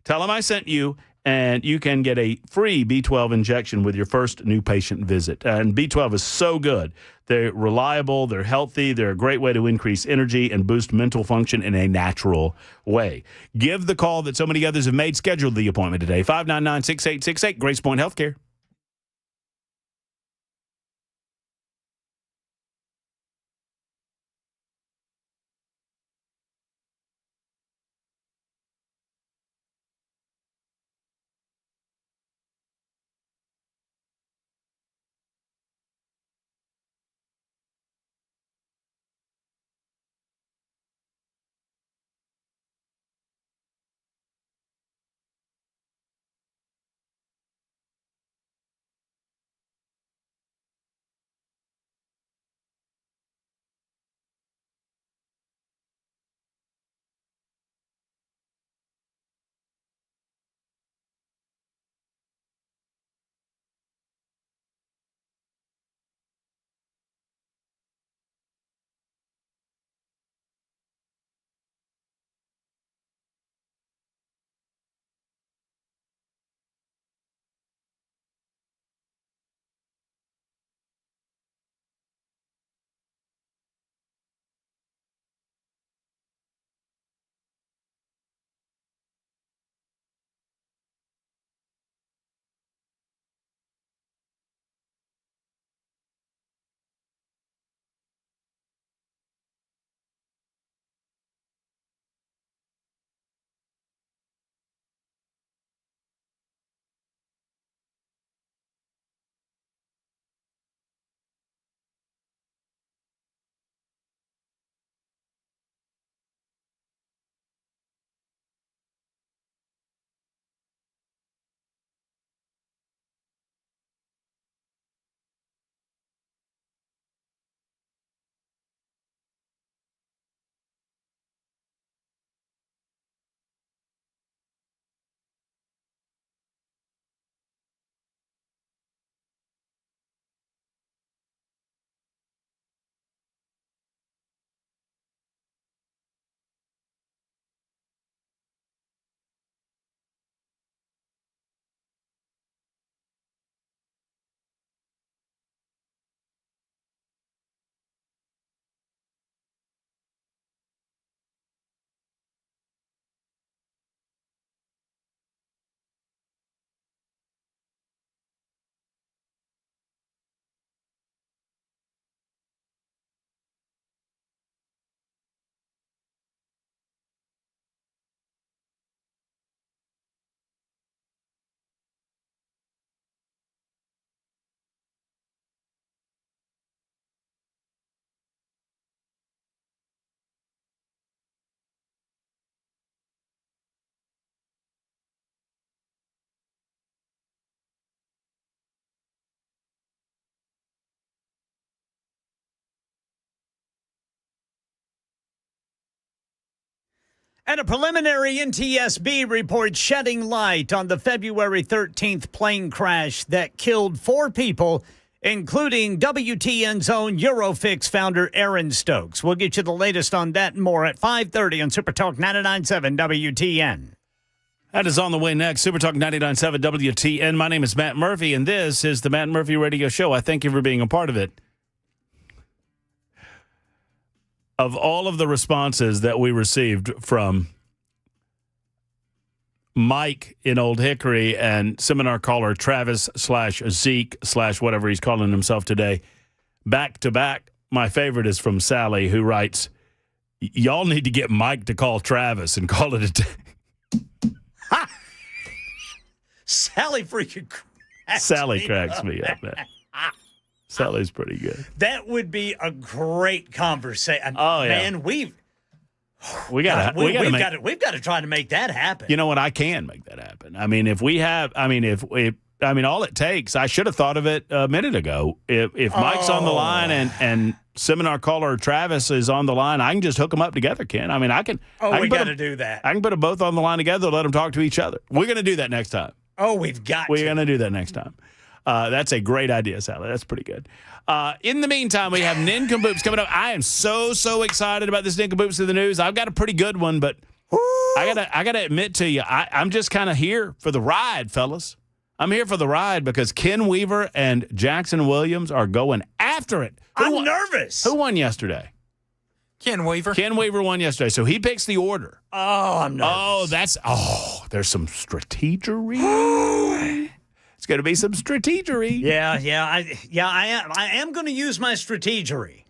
tell them I sent you, and you can get a free B12 injection with your first new patient visit. And B12 is so good. They're reliable, they're healthy, they're a great way to increase energy and boost mental function in a natural way. Give the call that so many others have made. Schedule the appointment today, 599-6868, Grace Point Healthcare. And a preliminary NTSB report shedding light on the February 13th plane crash that killed 4 people, including WTN's own Eurofix founder Aaron Stokes. We'll get you the latest on that and more at 5:30 on Super Talk 99.7 WTN. That is on the way next. Super Talk 99.7 WTN. My name is Matt Murphy, and this is the Matt Murphy Radio Show. I thank you for being a part of it. Of all of the responses that we received from Mike in Old Hickory and seminar caller Travis/Zeke/ whatever he's calling himself today, back to back, my favorite is from Sally, who writes, y'all need to get Mike to call Travis and call it a day. Sally freaking cracks me up, man. Sally's pretty good. That would be a great conversation. Oh, yeah. Man, we've got to try to make that happen. You know what? I can make that happen. I mean, if all it takes, I should have thought of it a minute ago. If Mike's on the line and seminar caller Travis is on the line, I can just hook them up together, Ken. I mean, we got to do that. I can put them both on the line together, let them talk to each other. We're going to do that next time. We're going to do that next time. That's a great idea, Sally. That's pretty good. In the meantime, we have Nincompoops coming up. I am so excited about this Nincompoops of the news. I've got a pretty good one, but I gotta admit to you, I'm just kind of here for the ride, fellas. I'm here for the ride because Ken Weaver and Jackson Williams are going after it. I'm nervous. Who won yesterday? Ken Weaver. Ken Weaver won yesterday, so he picks the order. Oh, I'm nervous. There's some strategery. It's going to be some strategery. I am going to use my strategery.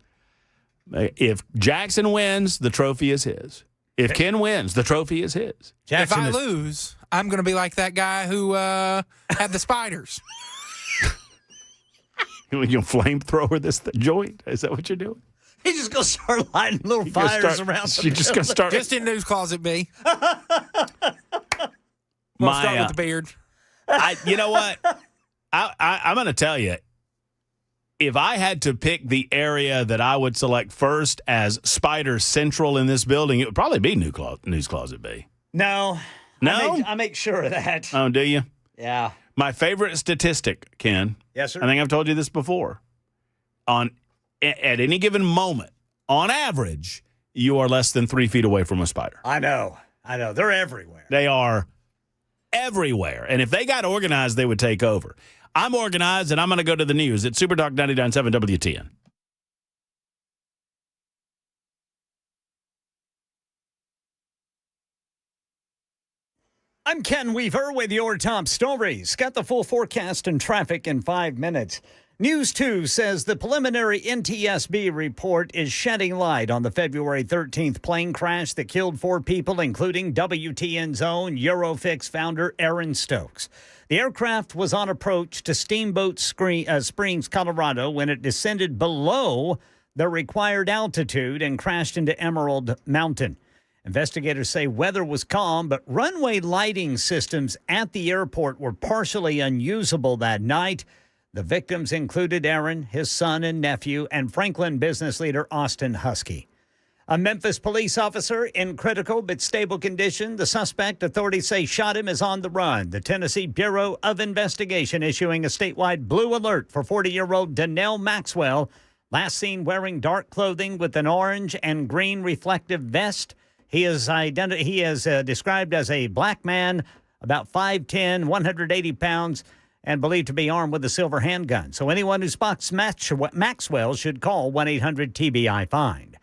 If Jackson wins, the trophy is his. If Ken wins, the trophy is his. If I lose, I'm going to be like that guy who had the spiders. You flamethrower this joint? Is that what you're doing? He's just going to start lighting little fires around the You're just going to start. Just in News Closet B. We'll start with the beard. You know what? I'm going to tell you, if I had to pick the area that I would select first as Spider Central in this building, it would probably be News Closet B. No? I make sure of that. Oh, do you? Yeah. My favorite statistic, Ken. Yes, sir. I think I've told you this before. At any given moment, on average, you are less than 3 feet away from a spider. I know. They're everywhere. They are everywhere. And if they got organized, they would take over. I'm organized, and I'm going to go to the news at Super Talk 99.7 WTN. I'm Ken Weaver with your top stories. Got the full forecast and traffic in 5 minutes. News 2 says the preliminary NTSB report is shedding light on the February 13th plane crash that killed 4 people, including WTN's own Eurofix founder Aaron Stokes. The aircraft was on approach to Steamboat Springs, Colorado, when it descended below the required altitude and crashed into Emerald Mountain. Investigators say weather was calm, but runway lighting systems at the airport were partially unusable that night. The victims included Aaron, his son and nephew, and Franklin business leader Austin Husky. A Memphis police officer in critical but stable condition. The suspect, authorities say, shot him, is on the run. The Tennessee Bureau of Investigation issuing a statewide blue alert for 40-year-old Donnell Maxwell, last seen wearing dark clothing with an orange and green reflective vest. He is described as a black man, about 5'10", 180 pounds, and believed to be armed with a silver handgun. So anyone who spots Maxwell should call 1-800-TBI-FIND.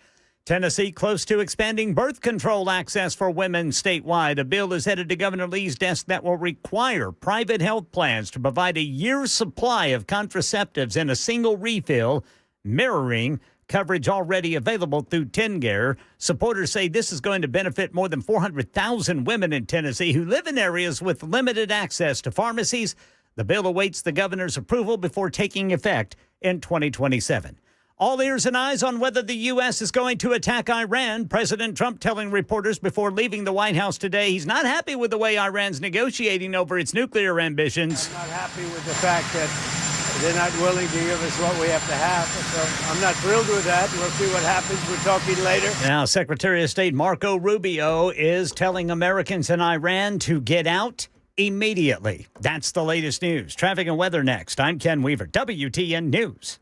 Tennessee close to expanding birth control access for women statewide. A bill is headed to Governor Lee's desk that will require private health plans to provide a year's supply of contraceptives in a single refill, mirroring coverage already available through TennCare. Supporters say this is going to benefit more than 400,000 women in Tennessee who live in areas with limited access to pharmacies. The bill awaits the governor's approval before taking effect in 2027. All ears and eyes on whether the U.S. is going to attack Iran. President Trump telling reporters before leaving the White House today he's not happy with the way Iran's negotiating over its nuclear ambitions. I'm not happy with the fact that they're not willing to give us what we have to have. So I'm not thrilled with that. We'll see what happens. We're talking later. Now, Secretary of State Marco Rubio is telling Americans in Iran to get out immediately. That's the latest news. Traffic and weather next. I'm Ken Weaver, WTN News.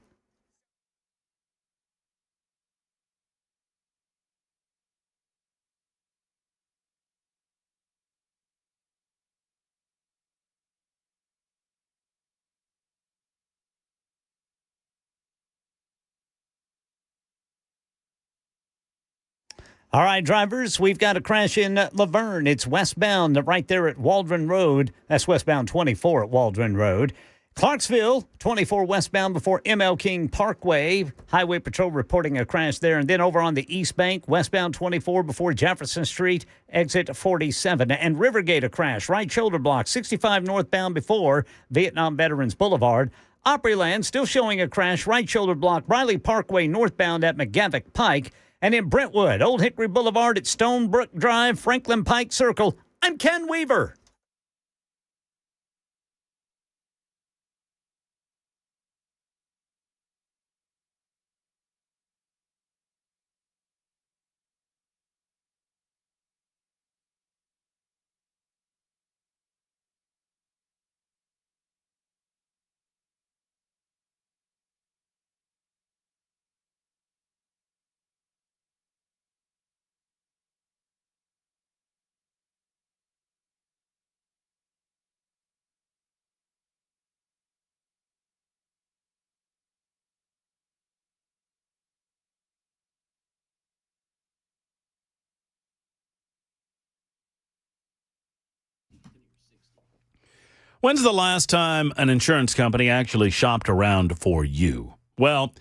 All right, drivers, we've got a crash in Laverne. It's westbound right there at Waldron Road. That's westbound 24 at Waldron Road. Clarksville, 24 westbound before ML King Parkway. Highway Patrol reporting a crash there. And then over on the East Bank, westbound 24 before Jefferson Street, exit 47. And Rivergate, a crash. Right shoulder block, 65 northbound before Vietnam Veterans Boulevard. Opryland still showing a crash. Right shoulder block, Riley Parkway northbound at McGavick Pike. And in Brentwood, Old Hickory Boulevard at Stonebrook Drive, Franklin Pike Circle. I'm Ken Weaver. When's the last time an insurance company actually shopped around for you? Well,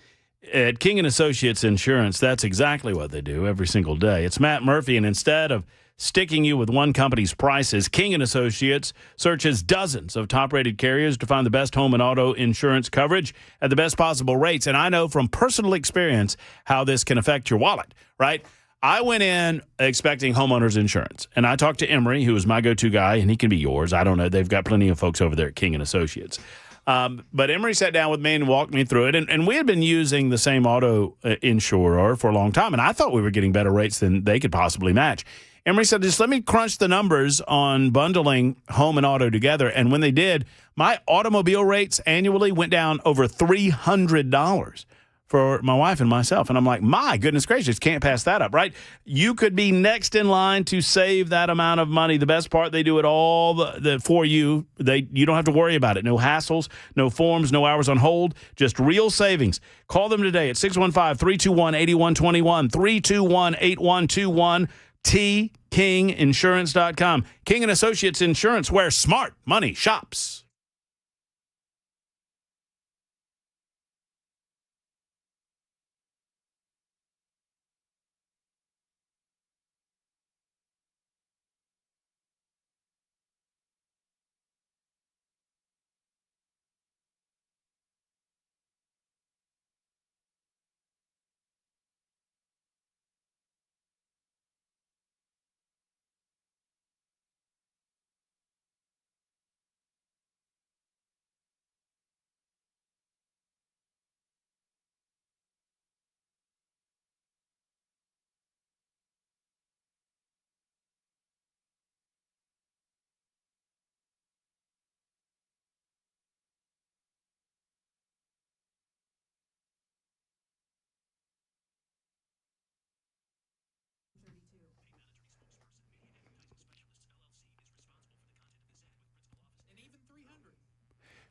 at King & Associates Insurance, that's exactly what they do every single day. It's Matt Murphy, and instead of sticking you with one company's prices, King & Associates searches dozens of top-rated carriers to find the best home and auto insurance coverage at the best possible rates. And I know from personal experience how this can affect your wallet, right? I went in expecting homeowners insurance, and I talked to Emery, who is my go-to guy, and he can be yours. I don't know. They've got plenty of folks over there at King & Associates. But Emery sat down with me and walked me through it, and we had been using the same auto insurer for a long time, and I thought we were getting better rates than they could possibly match. Emery said, just let me crunch the numbers on bundling home and auto together, and when they did, my automobile rates annually went down over $300 for my wife and myself. And I'm like, my goodness gracious, can't pass that up, right? You could be next in line to save that amount of money. The best part, they do it all for you. You don't have to worry about it. No hassles, no forms, no hours on hold, just real savings. Call them today at 615-321-8121, 321-8121, tkinginsurance.com. King & Associates Insurance, where smart money shops.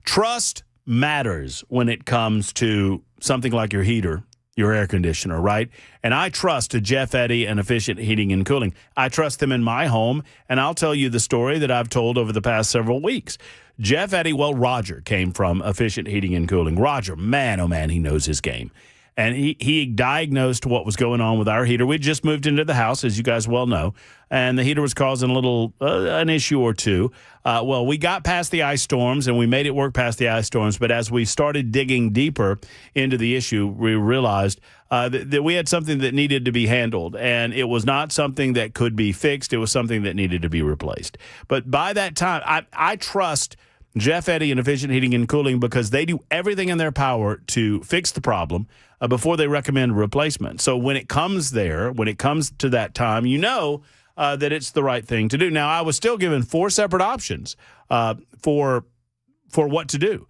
Trust matters when it comes to something like your heater, your air conditioner, right? And I trust Jeff Eddy and Efficient Heating and Cooling. I trust them in my home, and I'll tell you the story that I've told over the past several weeks. Jeff Eddy, well, Roger came from Efficient Heating and Cooling. Roger, man, oh man, he knows his game. And he diagnosed what was going on with our heater. We just moved into the house, as you guys well know, and the heater was causing a little an issue or two. Well, we got past the ice storms, and we made it work past the ice storms. But as we started digging deeper into the issue, we realized that we had something that needed to be handled, and it was not something that could be fixed. It was something that needed to be replaced. But by that time, I trust Jeff Eddy and Efficient Heating and Cooling because they do everything in their power to fix the problem before they recommend replacement. So when it comes to that time, that it's the right thing to do. Now, I was still given 4 separate options for what to do.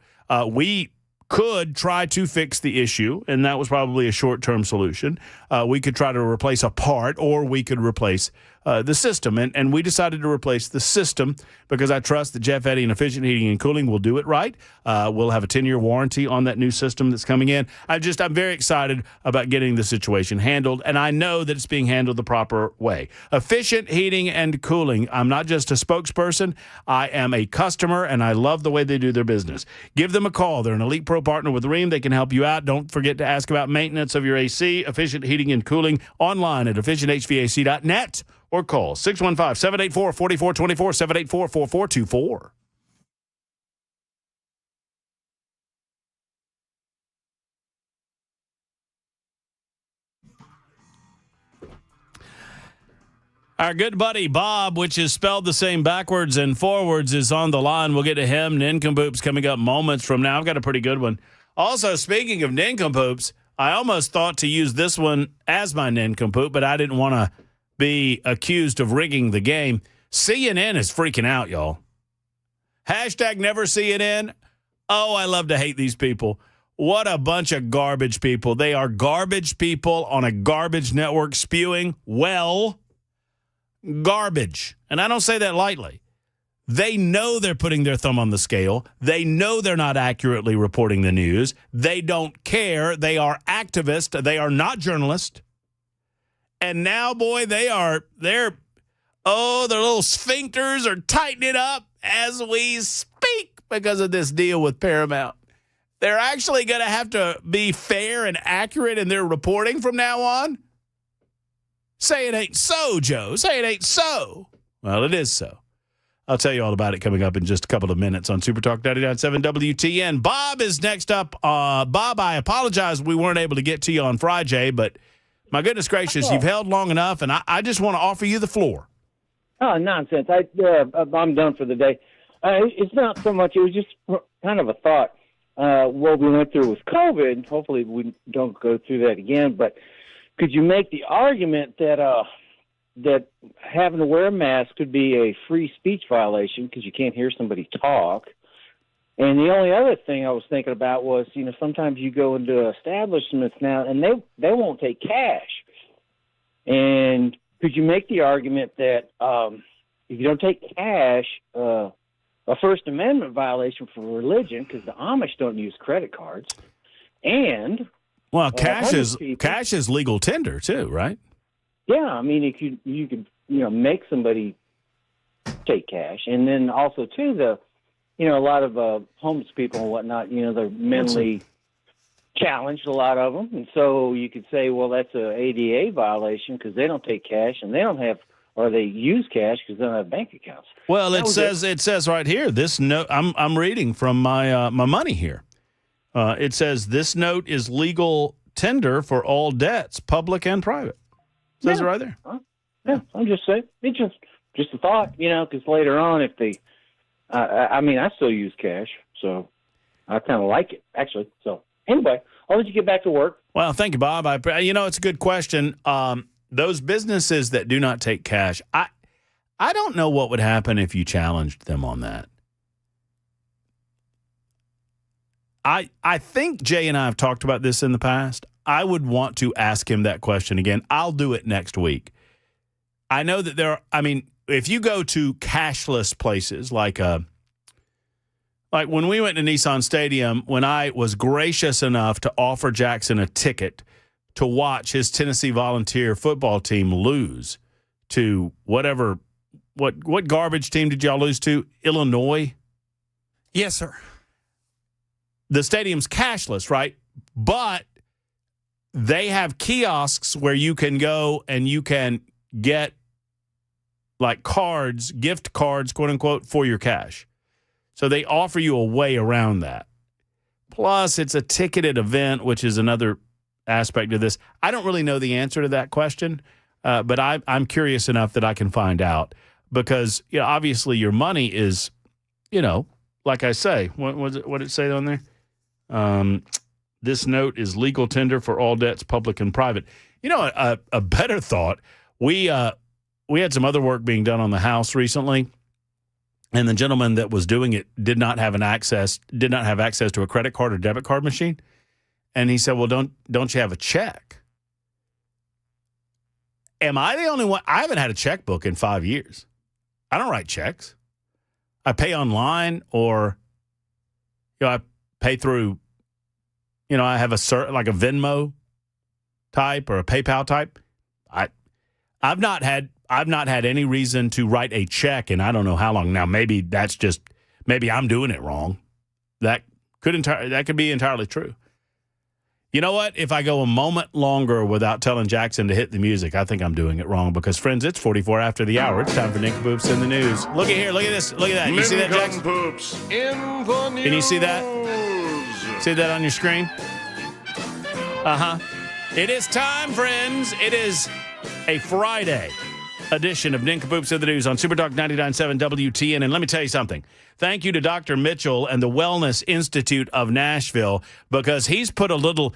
We could try to fix the issue, and that was probably a short-term solution. We could try to replace a part, or we could replace the system. And we decided to replace the system because I trust that Jeff Eddy and Efficient Heating and Cooling will do it right. We'll have a 10-year warranty on that new system that's coming in. I'm very excited about getting the situation handled, and I know that it's being handled the proper way. Efficient Heating and Cooling. I'm not just a spokesperson. I am a customer, and I love the way they do their business. Give them a call. They're an Elite Pro partner with Rheem. They can help you out. Don't forget to ask about maintenance of your AC. Efficient Heating and Cooling online at efficienthvac.net. Or call 615-784-4424, 784-4424. Our good buddy Bob, which is spelled the same backwards and forwards, is on the line. We'll get to him. Nincompoops coming up moments from now. I've got a pretty good one. Also, speaking of nincompoops, I almost thought to use this one as my nincompoop, but I didn't want to be accused of rigging the game. CNN is freaking out, y'all. Hashtag never CNN. Oh, I love to hate these people. What a bunch of garbage people. They are garbage people on a garbage network spewing, garbage. And I don't say that lightly. They know they're putting their thumb on the scale. They know they're not accurately reporting the news. They don't care. They are activists. They are not journalists. And now, boy, their little sphincters are tightening up as we speak because of this deal with Paramount. They're actually going to have to be fair and accurate in their reporting from now on. Say it ain't so, Joe. Say it ain't so. Well, it is so. I'll tell you all about it coming up in just a couple of minutes on Super Talk 99.7 WTN. Bob is next up. Bob, I apologize we weren't able to get to you on Frijay, but my goodness gracious, you've held long enough, and I just want to offer you the floor. Oh, nonsense. I'm done for the day. It's not so much. It was just kind of a thought. What we went through with COVID, hopefully we don't go through that again, but could you make the argument that that having to wear a mask could be a free speech violation because you can't hear somebody talk? And the only other thing I was thinking about was, sometimes you go into establishments now and they won't take cash. And could you make the argument that if you don't take cash, a First Amendment violation for religion, because the Amish don't use credit cards, and cash is legal tender too, right? Yeah, I mean, if you could make somebody take cash, and then also too a lot of homeless people and whatnot, they're mentally challenged, a lot of them. And so you could say, well, that's a ADA violation because they don't take cash and they don't have, or they use cash because they don't have bank accounts. Well, it says right here, this note, I'm reading from my money here. It says this note is legal tender for all debts, public and private. It says it right there. Yeah, I'm just saying. It's just a thought, because later on if they, I still use cash, so I kind of like it, actually. So anyway, I'll let you get back to work. Well, thank you, Bob. It's a good question. Those businesses that do not take cash, I don't know what would happen if you challenged them on that. I think Jay and I have talked about this in the past. I would want to ask him that question again. I'll do it next week. I know that if you go to cashless places like when we went to Nissan Stadium, when I was gracious enough to offer Jackson a ticket to watch his Tennessee Volunteer football team lose to whatever, what garbage team did y'all lose to? Illinois? Yes, sir. The stadium's cashless, right? But they have kiosks where you can go and you can get like cards, gift cards, quote unquote, for your cash. So they offer you a way around that. Plus, it's a ticketed event, which is another aspect of this. I don't really know the answer to that question, but I'm curious enough that I can find out because obviously your money is, like I say, what was it? What did it say on there? This note is legal tender for all debts, public and private. You know, a better thought. We had some other work being done on the house recently, and the gentleman that was doing it did not have access to a credit card or debit card machine. And he said, "Well, don't you have a check?" Am I the only one? I haven't had a checkbook in 5 years. I don't write checks. I pay online, or I pay through. I have a Venmo type or a PayPal type. I've not had any reason to write a check in I don't know how long now. Maybe I'm doing it wrong. That could be entirely true. You know what? If I go a moment longer without telling Jackson to hit the music, I think I'm doing it wrong because, friends, it's 44 after the hour. It's time for Nincompoops in the News. Look at here. Look at this. Look at that. You see that, Jackson? Nincompoops in the news. Can you see that? See that on your screen? Uh-huh. It is time, friends. It is a Friday edition of Nincompoops in the News on Super Talk 99.7 WTN. And let me tell you something. Thank you to Dr. Mitchell and the Wellness Institute of Nashville, because he's put a little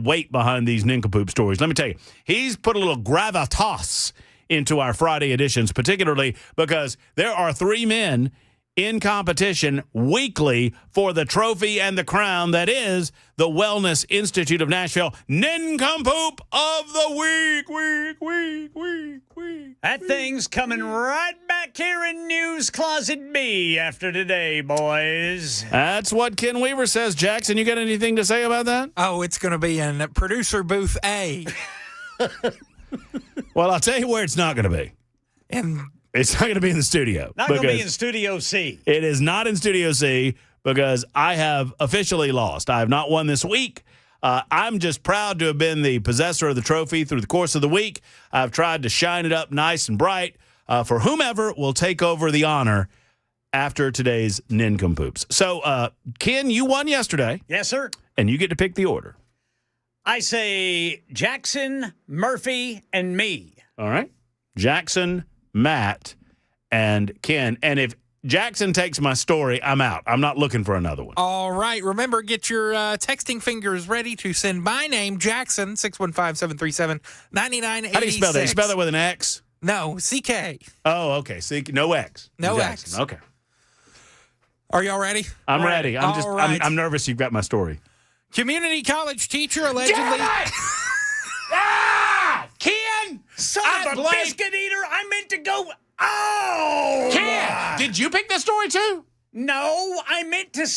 weight behind these nincompoop stories. Let me tell you, he's put a little gravitas into our Friday editions, particularly because there are 3 men in competition weekly for the trophy and the crown that is the Wellness Institute of Nashville Nincompoop of the Week. That thing's coming right back here in News Closet B after today, boys. That's what Ken Weaver says. Jackson, you got anything to say about that? Oh, it's going to be in producer booth A. Well, I'll tell you where it's not going to be. It's not going to be in the studio. Not going to be in Studio C. It is not in Studio C because I have officially lost. I have not won this week. I'm just proud to have been the possessor of the trophy through the course of the week. I've tried to shine it up nice and bright for whomever will take over the honor after today's Nincompoops. So, Ken, you won yesterday. Yes, sir. And you get to pick the order. I say Jackson, Murphy, and me. All right. Jackson, Matt, and Ken. And if Jackson takes my story, I'm out. I'm not looking for another one. All right. Remember, get your texting fingers ready to send my name, Jackson, 615-737-9986. How do you spell that? You spell that with an X? No, C-K. Oh, okay. No X. No Jackson. X. Okay. Are y'all ready? I'm ready. I'm nervous you've got my story. Community college teacher allegedly... Ken! Son of a biscuit eater! I meant to go... Oh! Ken! Did you pick this story too? No, I meant to...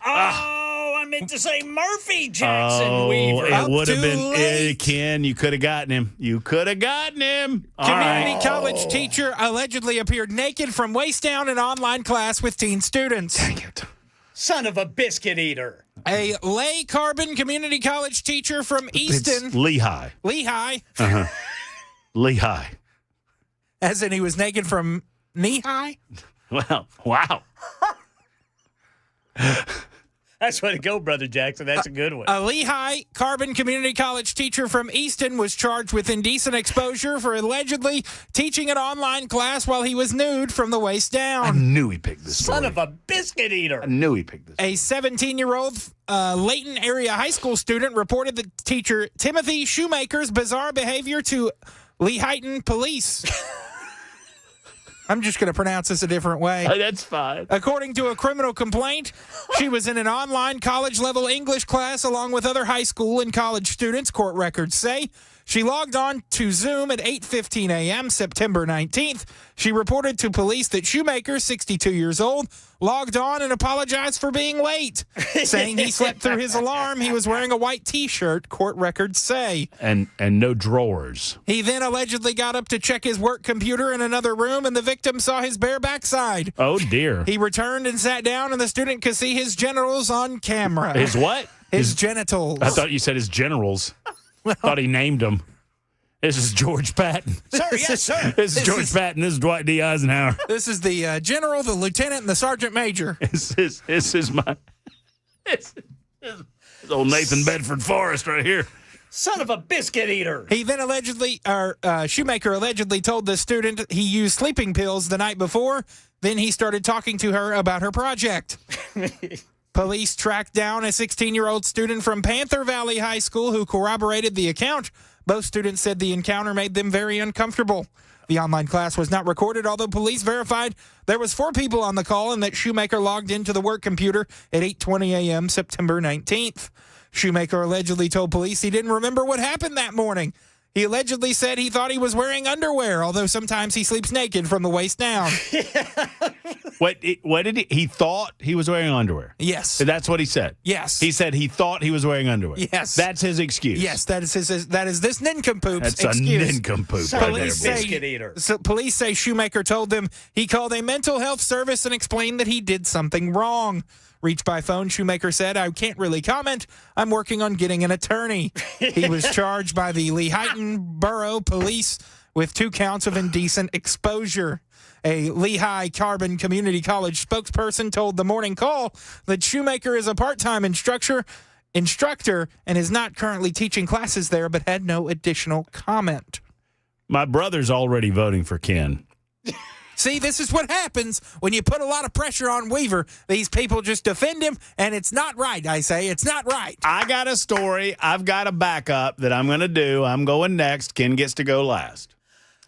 I meant to say Murphy Jackson Weaver. It would have been... Ken, you could have gotten him. Community college teacher allegedly appeared naked from waist down in online class with teen students. Dang it. Son of a biscuit eater. A Lay Carbon community college teacher from Easton. It's Lehigh. Lehigh. Uh-huh. Lehigh. As in he was naked from knee-high? Well, wow. That's way to go, Brother Jackson. That's a good one. A Lehigh Carbon Community College teacher from Easton was charged with indecent exposure for allegedly teaching an online class while he was nude from the waist down. I knew he picked this story. Son of a biscuit eater. I knew he picked this story. A 17-year-old Layton area high school student reported the teacher Timothy Shoemaker's bizarre behavior to Lehighton police. I'm just going to pronounce this a different way. That's fine. According to a criminal complaint, she was in an online college-level English class along with other high school and college students, court records say. She logged on to Zoom at 8:15 a.m. September 19th. She reported to police that Shoemaker, 62 years old, logged on and apologized for being late, saying he slept through his alarm. He was wearing a white T-shirt, court records say. And no drawers. He then allegedly got up to check his work computer in another room, and the victim saw his bare backside. Oh, dear. He returned and sat down, and the student could see his genitals on camera. His what? His genitals. I thought you said his generals. Well, thought he named them. This is George Patton. Sir, yes, sir. This is George Patton. This is Dwight D. Eisenhower. This is the general, the lieutenant, and the sergeant major. This is old Nathan Bedford Forrest right here. Son of a biscuit eater. He then Shoemaker allegedly told the student he used sleeping pills the night before. Then he started talking to her about her project. Police tracked down a 16-year-old student from Panther Valley High School who corroborated the account. Both students said the encounter made them very uncomfortable. The online class was not recorded, although police verified there was 4 people on the call and that Shoemaker logged into the work computer at 8:20 a.m. September 19th. Shoemaker allegedly told police he didn't remember what happened that morning. He allegedly said he thought he was wearing underwear, although sometimes he sleeps naked from the waist down. What did he thought he was wearing underwear? Yes. That's what he said? Yes. He said he thought he was wearing underwear? Yes. That's his excuse? Yes, that is this nincompoop's That's excuse. a nincompoop Police say Shoemaker told them he called a mental health service and explained that he did something wrong. Reached by phone, Shoemaker said, "I can't really comment. I'm working on getting an attorney." He was charged by the Lehighton Borough Police with 2 counts of indecent exposure. A Lehigh Carbon Community College spokesperson told the Morning Call that Shoemaker is a part-time instructor and is not currently teaching classes there, but had no additional comment. My brother's already voting for Ken. See, this is what happens when you put a lot of pressure on Weaver. These people just defend him, and it's not right, I say. It's not right. I got a story. I've got a backup that I'm going to do. I'm going next. Ken gets to go last.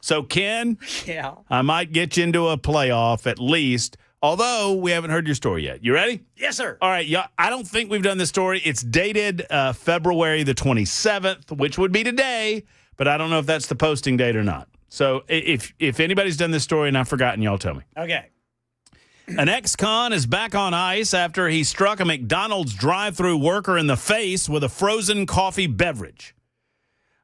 So, Ken, yeah, I might get you into a playoff at least, although we haven't heard your story yet. You ready? Yes, sir. All right. Yeah, I don't think we've done this story. It's dated February the 27th, which would be today, but I don't know if that's the posting date or not. So if anybody's done this story and I've forgotten, y'all tell me. Okay. An ex-con is back on ice after he struck a McDonald's drive-thru worker in the face with a frozen coffee beverage.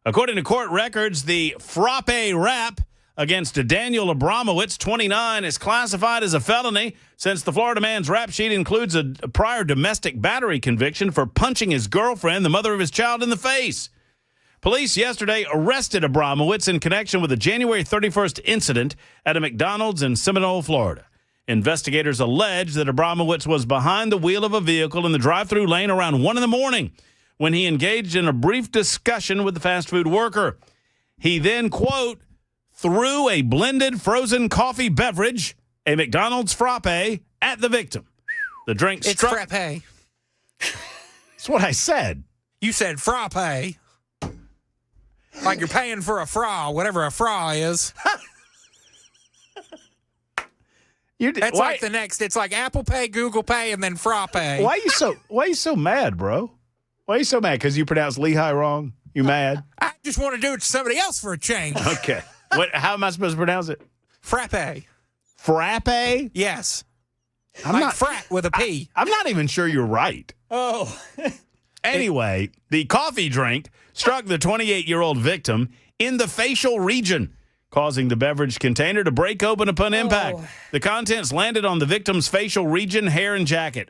According to court records, the frappe rap against Daniel Abramowitz, 29, is classified as a felony since the Florida man's rap sheet includes a prior domestic battery conviction for punching his girlfriend, the mother of his child, in the face. Police yesterday arrested Abramowitz in connection with a January 31st incident at a McDonald's in Seminole, Florida. Investigators allege that Abramowitz was behind the wheel of a vehicle in the drive-thru lane around 1 a.m. when he engaged in a brief discussion with the fast food worker. He then, quote, threw a blended frozen coffee beverage, a McDonald's frappe, at the victim. The drink struck... It's frappe. That's what I said. You said frappe. Like you're paying for a fra, whatever a fra is. That's like the next. It's like Apple Pay, Google Pay, and then frappe. Why are you so mad, bro? Why are you so mad? Because you pronounced Lehigh wrong? You mad? I just want to do it to somebody else for a change. Okay. How am I supposed to pronounce it? Frappe. Frappe? Yes. I'm like not frat with a P. I'm not even sure you're right. Oh. Anyway, the coffee drink struck the 28-year-old victim in the facial region, causing the beverage container to break open upon impact. The contents landed on the victim's facial region, hair, and jacket.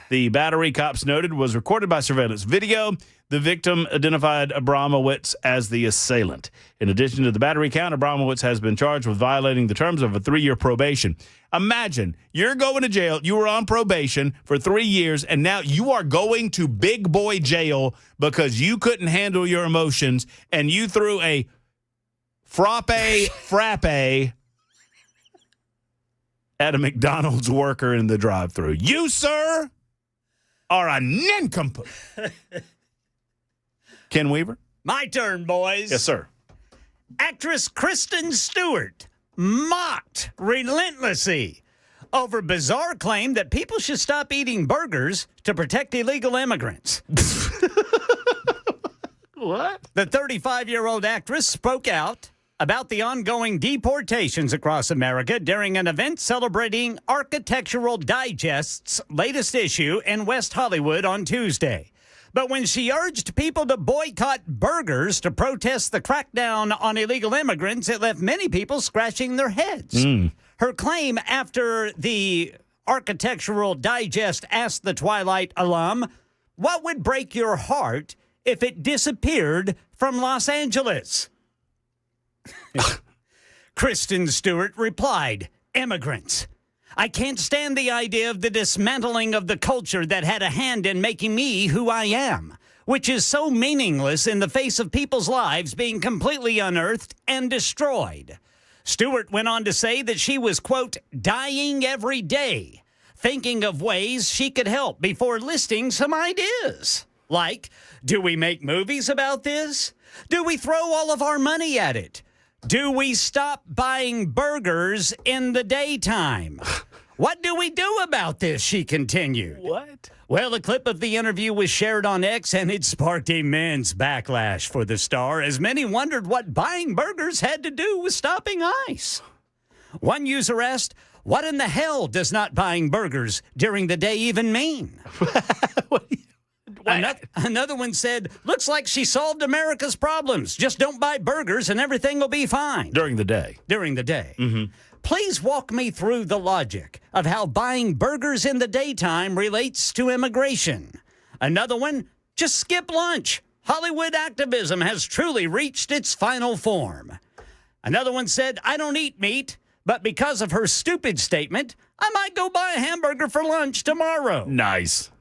The battery, cops noted, was recorded by surveillance video. The victim identified Abramowitz as the assailant. In addition to the battery count, Abramowitz has been charged with violating the terms of a 3-year probation. Imagine, you're going to jail. You were on probation for 3 years, and now you are going to big boy jail because you couldn't handle your emotions, and you threw a frappe at a McDonald's worker in the drive-thru. You, sir, are a nincompoop. Ken Weaver? My turn, boys. Yes, sir. Actress Kristen Stewart mocked relentlessly over bizarre claim that people should stop eating burgers to protect illegal immigrants. What? The 35-year-old actress spoke out about the ongoing deportations across America during an event celebrating Architectural Digest's latest issue in West Hollywood on Tuesday. But when she urged people to boycott burgers to protest the crackdown on illegal immigrants, it left many people scratching their heads. Her claim after the Architectural Digest asked the Twilight alum, what would break your heart if it disappeared from Los Angeles? Kristen Stewart replied, immigrants. I can't stand the idea of the dismantling of the culture that had a hand in making me who I am. which is so meaningless in the face of people's lives being completely unearthed and destroyed. Stewart went on to say that she was, quote, dying every day, thinking of ways she could help before listing some ideas. Like, do we make movies about this? Do we throw all of our money at it? Do we stop buying burgers in the daytime? What do we do about this, she continued. What? Well, a clip of the interview was shared on X, and it sparked immense backlash for the star, as many wondered what buying burgers had to do with stopping ice. One user asked, what in the hell does not buying burgers during the day even mean? Another one said, looks like she solved America's problems. Just don't buy burgers and everything will be fine. During the day. During the day. Mm-hmm. Please walk me through the logic of how buying burgers in the daytime relates to immigration. Another one, just skip lunch. Hollywood activism has truly reached its final form. Another one said, I don't eat meat, but because of her stupid statement, I might go buy a hamburger for lunch tomorrow. Nice.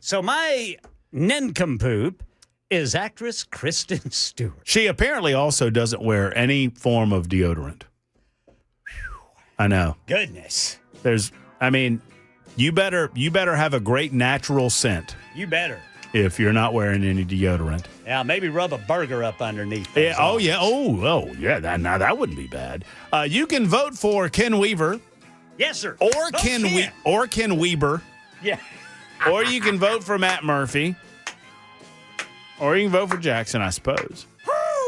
So my nincompoop is actress Kristen Stewart. She apparently also doesn't wear any form of deodorant. I know. Goodness. You better have a great natural scent You better. if you're not wearing any deodorant. Yeah, maybe rub a burger up underneath. Yeah. Oh, yeah. Oh, yeah. That wouldn't be bad. You can vote for Ken Weaver. Yes, sir. Or Ken Weber. Yeah. Or you can vote for Matt Murphy. Or you can vote for Jackson, I suppose.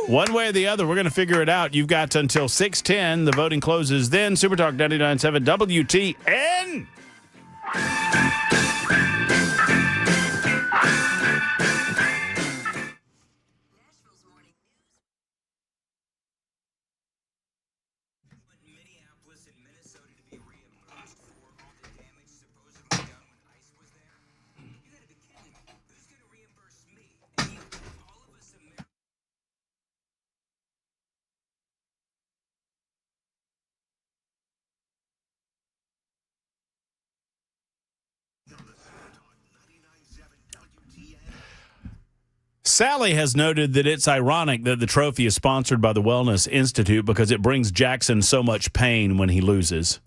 One way or the other, we're going to figure it out. You've got until 6:10. The voting closes then. Supertalk 99.7 WTN. Sally has noted that it's ironic that the trophy is sponsored by the Wellness Institute because it brings Jackson so much pain when he loses.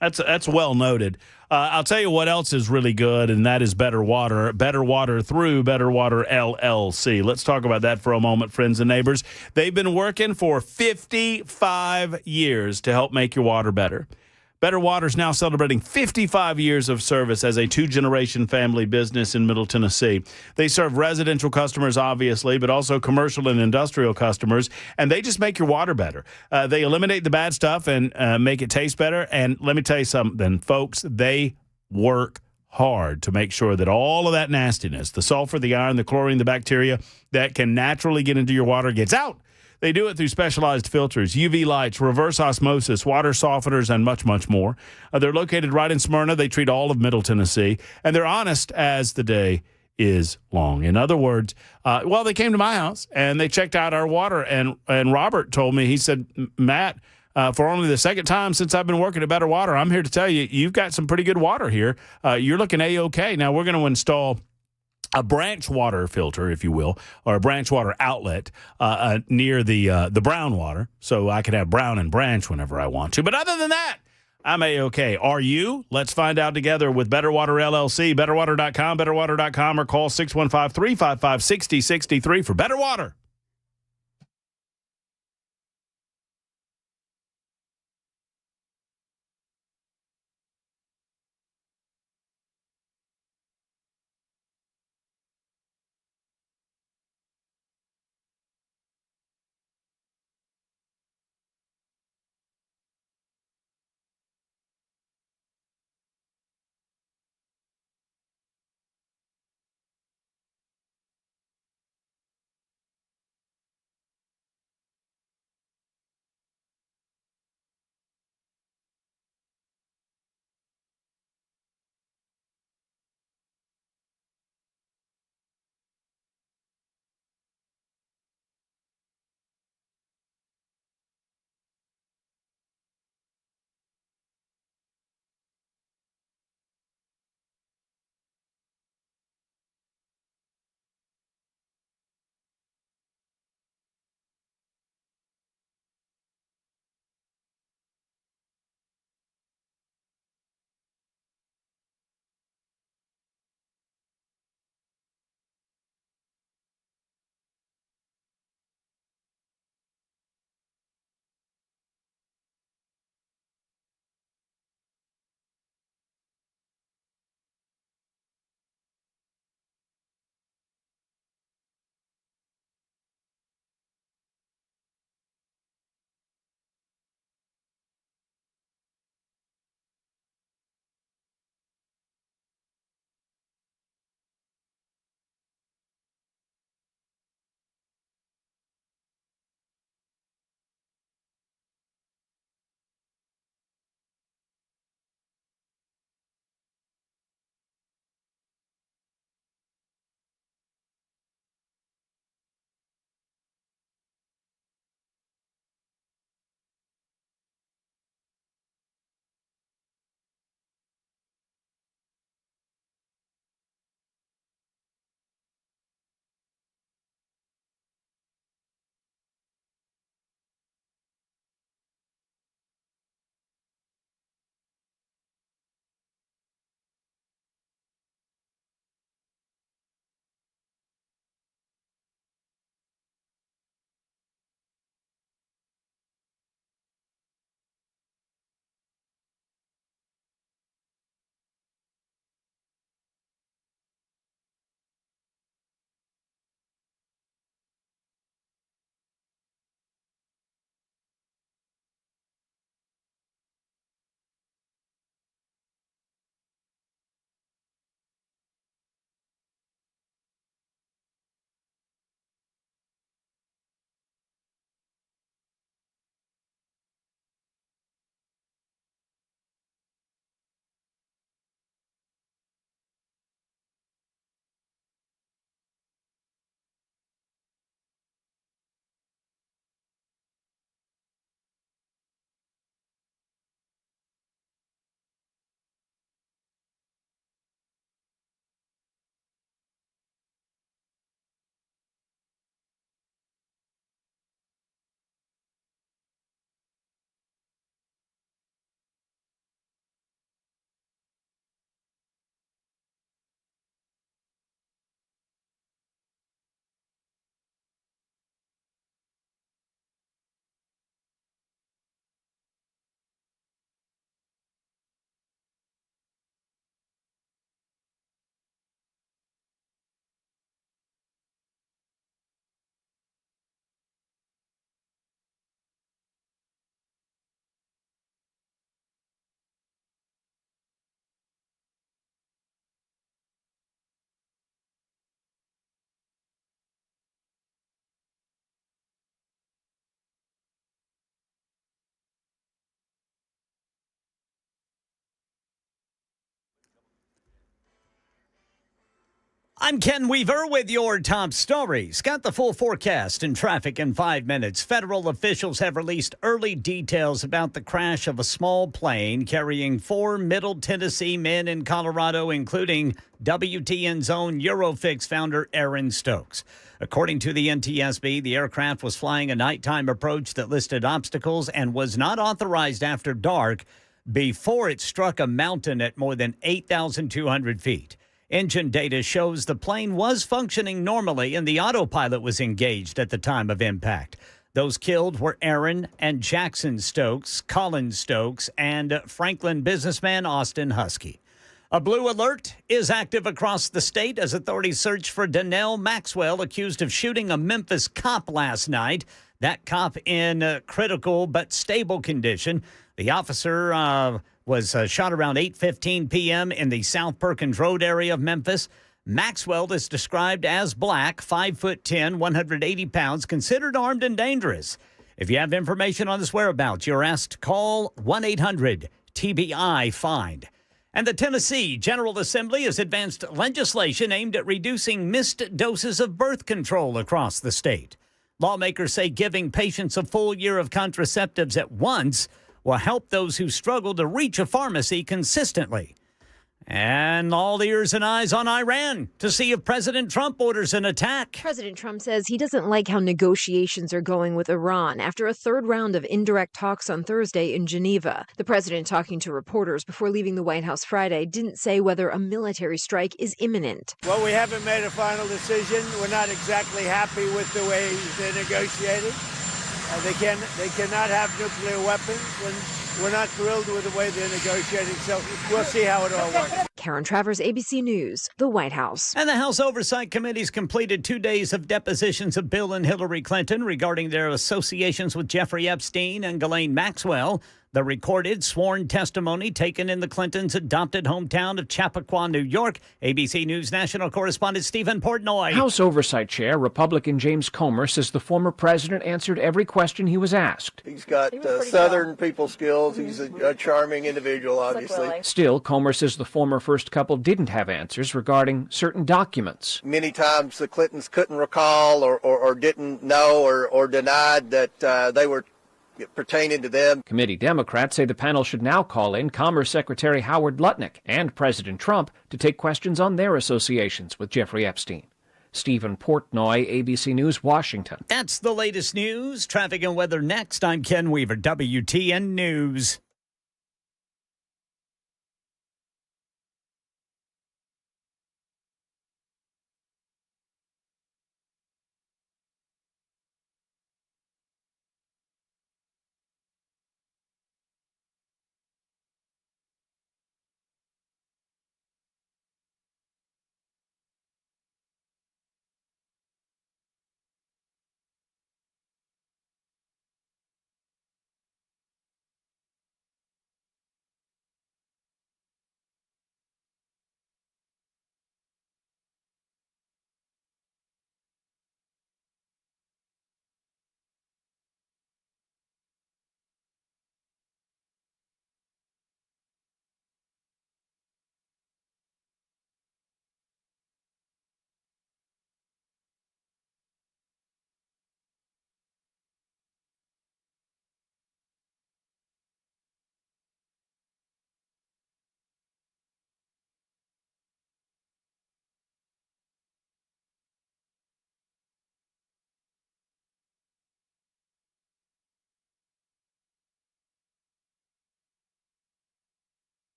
That's well noted. I'll tell you what else is really good, and that is Better Water. Better Water through Better Water LLC. Let's talk about that for a moment, friends and neighbors. They've been working for 55 years to help make your water better. Better Water is now celebrating 55 years of service as a two-generation family business in Middle Tennessee. They serve residential customers, obviously, but also commercial and industrial customers, and they just make your water better. They eliminate the bad stuff and make it taste better. And let me tell you something, folks, they work hard to make sure that all of that nastiness, the sulfur, the iron, the chlorine, the bacteria that can naturally get into your water gets out. They do it through specialized filters, UV lights, reverse osmosis, water softeners, and much, much more. They're located right in Smyrna. They treat all of Middle Tennessee, and they're honest as the day is long. In other words, they came to my house, and they checked out our water, and Robert told me, he said, Matt, for only the second time since I've been working at Better Water, I'm here to tell you, you've got some pretty good water here. You're looking A-OK. Now, we're going to install a branch water filter, if you will, or a branch water outlet near the brown water, so I can have brown and branch whenever I want to. But other than that, I'm A-OK. Are you? Let's find out together with Better Water LLC, betterwater.com, betterwater.com, or call 615-355-6063 for Better Water. I'm Ken Weaver with your top stories. Got the full forecast and traffic in 5 minutes. Federal officials have released early details about the crash of a small plane carrying 4 Middle Tennessee men in Colorado, including WTN's own Eurofix founder Aaron Stokes. According to the NTSB, the aircraft was flying a nighttime approach that listed obstacles and was not authorized after dark before it struck a mountain at more than 8,200 feet. Engine data shows the plane was functioning normally and the autopilot was engaged at the time of impact. Those killed were Aaron and Jackson Stokes, Colin Stokes, and Franklin businessman Austin Husky. A blue alert is active across the state as authorities search for Donnell Maxwell, accused of shooting a Memphis cop last night. That cop in critical but stable condition. The officer was shot around 8:15 p.m. in the South Perkins Road area of Memphis. Maxwell is described as black, 5'10", 180 pounds, considered armed and dangerous. If you have information on his whereabouts, you're asked to call 1-800-TBI-FIND. And the Tennessee General Assembly has advanced legislation aimed at reducing missed doses of birth control across the state. Lawmakers say giving patients a full year of contraceptives at once will help those who struggle to reach a pharmacy consistently. And all ears and eyes on Iran to see if President Trump orders an attack. President Trump says he doesn't like how negotiations are going with Iran after a third round of indirect talks on Thursday in Geneva. The president, talking to reporters before leaving the White House Friday, didn't say whether a military strike is imminent. Well, we haven't made a final decision. We're not exactly happy with the way they negotiated. They cannot have nuclear weapons, and we're not thrilled with the way they're negotiating, so we'll see how it all works. Karen Travers, ABC News, the White House. And the House Oversight Committee's completed 2 days of depositions of Bill and Hillary Clinton regarding their associations with Jeffrey Epstein and Ghislaine Maxwell. The recorded sworn testimony taken in the Clintons' adopted hometown of Chappaqua, New York. ABC News national correspondent Stephen Portnoy. House Oversight Chair Republican James Comer says the former president answered every question he was asked. He's got Southern people skills. He's a charming individual, obviously. Still, Comer says the former first couple didn't have answers regarding certain documents. Many times the Clintons couldn't recall or didn't know or denied that they were pertaining to them. Committee Democrats say the panel should now call in Commerce Secretary Howard Lutnick and President Trump to take questions on their associations with Jeffrey Epstein. Stephen Portnoy, ABC News, Washington. That's the latest news. Traffic and weather next. I'm Ken Weaver, WTN News.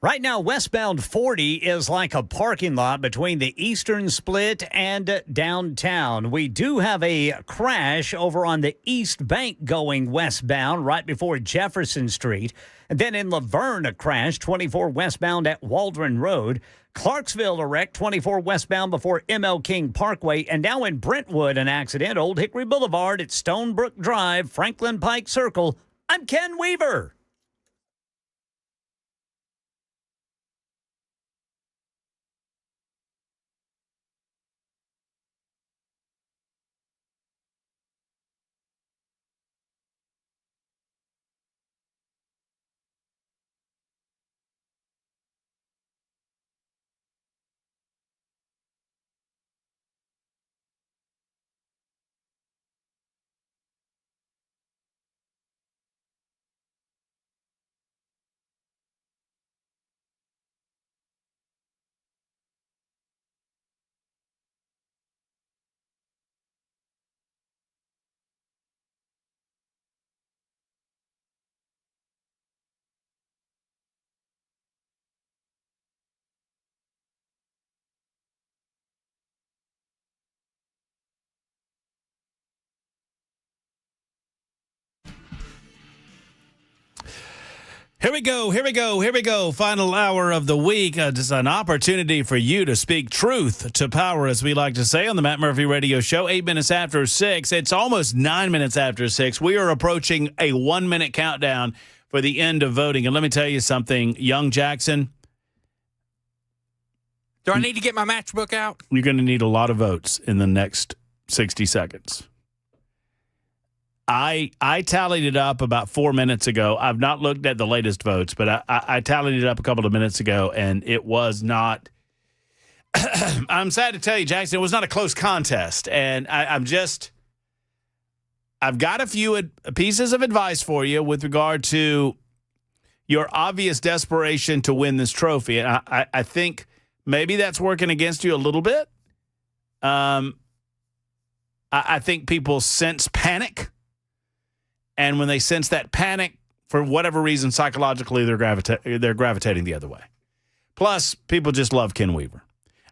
Right now, westbound 40 is like a parking lot between the Eastern Split and downtown. We do have a crash over on the East Bank going westbound right before Jefferson Street. And then in Laverne, a crash, 24 westbound at Waldron Road. Clarksville, a wreck, 24 westbound before M.L. King Parkway. And now in Brentwood, an accident, Old Hickory Boulevard at Stonebrook Drive, Franklin Pike Circle. I'm Ken Weaver. Here we go. Final hour of the week. Just an opportunity for you to speak truth to power, as we like to say, on the Matt Murphy Radio Show. 8 minutes after 6. It's almost 9 minutes after 6. We are approaching a 1-minute countdown for the end of voting. And let me tell you something, young Jackson. Do I need to get my matchbook out? You're going to need a lot of votes in the next 60 seconds. I tallied it up about 4 minutes ago. I've not looked at the latest votes, but I tallied it up a couple of minutes ago, and it was not – I'm sad to tell you, Jackson, it was not a close contest. And I've got a few pieces of advice for you with regard to your obvious desperation to win this trophy. And I think maybe that's working against you a little bit. I think people sense panic. And when they sense that panic, for whatever reason, psychologically, they're gravitating the other way. Plus, people just love Ken Weaver.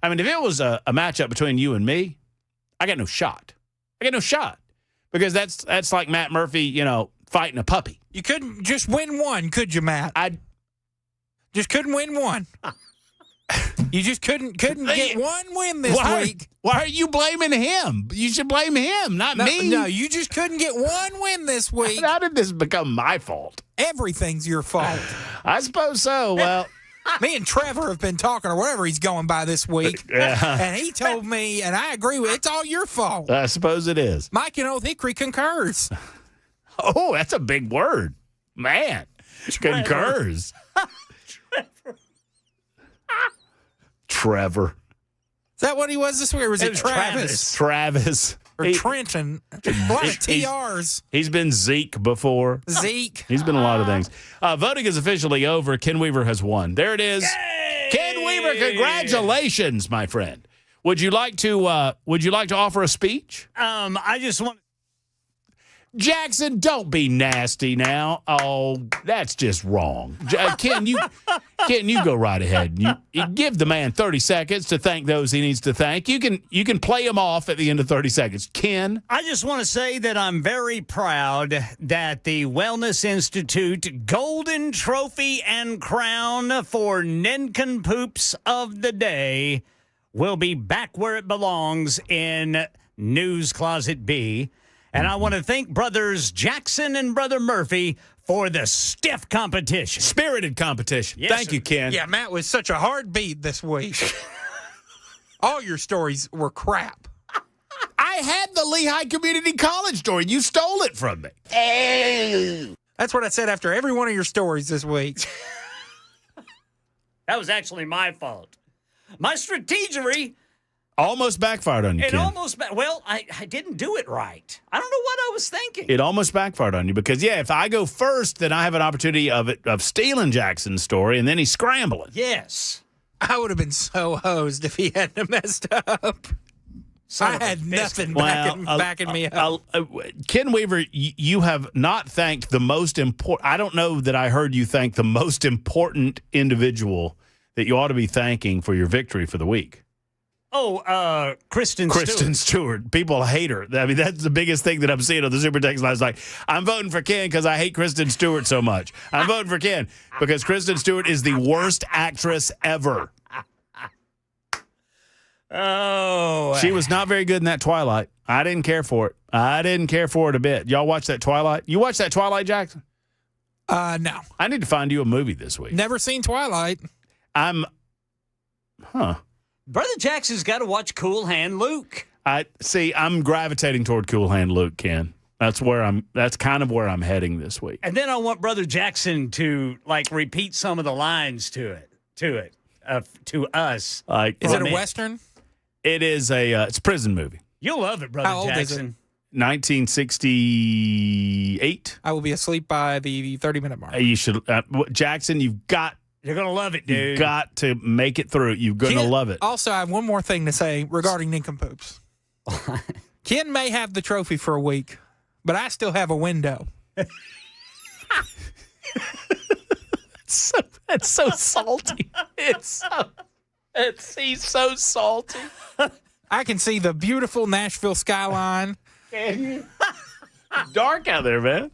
I mean, if it was a matchup between you and me, I got no shot. Because that's like Matt Murphy, fighting a puppy. You couldn't just win one, could you, Matt? I just couldn't win one. You just couldn't get one win this week. Why are you blaming him? You should blame him, not me. No, you just couldn't get one win this week. How did this become my fault? Everything's your fault. I suppose so. Well, me and Trevor have been talking, or whatever he's going by this week, and he told me, and I agree with it, it's all your fault. I suppose it is. Mike in Old Hickory concurs. Oh, that's a big word. Man, concurs. Trevor. Is that what he was this week, or was it Travis? Travis. Or Trenton. A lot of TRs. He's been Zeke before. Zeke. He's been a lot of things. Voting is officially over. Ken Weaver has won. There it is. Yay! Ken Weaver, congratulations, my friend. Would you like to offer a speech? I just want. Jackson, don't be nasty now. Oh, that's just wrong. Ken, you go right ahead. You give the man 30 seconds to thank those he needs to thank. You can play him off at the end of 30 seconds. Ken? I just want to say that I'm very proud that the Wellness Institute Golden Trophy and Crown for Nincompoops of the Day will be back where it belongs in News Closet B. And I want to thank Brothers Jackson and Brother Murphy for the stiff competition. Spirited competition. Yes, Thank you, Ken. Yeah, Matt was such a hard beat this week. All your stories were crap. I had the Lehigh Community College story. You stole it from me. Hey. That's what I said after every one of your stories this week. That was actually my fault. My strategery almost backfired on you, Ken. I didn't do it right. I don't know what I was thinking. It almost backfired on you because, if I go first, then I have an opportunity of stealing Jackson's story, and then he's scrambling. Yes. I would have been so hosed if he hadn't messed up. I had nothing backing me up. Ken Weaver, you have not thanked the most important. I don't know that I heard you thank the most important individual that you ought to be thanking for your victory for the week. Oh, Kristen Stewart. People hate her. I mean, that's the biggest thing that I'm seeing on the Super Text line. Is like, I'm voting for Ken because I hate Kristen Stewart so much. I'm voting for Ken because Kristen Stewart is the worst actress ever. Oh. She was not very good in that Twilight. I didn't care for it. I didn't care for it a bit. Y'all watch that Twilight? You watch that Twilight, Jackson? No. I need to find you a movie this week. Never seen Twilight. Brother Jackson's got to watch Cool Hand Luke. I'm gravitating toward Cool Hand Luke, Ken. That's kind of where I'm heading this week. And then I want Brother Jackson to repeat some of the lines to us. Is it a Western? It is it's a prison movie. You'll love it, Brother How old Jackson. is it? 1968. I will be asleep by the 30-minute mark. You should, Jackson. You're gonna love it, dude. You've got to make it through. You're gonna love it. Also, I have one more thing to say regarding nincompoops. Ken may have the trophy for a week, but I still have a window. That's so salty. He's so salty. I can see the beautiful Nashville skyline. Dark out there, man.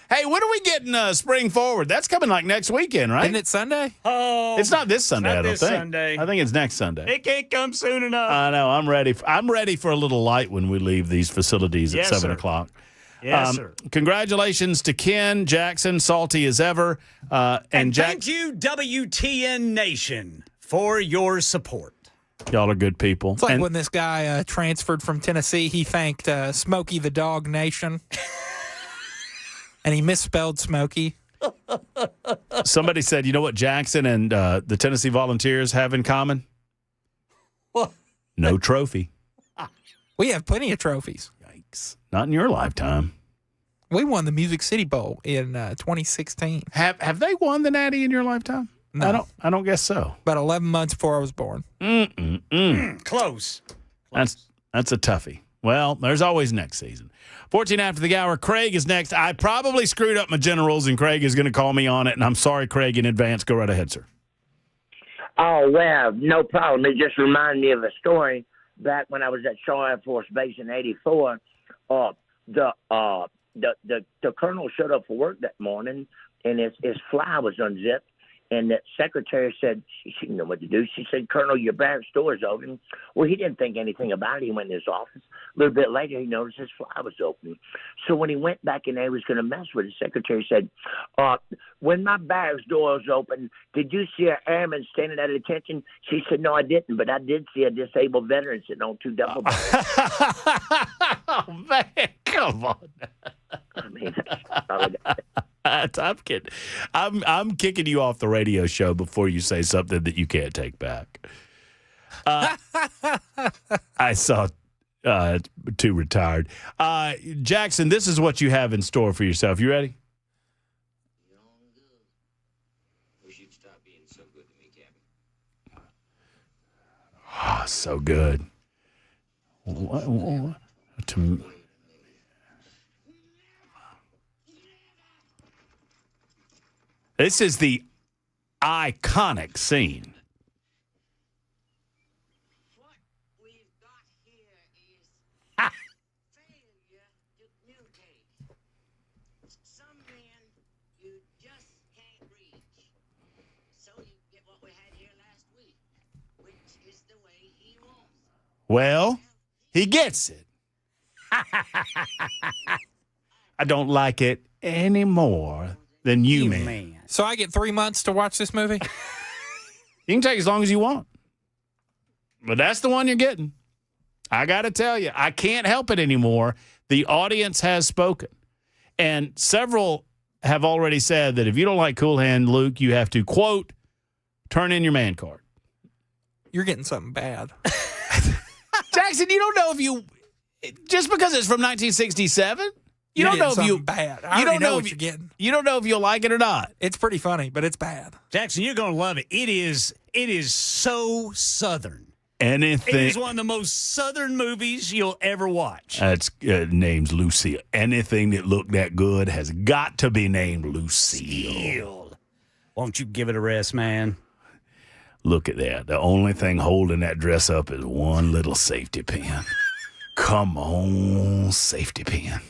Hey, when are we getting Spring Forward? That's coming next weekend, right? Isn't it Sunday? Oh, it's not this Sunday. I don't think. Sunday. I think it's next Sunday. It can't come soon enough. I know. I'm ready. I'm ready for a little light when we leave these facilities at 7 o'clock. Yes, sir. Congratulations to Ken, Jackson, salty as ever. And thank you, WTN Nation, for your support. Y'all are good people. It's like when this guy transferred from Tennessee, he thanked Smokey the Dog Nation. And he misspelled Smokey. Somebody said, you know what Jackson and the Tennessee Volunteers have in common? What? No trophy. We have plenty of trophies. Yikes. Not in your lifetime. We won the Music City Bowl in 2016. Have they won the Natty in your lifetime? No. I don't guess so. About 11 months before I was born. Close. That's a toughie. Well, there's always next season. 14 after the hour. Craig is next. I probably screwed up my generals, and Craig is going to call me on it. And I'm sorry, Craig, in advance. Go right ahead, sir. Oh, well, no problem. It just reminded me of a story back when I was at Shaw Air Force Base in '84. The colonel showed up for work that morning, and his fly was unzipped. And the secretary said, she didn't know what to do. She said, Colonel, your barracks door is open. Well, he didn't think anything about it. He went in his office. A little bit later, he noticed his fly was open. So when he went back in there, he was going to mess with it. The secretary said, when my barracks door was open, did you see an airman standing at attention? She said, no, I didn't, but I did see a disabled veteran sitting on 2 double beds. Oh, man, come on. I mean, that's I'm kidding. I'm kicking you off the radio show before you say something that you can't take back. I saw too retired. Jackson, this is what you have in store for yourself. You ready? Oh, so good. This is the iconic scene. What we've got here is failure to communicate. Some men you just can't reach. So you get what we had here last week, which is the way he wants. Well, he gets it. I don't like it any more than you, man. So I get 3 months to watch this movie? You can take as long as you want. But that's the one you're getting. I got to tell you, I can't help it anymore. The audience has spoken. And several have already said that if you don't like Cool Hand Luke, you have to, quote, turn in your man card. You're getting something bad. Jackson, you don't know if you, just because it's from 1967, you don't know if you bad. I don't know what you're getting. You don't know if you'll like it or not. It's pretty funny, but it's bad. Jackson, you're going to love it. It is so Southern. Anything. It is one of the most Southern movies you'll ever watch. That's name's Lucille. Anything that looked that good has got to be named Lucille. Won't you give it a rest, man? Look at that. The only thing holding that dress up is one little safety pin. Come on, safety pin.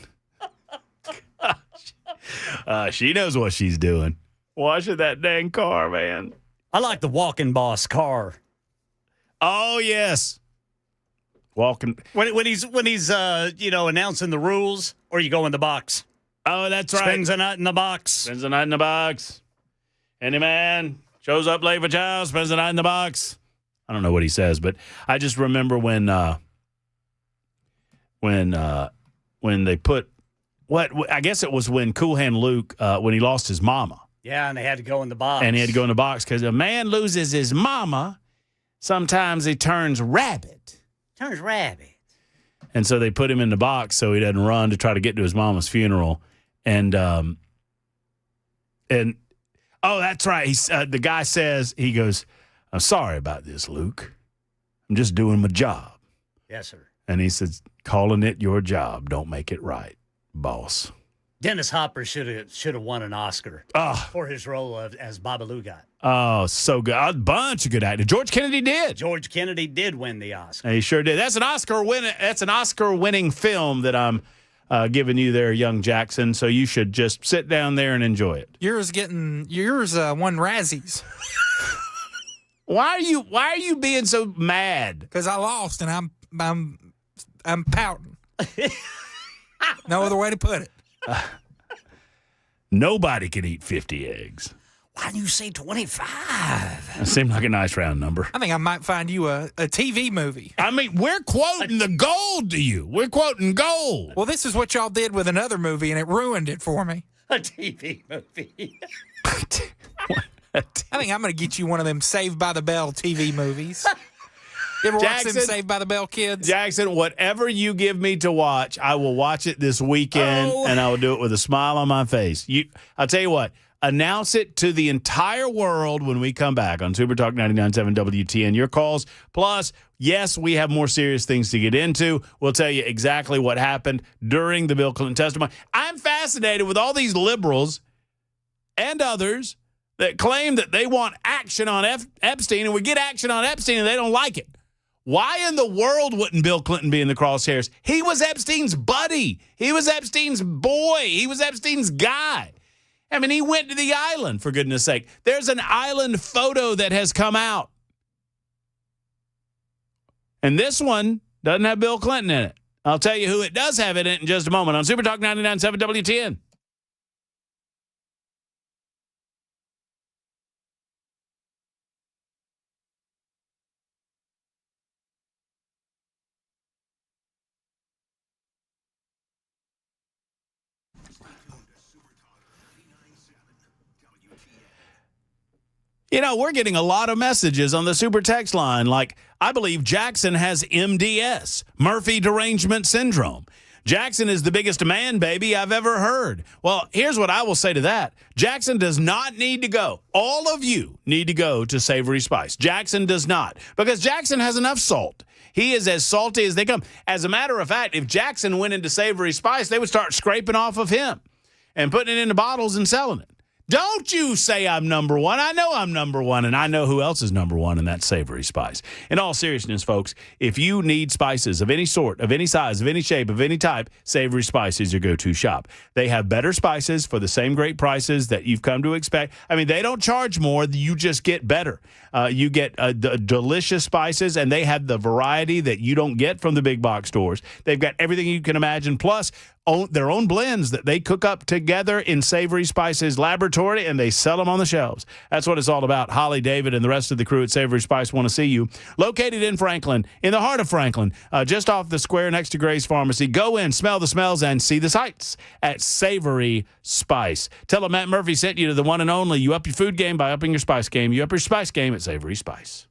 She knows what she's doing. Washing that dang car, man. I like the walking boss car. Oh, yes. Walking. When he's announcing the rules, or you go in the box. Oh, that's right. Spends a night in the box. Spends the night in the box. Any man shows up late for chow, spends the night in the box. I don't know what he says, but I just remember when they put I guess it was when Cool Hand Luke when he lost his mama. Yeah, and they had to go in the box. And he had to go in the box because a man loses his mama, sometimes he turns rabbit. And so they put him in the box so he doesn't run to try to get to his mama's funeral. And oh, that's right. The guy says, he goes, "I'm sorry about this, Luke. I'm just doing my job." Yes, sir. And he says, "Calling it your job don't make it right, boss." Dennis Hopper should have won an Oscar for his role as Babalu got. Oh, so good. A bunch of good acting. George Kennedy did. George Kennedy did win the Oscar. He sure did. That's an Oscar-winning film that I'm giving you there, young Jackson. So you should just sit down there and enjoy it. Yours won Razzies. Why are you being so mad? Because I lost and I'm pouting. No other way to put it. Nobody can eat 50 eggs. Why do you say 25? That seemed like a nice round number. I think I might find you a TV movie. I mean, we're quoting the gold to you. We're quoting gold. Well, this is what y'all did with another movie, and it ruined it for me. A TV movie. I think I'm going to get you one of them Saved by the Bell TV movies. You ever watch them Saved by the Bell kids? Jackson, whatever you give me to watch, I will watch it this weekend, and I will do it with a smile on my face. I'll tell you what, announce it to the entire world when we come back on Super Talk 99.7 WTN. Your calls, plus, yes, we have more serious things to get into. We'll tell you exactly what happened during the Bill Clinton testimony. I'm fascinated with all these liberals and others that claim that they want action on Epstein, and we get action on Epstein, and they don't like it. Why in the world wouldn't Bill Clinton be in the crosshairs? He was Epstein's buddy. He was Epstein's boy. He was Epstein's guy. I mean, he went to the island, for goodness sake. There's an island photo that has come out. And this one doesn't have Bill Clinton in it. I'll tell you who it does have in it in just a moment on Super Talk 99.7 WTN. You know, we're getting a lot of messages on the super text line like, I believe Jackson has MDS, Murphy Derangement Syndrome. Jackson is the biggest man baby I've ever heard. Well, here's what I will say to that. Jackson does not need to go. All of you need to go to Savory Spice. Jackson does not, because Jackson has enough salt. He is as salty as they come. As a matter of fact, if Jackson went into Savory Spice, they would start scraping off of him and putting it into bottles and selling it. Don't you say I'm number one. I know I'm number one, and I know who else is number one, and that's Savory Spice. In all seriousness, folks, if you need spices of any sort, of any size, of any shape, of any type, Savory Spice is your go-to shop. They have better spices for the same great prices that you've come to expect. I mean, they don't charge more. You just get better. You get delicious spices, and they have the variety that you don't get from the big box stores. They've got everything you can imagine, plus their own blends that they cook up together in Savory Spice's laboratory, and they sell them on the shelves. That's what it's all about. Holly, David, and the rest of the crew at Savory Spice want to see you. Located in Franklin, in the heart of Franklin, just off the square next to Gray's Pharmacy. Go in, smell the smells, and see the sights at Savory Spice. Tell them Matt Murphy sent you to the one and only. You up your food game by upping your spice game. You up your spice game at Savory Spice.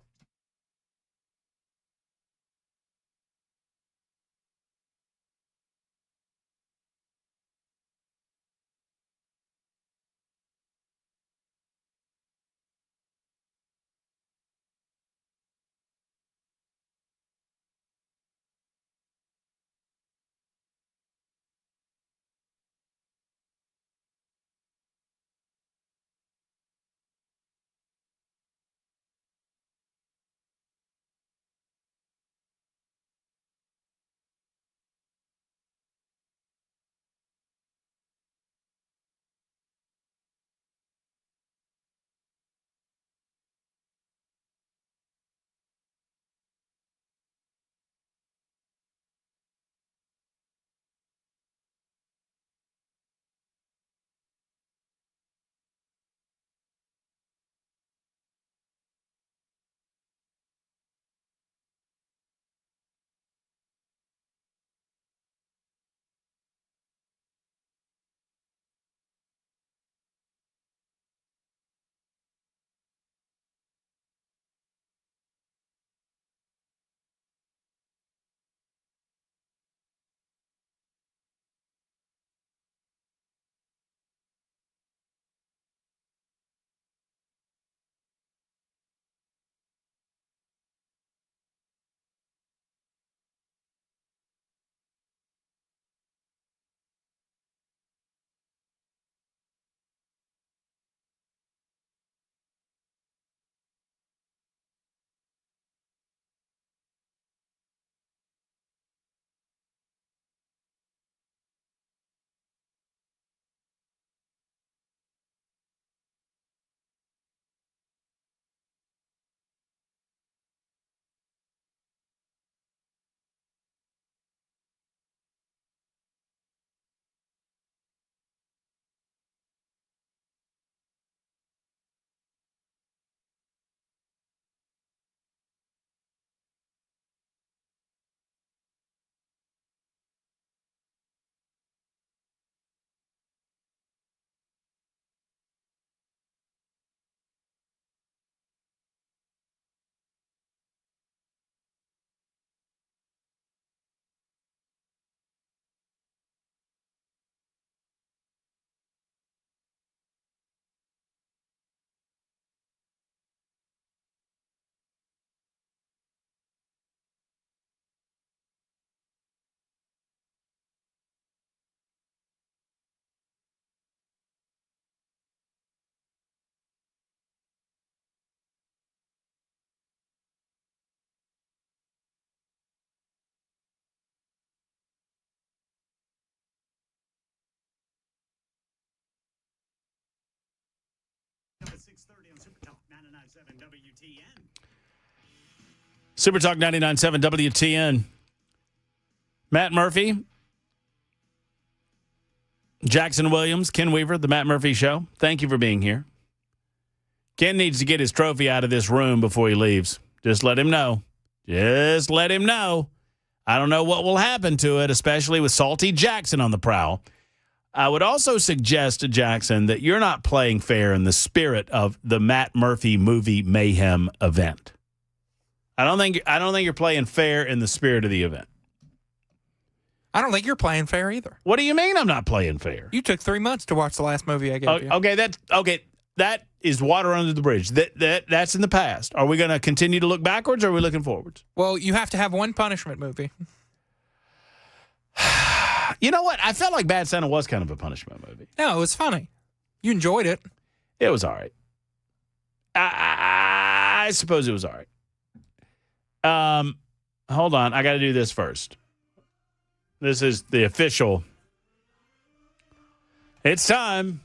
6:30 on Super Talk 99.7 WTN. Super Talk 99.7 WTN. Matt Murphy, Jackson Williams, Ken Weaver, The Matt Murphy Show. Thank you for being here. Ken needs to get his trophy out of this room before he leaves. Just let him know. Just let him know. I don't know what will happen to it, especially with Salty Jackson on the prowl. I would also suggest to Jackson that you're not playing fair in the spirit of the Matt Murphy Movie Mayhem event. I don't think you're playing fair in the spirit of the event. I don't think you're playing fair either. What do you mean I'm not playing fair? You took 3 months to watch the last movie I gave you. Okay. That is water under the bridge. That's in the past. Are we going to continue to look backwards or are we looking forwards? Well, you have to have one punishment movie. You know what? I felt like Bad Santa was kind of a punishment movie. No, it was funny. You enjoyed it. It was all right. I suppose it was all right. Hold on. I got to do this first. This is the official. It's time.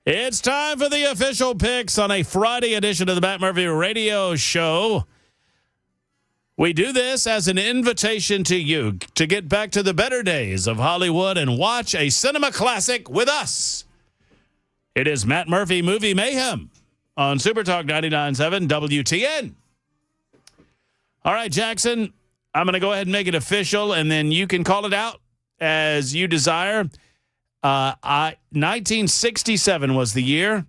It's time for the official picks on a Friday edition of the Matt Murphy Radio Show. We do this as an invitation to you to get back to the better days of Hollywood and watch a cinema classic with us. It is Matt Murphy Movie Mayhem on Super Talk 99.7 WTN. All right, Jackson, I'm going to go ahead and make it official, and then you can call it out as you desire. 1967 was the year.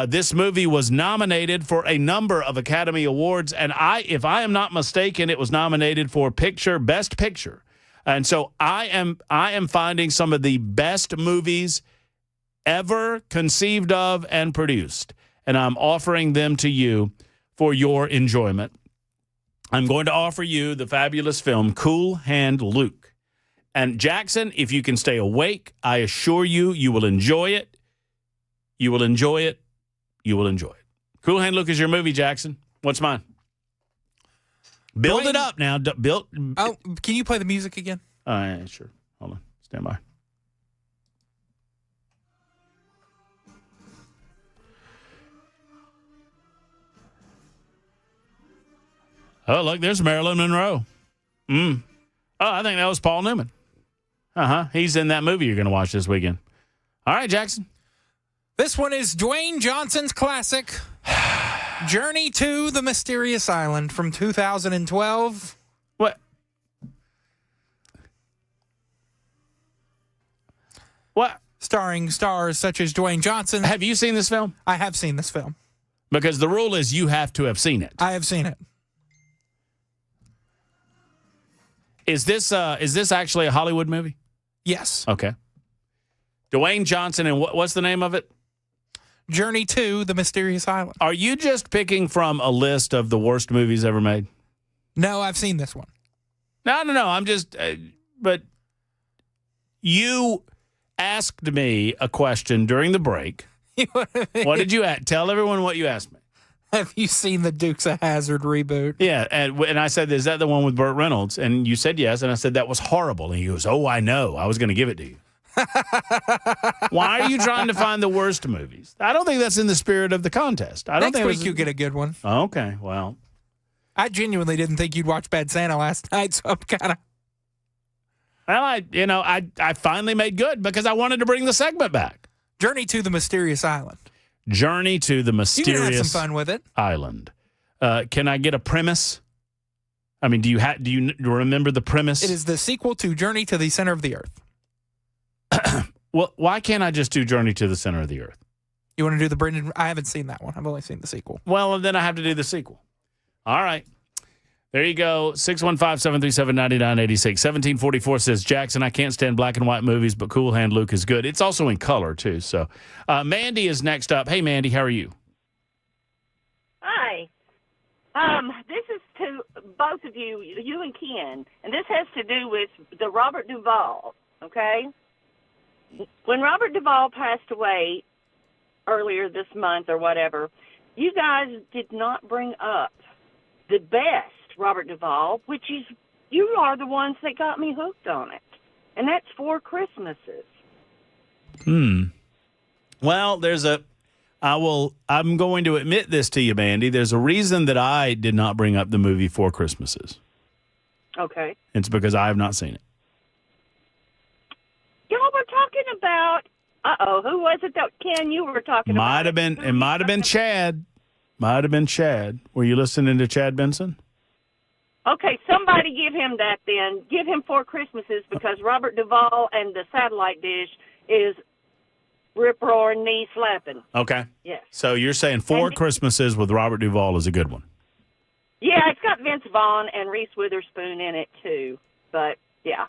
This movie was nominated for a number of Academy Awards, and if I am not mistaken, it was nominated for Best Picture. And so I am finding some of the best movies ever conceived of and produced, and I'm offering them to you for your enjoyment. I'm going to offer you the fabulous film Cool Hand Luke. And Jackson, if you can stay awake, I assure you, you will enjoy it. You will enjoy it. You will enjoy it. Cool Hand Luke is your movie, Jackson. What's mine? Build it up now. Oh, can you play the music again? Yeah, sure. Hold on. Stand by. Oh, look, there's Marilyn Monroe. Oh, I think that was Paul Newman. He's in that movie you're going to watch this weekend. All right, Jackson. This one is Dwayne Johnson's classic, Journey to the Mysterious Island from 2012. What? Starring stars such as Dwayne Johnson. Have you seen this film? I have seen this film. Because the rule is you have to have seen it. I have seen it. Is this actually a Hollywood movie? Yes. Okay. Dwayne Johnson, and what's the name of it? Journey to the Mysterious Island. Are you just picking from a list of the worst movies ever made? No, I've seen this one. No. I'm just, but you asked me a question during the break. What did you ask? Tell everyone what you asked me. Have you seen the Dukes of Hazzard reboot? Yeah, and I said, is that the one with Burt Reynolds? And you said yes, and I said, that was horrible. And he goes, oh, I know. I was going to give it to you. Why are you trying to find the worst movies? I don't think that's in the spirit of the contest. Next week you get a good one. Okay, well. I genuinely didn't think you'd watch Bad Santa last night, so I'm kind of... Well, I finally made good because I wanted to bring the segment back. Journey to the Mysterious Island. Journey to the Mysterious You can have some fun with it. Island. Can I get a premise? I mean, do you remember the premise? It is the sequel to Journey to the Center of the Earth. Well, why can't I just do Journey to the Center of the Earth? You want to do the Brendan? I haven't seen that one. I've only seen the sequel. Well, then I have to do the sequel. All right. There you go. 615-737-9986. 1744 says, Jackson, I can't stand black and white movies, but Cool Hand Luke is good. It's also in color, too. So Mandy is next up. Hey, Mandy, how are you? Hi. This is to both of you, you and Ken, and this has to do with the Robert Duvall, okay? When Robert Duvall passed away earlier this month or whatever, you guys did not bring up the best Robert Duvall, which is, you are the ones that got me hooked on it. And that's Four Christmases. Well, there's a I'm going to admit this to you, Mandy. There's a reason that I did not bring up the movie Four Christmases. Okay. It's because I have not seen it. Y'all were talking about. Who was it that Ken you were talking about? It might have been Chad. Might have been Chad. Were you listening to Chad Benson? Okay, somebody give him that then. Give him Four Christmases because Robert Duvall and the satellite dish is rip-roaring, knee-slapping. Okay. Yes. So you're saying Four Christmases with Robert Duvall is a good one? Yeah, it's got Vince Vaughn and Reese Witherspoon in it too. But, yeah.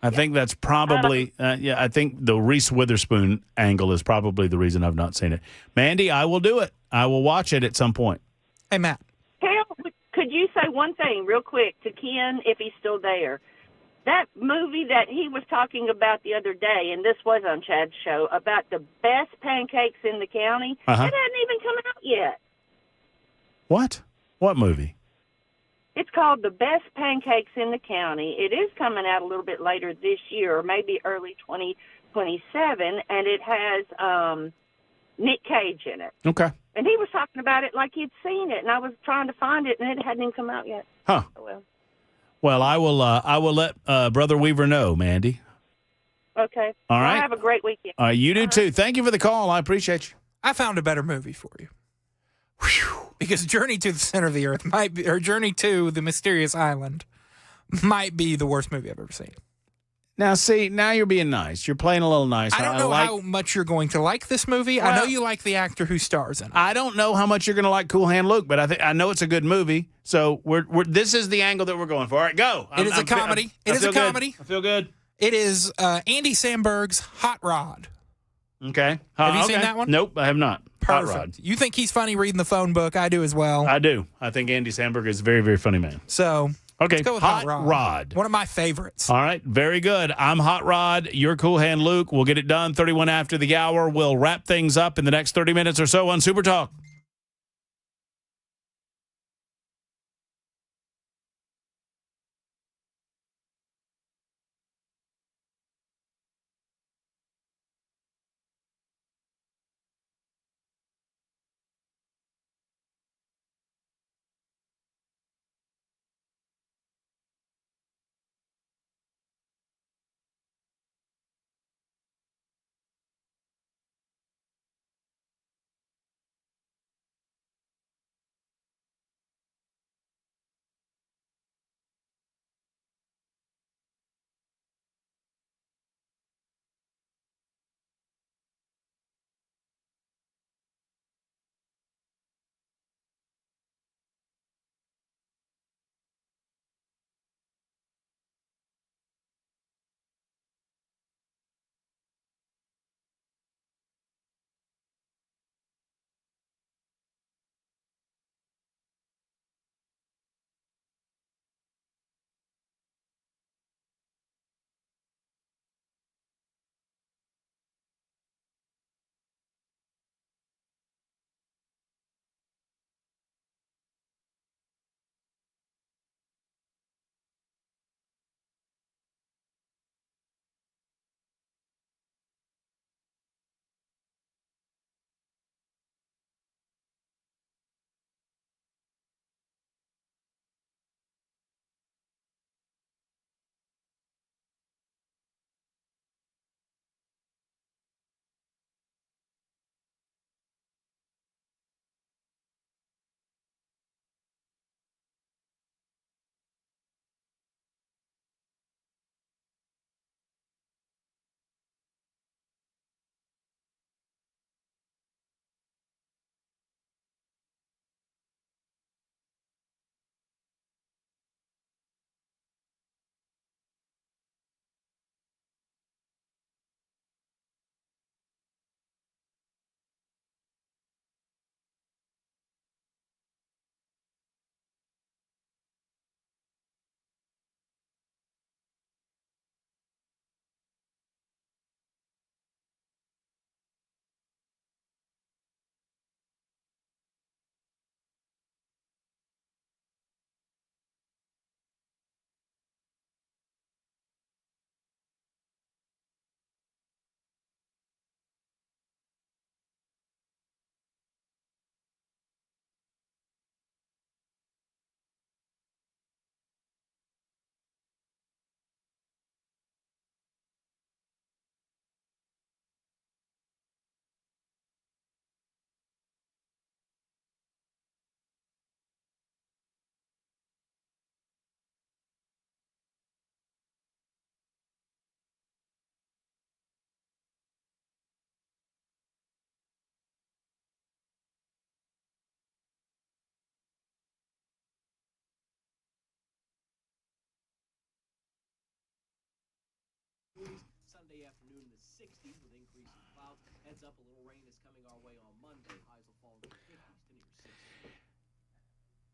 I think that's probably, I think the Reese Witherspoon angle is probably the reason I've not seen it. Mandy, I will do it. I will watch it at some point. Hey, Matt. Could you say one thing real quick to Ken if he's still there? That movie that he was talking about the other day, and this was on Chad's show, about the best pancakes in the county, it hadn't even come out yet. What? What movie? It's called The Best Pancakes in the County. It is coming out a little bit later this year, or maybe early 2027, and it has Nick Cage in it. Okay. And he was talking about it like he'd seen it, and I was trying to find it, and it hadn't even come out yet. Huh. Oh, well, I will let Brother Weaver know, Mandy. Okay. All right. Well, have a great weekend. You do too. Thank you for the call. I appreciate you. I found a better movie for you. Whew. Because Journey to the Center of the Earth might be, or Journey to the Mysterious Island might be the worst movie I've ever seen. Now, see, now you're being nice. You're playing a little nice. I don't know how much you're going to like this movie. I know you like the actor who stars in it. I don't know how much you're going to like Cool Hand Luke, but I know it's a good movie. So this is the angle that we're going for. All right, go. It is a comedy. It is a comedy. I feel good. It is Andy Samberg's Hot Rod. Okay. Have you seen that one? Nope, I have not. Perfect. Hot Rod. You think he's funny reading the phone book? I do as well. I do. I think Andy Samberg is a very, very funny man. So, okay, let's go with Hot Rod. One of my favorites. All right, very good. I'm Hot Rod. You're Cool Hand Luke. We'll get it done 31 after the hour. We'll wrap things up in the next 30 minutes or so on Super Talk.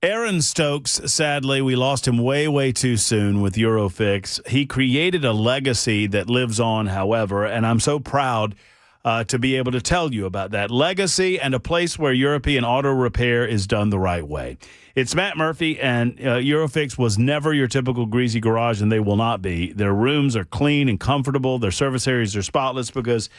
Aaron Stokes, sadly, we lost him way, way too soon with Eurofix. He created a legacy that lives on, however, and I'm so proud to be able to tell you about that legacy and a place where European auto repair is done the right way. It's Matt Murphy, and Eurofix was never your typical greasy garage, and they will not be. Their rooms are clean and comfortable. Their service areas are spotless because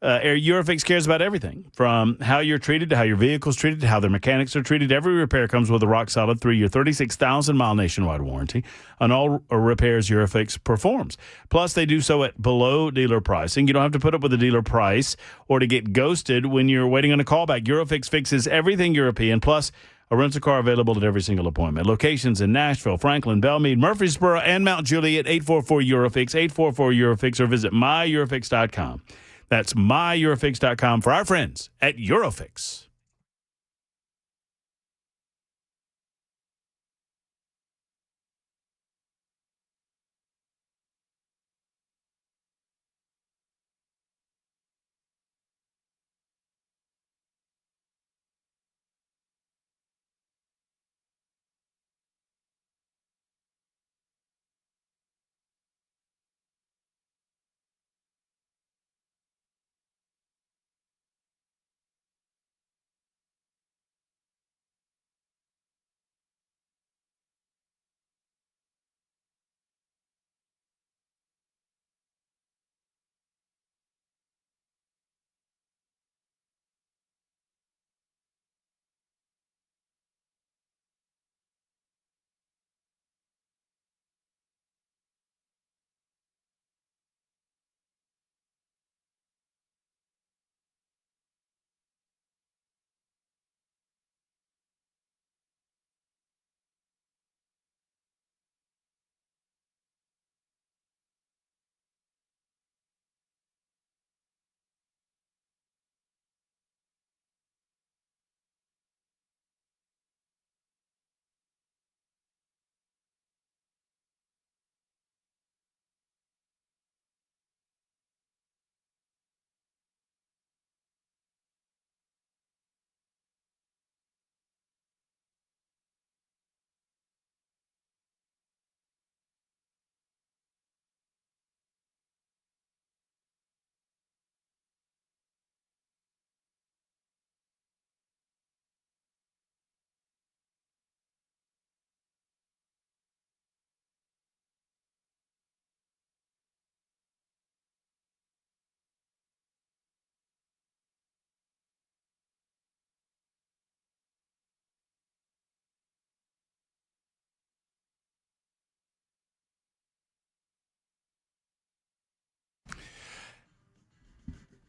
Eurofix cares about everything, from how you're treated to how your vehicle's treated to how their mechanics are treated. Every repair comes with a rock-solid 3-year, 36,000-mile nationwide warranty on all repairs Eurofix performs. Plus, they do so at below dealer pricing. You don't have to put up with a dealer price or to get ghosted when you're waiting on a callback. Eurofix fixes everything European, plus a rental car available at every single appointment. Locations in Nashville, Franklin, Belmead, Murfreesboro, and Mount Juliet. 844-EUROFIX, 844-EUROFIX, or visit myEurofix.com. That's myEurofix.com for our friends at Eurofix.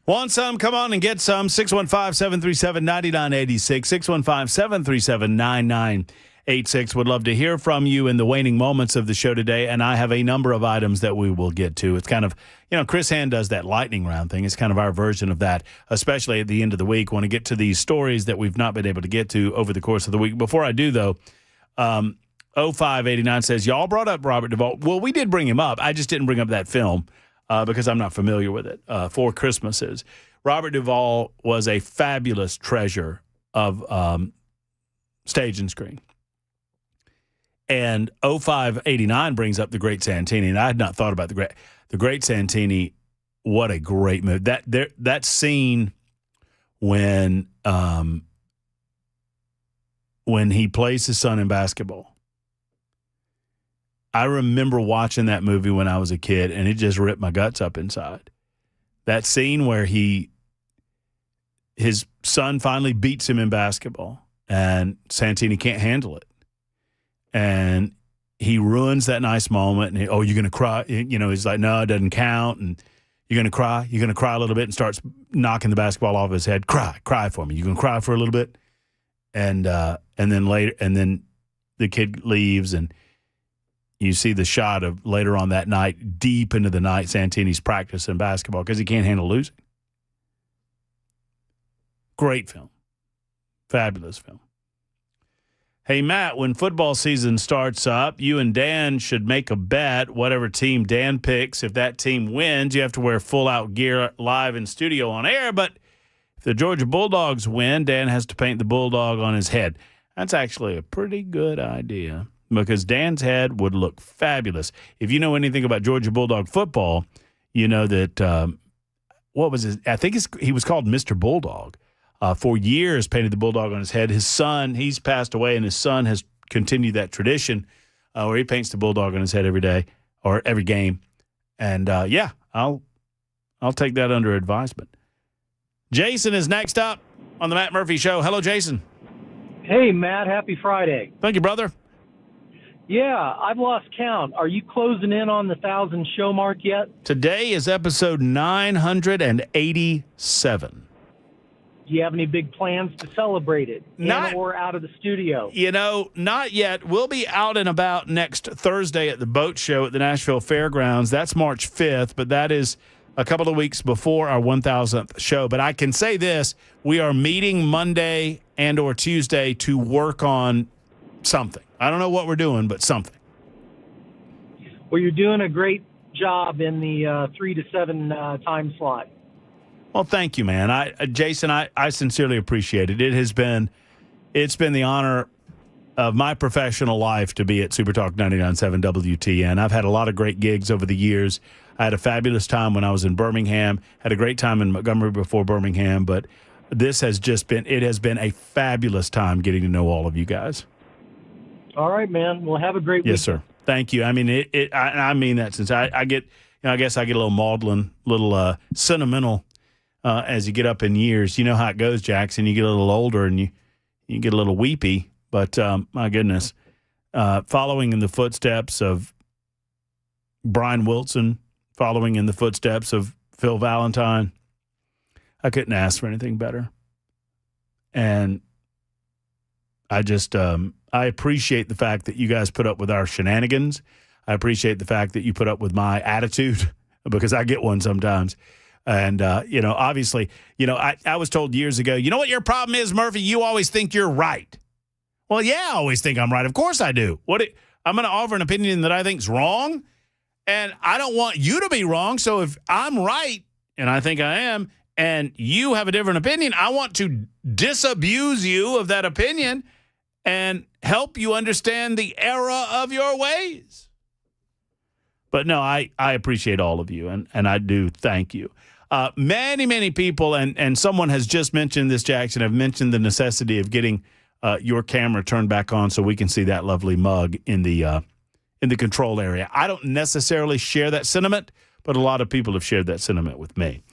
Want some? Come on and get some. 615-737-9986. 615-737-9986. Would love to hear from you in the waning moments of the show today, and I have a number of items that we will get to. It's kind of, Chris Hand does that lightning round thing. It's kind of our version of that, especially at the end of the week. Want to get to these stories that we've not been able to get to over the course of the week. Before I do, though, 0589 says, y'all brought up Robert Duvall. Well, we did bring him up. I just didn't bring up that film. Because I'm not familiar with it, Four Christmases. Robert Duvall was a fabulous treasure of stage and screen. And 0589 brings up The Great Santini, and I had not thought about The Great Santini. What a great movie. That scene when he plays his son in basketball. I remember watching that movie when I was a kid, and it just ripped my guts up inside. That scene where his son finally beats him in basketball, and Santini can't handle it. And he ruins that nice moment, and you're going to cry. He's like, no, it doesn't count, and you're going to cry. You're going to cry a little bit, and starts knocking the basketball off his head. Cry for me. You're going to cry for a little bit, and then later, and then the kid leaves, and you see the shot of later on that night, deep into the night, Santini's practicing basketball because he can't handle losing. Great film. Fabulous film. Hey, Matt, when football season starts up, you and Dan should make a bet, whatever team Dan picks. If that team wins, you have to wear full-out gear live in studio on air. But if the Georgia Bulldogs win, Dan has to paint the Bulldog on his head. That's actually a pretty good idea because Dan's head would look fabulous. If you know anything about Georgia Bulldog football, you know that what was his? I think he was called Mr. Bulldog. For years, painted the Bulldog on his head. His son, he's passed away, and his son has continued that tradition where he paints the Bulldog on his head every day or every game. And, yeah, I'll take that under advisement. Jason is next up on the Matt Murphy Show. Hello, Jason. Hey, Matt. Happy Friday. Thank you, brother. Yeah, I've lost count. Are you closing in on the 1,000 show mark yet? Today is episode 987. Do you have any big plans to celebrate it? Or out of the studio? You know, not yet. We'll be out and about next Thursday at the boat show at the Nashville Fairgrounds. That's March 5th, but that is a couple of weeks before our 1,000th show. But I can say this, we are meeting Monday and or Tuesday to work on something. I don't know what we're doing, but something. Well, you're doing a great job in the 3 to 7 time slot. Well, thank you, man. Jason, I sincerely appreciate it. It's been the honor of my professional life to be at Super Talk 99.7 WTN. I've had a lot of great gigs over the years. I had a fabulous time when I was in Birmingham, had a great time in Montgomery before Birmingham, but it has been a fabulous time getting to know all of you guys. All right, man. Well, have a great week. Yes, sir. Thank you. I mean, I mean that since I get, I guess I get a little maudlin, little sentimental as you get up in years. You know how it goes, Jackson. You get a little older and you get a little weepy. But my goodness, following in the footsteps of Brian Wilson, following in the footsteps of Phil Valentine, I couldn't ask for anything better. And I just I appreciate the fact that you guys put up with our shenanigans. I appreciate the fact that you put up with my attitude because I get one sometimes. And, obviously, I was told years ago, you know what your problem is, Murphy? You always think you're right. Well, yeah, I always think I'm right. Of course I do. I'm going to offer an opinion that I think's wrong, and I don't want you to be wrong. So if I'm right, and I think I am, and you have a different opinion, I want to disabuse you of that opinion and help you understand the error of your ways. But no, I appreciate all of you, and I do thank you. Many people, and someone has just mentioned this, Jackson, have mentioned the necessity of getting your camera turned back on so we can see that lovely mug in the control area. I don't necessarily share that sentiment, but a lot of people have shared that sentiment with me.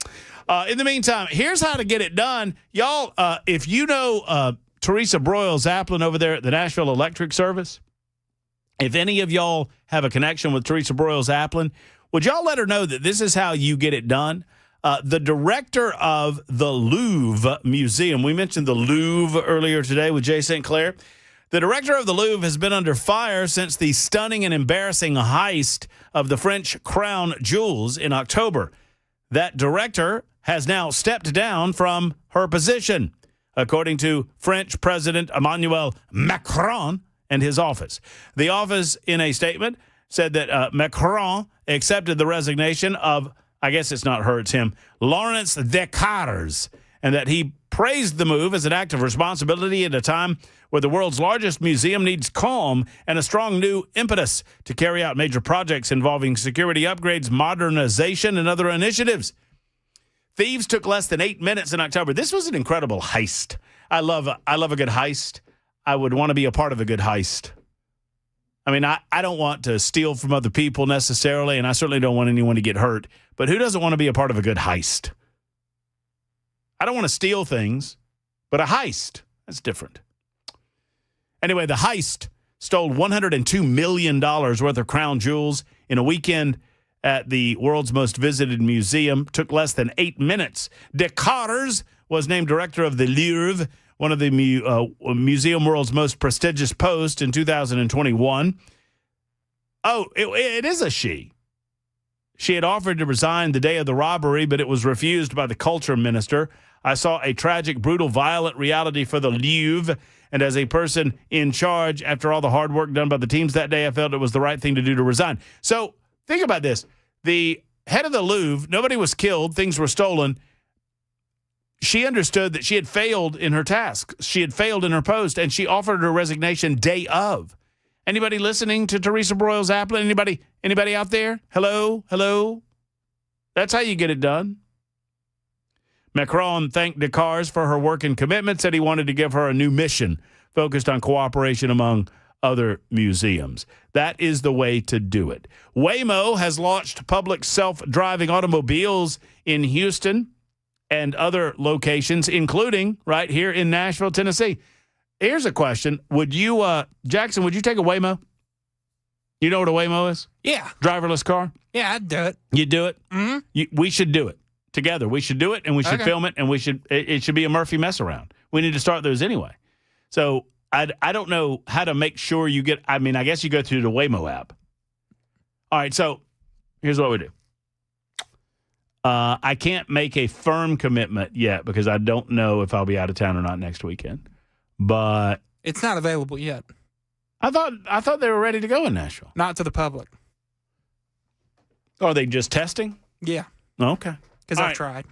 In the meantime, here's how to get it done. Y'all, if you know Teresa Broyles-Zaplin over there at the Nashville Electric Service, if any of y'all have a connection with Teresa Broyles-Zaplin, would y'all let her know that this is how you get it done? The director of the Louvre Museum, we mentioned the Louvre earlier today with Jay St. Clair. The director of the Louvre has been under fire since the stunning and embarrassing heist of the French crown jewels in October. That director has now stepped down from her position, according to French President Emmanuel Macron and his office. The office, in a statement, said that Macron accepted the resignation of, I guess it's not her, it's him, Laurence Descartes, and that he praised the move as an act of responsibility at a time where the world's largest museum needs calm and a strong new impetus to carry out major projects involving security upgrades, modernization, and other initiatives. Thieves took less than 8 minutes in October. This was an incredible heist. I love a good heist. I would want to be a part of a good heist. I mean, I don't want to steal from other people necessarily, and I certainly don't want anyone to get hurt. But who doesn't want to be a part of a good heist? I don't want to steal things, but a heist, that's different. Anyway, the heist stole $102 million worth of crown jewels in a weekend at the world's most visited museum. Took less than 8 minutes. Descartes was named director of the Louvre, one of the museum world's most prestigious posts in 2021. Oh, it is a she. She had offered to resign the day of the robbery, but it was refused by the culture minister. I saw a tragic, brutal, violent reality for the Louvre. And as a person in charge, after all the hard work done by the teams that day, I felt it was the right thing to do to resign. So think about this. The head of the Louvre, nobody was killed. Things were stolen. She understood that she had failed in her task. She had failed in her post, and she offered her resignation day of. Anybody listening to Teresa Broyles Applin? Anybody out there? Hello? That's how you get it done. Macron thanked Descartes for her work and commitment, said he wanted to give her a new mission focused on cooperation among other museums. That is the way to do it. Waymo has launched public self-driving automobiles in Houston and other locations, including right here in Nashville, Tennessee. Here's a question. Would you, Jackson, would you take a Waymo? You know what a Waymo is? Yeah. Driverless car? Yeah, I'd do it. You'd do it? Mm-hmm. We should do it together. We should do it, and we should film it, and it should be a Murphy mess around. We need to start those anyway. So I don't know how to make sure you get, I guess you go through the Waymo app. All right, so here's what we do. I can't make a firm commitment yet because I don't know if I'll be out of town or not next weekend. But it's not available yet. I thought they were ready to go in Nashville. Not to the public. Are they just testing? Yeah. Okay. Because I've tried.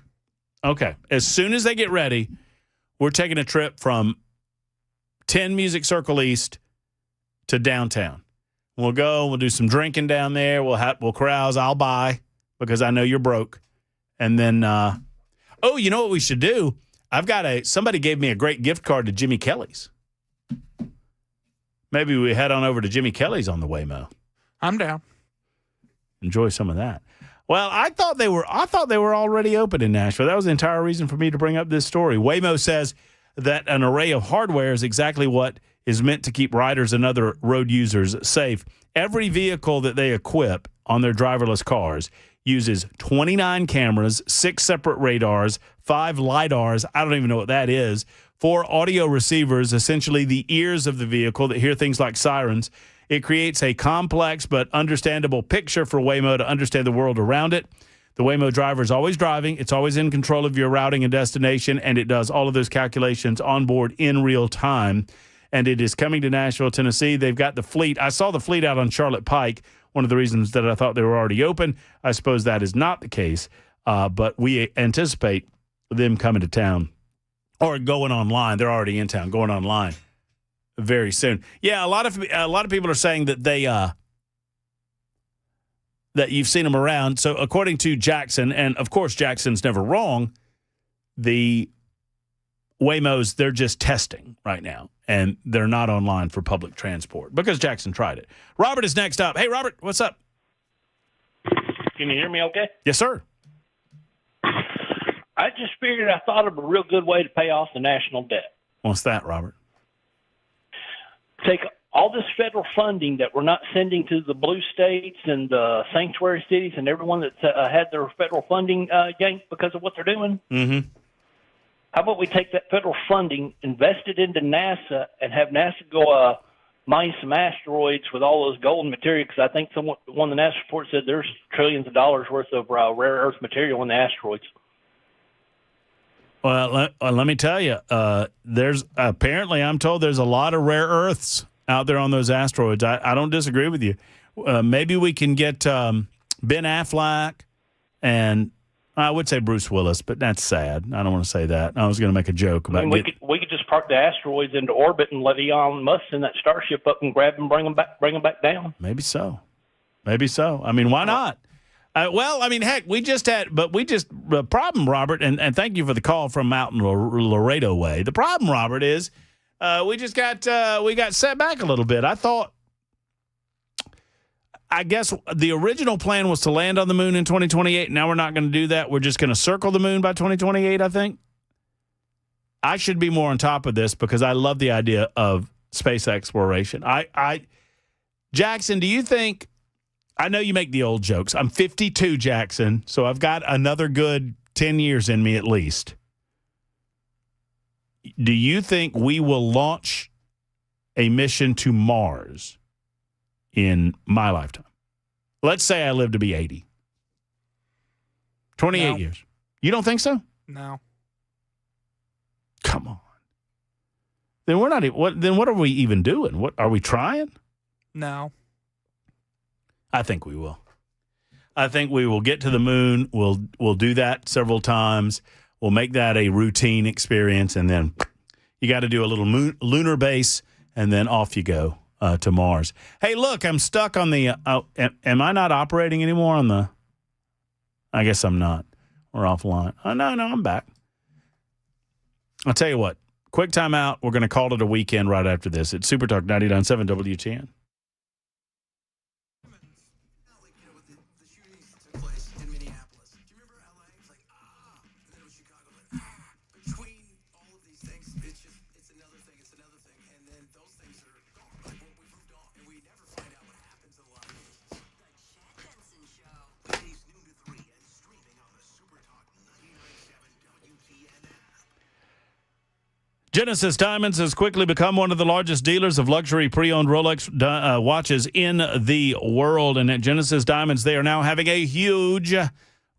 Okay. As soon as they get ready, we're taking a trip from 10 Music Circle East to downtown. We'll go. We'll do some drinking down there. We'll carouse. I'll buy because I know you're broke. And then, you know what we should do? Somebody gave me a great gift card to Jimmy Kelly's. Maybe we head on over to Jimmy Kelly's on the Waymo. I'm down. Enjoy some of that. Well, I thought they were already open in Nashville. That was the entire reason for me to bring up this story. Waymo says that an array of hardware is exactly what is meant to keep riders and other road users safe. Every vehicle that they equip on their driverless cars uses 29 cameras, 6 separate radars, 5 LiDARs, I don't even know what that is, 4 audio receivers, essentially the ears of the vehicle that hear things like sirens. It creates a complex but understandable picture for Waymo to understand the world around it. The Waymo driver is always driving. It's always in control of your routing and destination, and it does all of those calculations on board in real time. And it is coming to Nashville, Tennessee. They've got the fleet. I saw the fleet out on Charlotte Pike. One of the reasons that I thought they were already open. I suppose that is not the case, but we anticipate them coming to town or going online. They're already in town, going online very soon. Yeah, a lot of people are saying that they that you've seen them around. So according to Jackson, and of course Jackson's never wrong, the Waymos, they're just testing right now, and they're not online for public transport because Jackson tried it. Robert is next up. Hey, Robert, what's up? Can you hear me okay? Yes, sir. I just figured I thought of a real good way to pay off the national debt. What's that, Robert? Take all this federal funding that we're not sending to the blue states and the sanctuary cities and everyone that's had their federal funding yanked because of what they're doing. Mm-hmm. How about we take that federal funding, invest it into NASA, and have NASA go mine some asteroids with all those gold material? Because I think one of the NASA reports said there's trillions of dollars worth of rare earth material in the asteroids. Well, let me tell you, there's apparently, I'm told there's a lot of rare earths out there on those asteroids. I don't disagree with you. Maybe we can get Ben Affleck and I would say Bruce Willis, but that's sad. I don't want to say that. I was going to make a joke about we could just park the asteroids into orbit and let Elon Musk send that starship up and grab them, bring them back down. Maybe so. I mean, why not? Heck, the problem, Robert, and thank you for the call from out in Laredo way. The problem, Robert, is we got set back a little bit. I guess the original plan was to land on the moon in 2028. Now we're not going to do that. We're just going to circle the moon by 2028, I think. I should be more on top of this because I love the idea of space exploration. Jackson, do you think, I know you make the old jokes. I'm 52, Jackson, so I've got another good 10 years in me at least. Do you think we will launch a mission to Mars in my lifetime? Let's say I live to be 80. 28 years. You don't think so? No. Come on. Then we're not. What are we even doing? What are we trying? No. I think we will. I think we will get to the moon. We'll do that several times. We'll make that a routine experience, and then you got to do a little lunar base, and then off you go to Mars. Hey, look, I'm stuck on the. Am I not operating anymore on the? I guess I'm not. We're offline. Oh, no, I'm back. I'll tell you what. Quick timeout. We're going to call it a weekend right after this. It's Super Talk 99.7 WTN. Genesis Diamonds has quickly become one of the largest dealers of luxury pre-owned Rolex watches in the world. And at Genesis Diamonds, they are now having a huge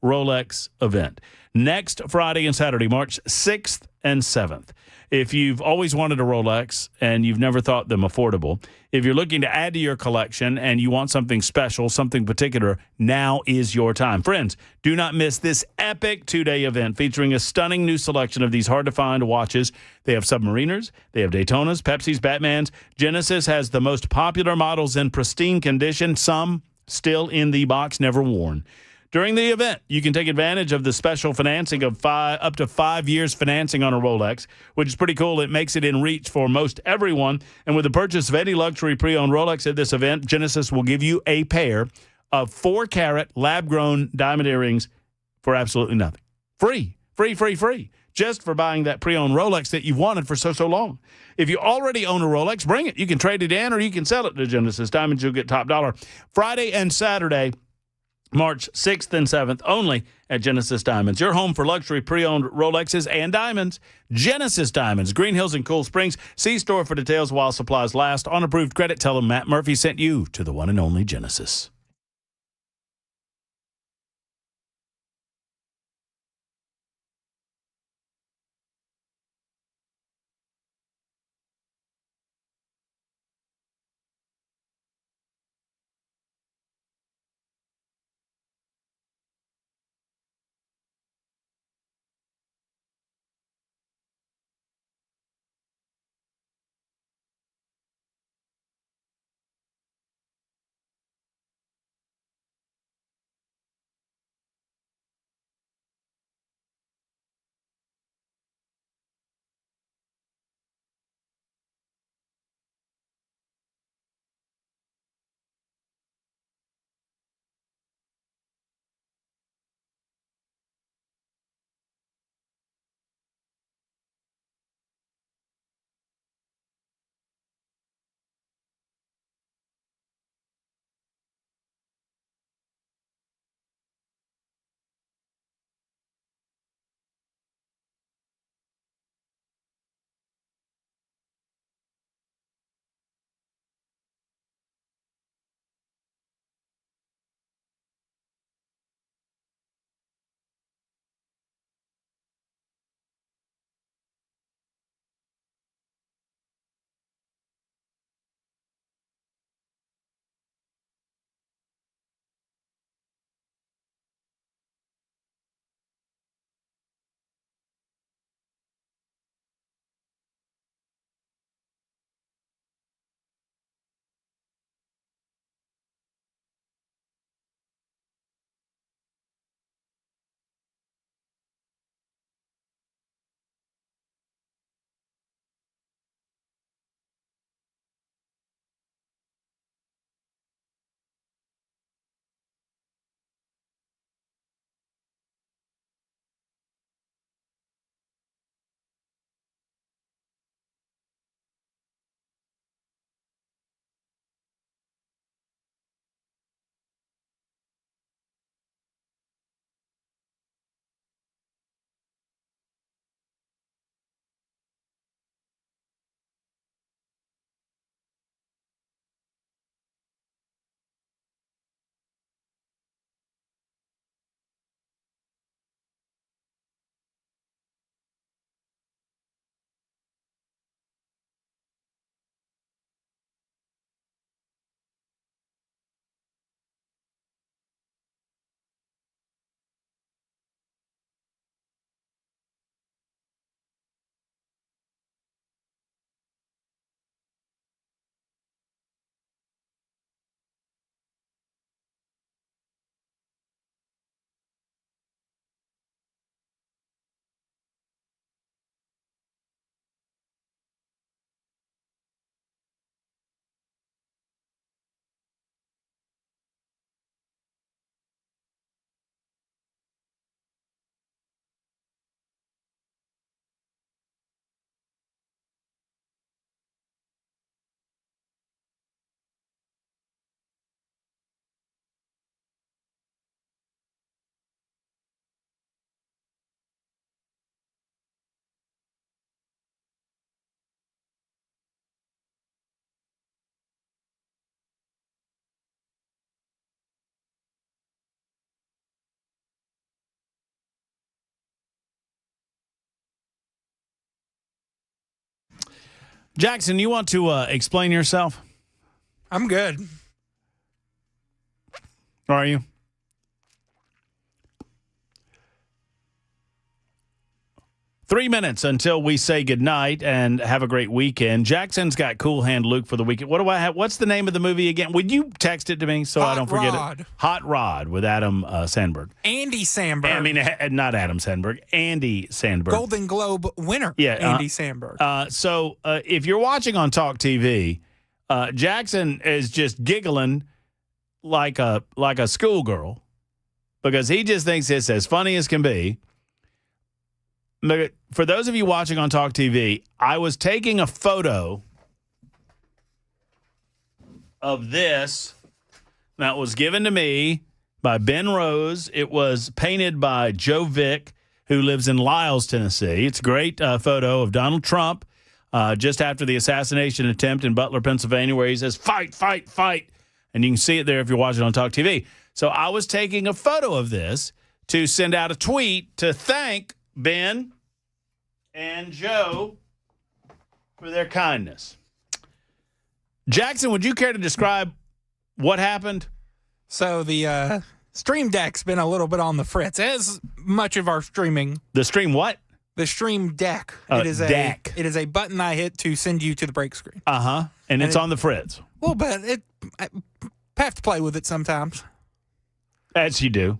Rolex event next Friday and Saturday, March 6th and 7th. If you've always wanted a Rolex and you've never thought them affordable, if you're looking to add to your collection and you want something special, something particular, now is your time. Friends, do not miss this epic 2-day event featuring a stunning new selection of these hard-to-find watches. They have Submariners, they have Daytonas, Pepsis, Batmans. Genesis has the most popular models in pristine condition, some still in the box, never worn. During the event, you can take advantage of the special financing of up to 5 years financing on a Rolex, which is pretty cool. It makes it in reach for most everyone. And with the purchase of any luxury pre-owned Rolex at this event, Genesis will give you a pair of 4-carat lab-grown diamond earrings for absolutely nothing. Free. Just for buying that pre-owned Rolex that you've wanted for so long. If you already own a Rolex, bring it. You can trade it in or you can sell it to Genesis Diamonds. You'll get top dollar. Friday and Saturday, March 6th and 7th, only at Genesis Diamonds. Your home for luxury pre-owned Rolexes and diamonds. Genesis Diamonds, Green Hills and Cool Springs. See store for details while supplies last. On approved credit, tell them Matt Murphy sent you to the one and only Genesis. Jackson, you want to explain yourself? I'm good. Are you? Three minutes until we say goodnight and have a great weekend. Jackson's got Cool Hand Luke for the weekend. What do I have? What's the name of the movie again? Would you text it to me so I don't forget it? Hot Rod with Adam Sandberg. Andy Sandberg. I mean, not Adam Sandberg. Andy Sandberg. Golden Globe winner. Yeah, Andy Sandberg. So if you're watching on Talk TV, Jackson is just giggling like a schoolgirl because he just thinks it's as funny as can be. For those of you watching on Talk TV, I was taking a photo of this that was given to me by Ben Rose. It was painted by Joe Vick, who lives in Lyles, Tennessee. It's a great photo of Donald Trump just after the assassination attempt in Butler, Pennsylvania, where he says, "Fight, fight, fight." And you can see it there if you're watching on Talk TV. So I was taking a photo of this to send out a tweet to thank Ben and Joe for their kindness. Jackson, would you care to describe what happened? So the Stream Deck's been a little bit on the fritz, as much of our streaming. The Stream what? The Stream Deck. It is a button I hit to send you to the break screen. Uh-huh. And it's on the fritz. A little bit. I have to play with it sometimes. As you do.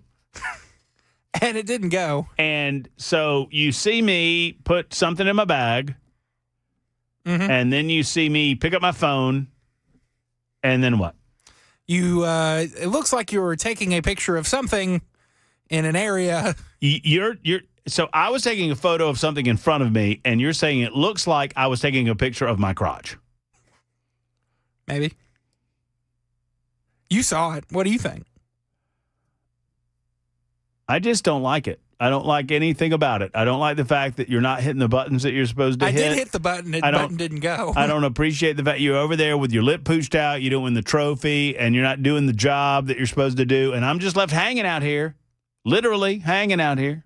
And it didn't go. And so you see me put something in my bag, and then you see me pick up my phone, and then what? You, it looks like you were taking a picture of something in an area. So I was taking a photo of something in front of me, and you're saying it looks like I was taking a picture of my crotch. Maybe. You saw it. What do you think? I just don't like it. I don't like anything about it. I don't like the fact that you're not hitting the buttons that you're supposed to hit. I did hit the button. The button didn't go. I don't appreciate the fact you're over there with your lip pooched out. You don't win the trophy, and you're not doing the job that you're supposed to do. And I'm just left hanging out here, literally hanging out here.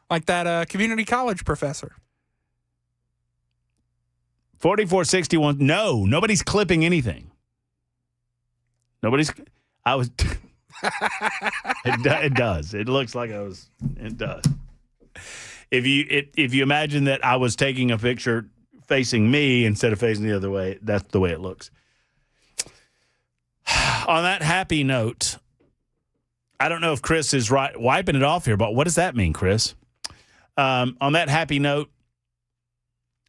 Like that community college professor. 4461. No, nobody's clipping anything. I was... It does. It looks like I was. It does. If you imagine that I was taking a picture facing me instead of facing the other way, that's the way it looks. On that happy note, I don't know if Chris is wiping it off here, but what does that mean, Chris? On that happy note,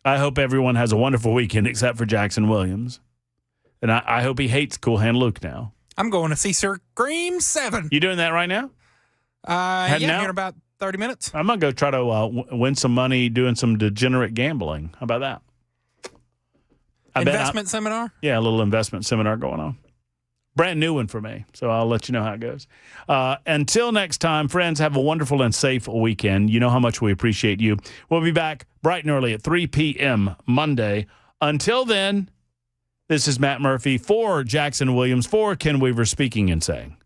I hope everyone has a wonderful weekend except for Jackson Williams, and I hope he hates Cool Hand Luke now. I'm going to see Scream 7. You doing that right now? Yeah, here in about 30 minutes. I'm going to go try to win some money doing some degenerate gambling. How about that? Investment seminar? Yeah, a little investment seminar going on. Brand new one for me, so I'll let you know how it goes. Until next time, friends, have a wonderful and safe weekend. You know how much we appreciate you. We'll be back bright and early at 3 p.m. Monday. Until then, this is Matt Murphy for Jackson Williams, for Ken Weaver, speaking and saying,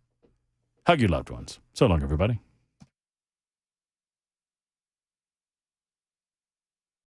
hug your loved ones. So long, everybody.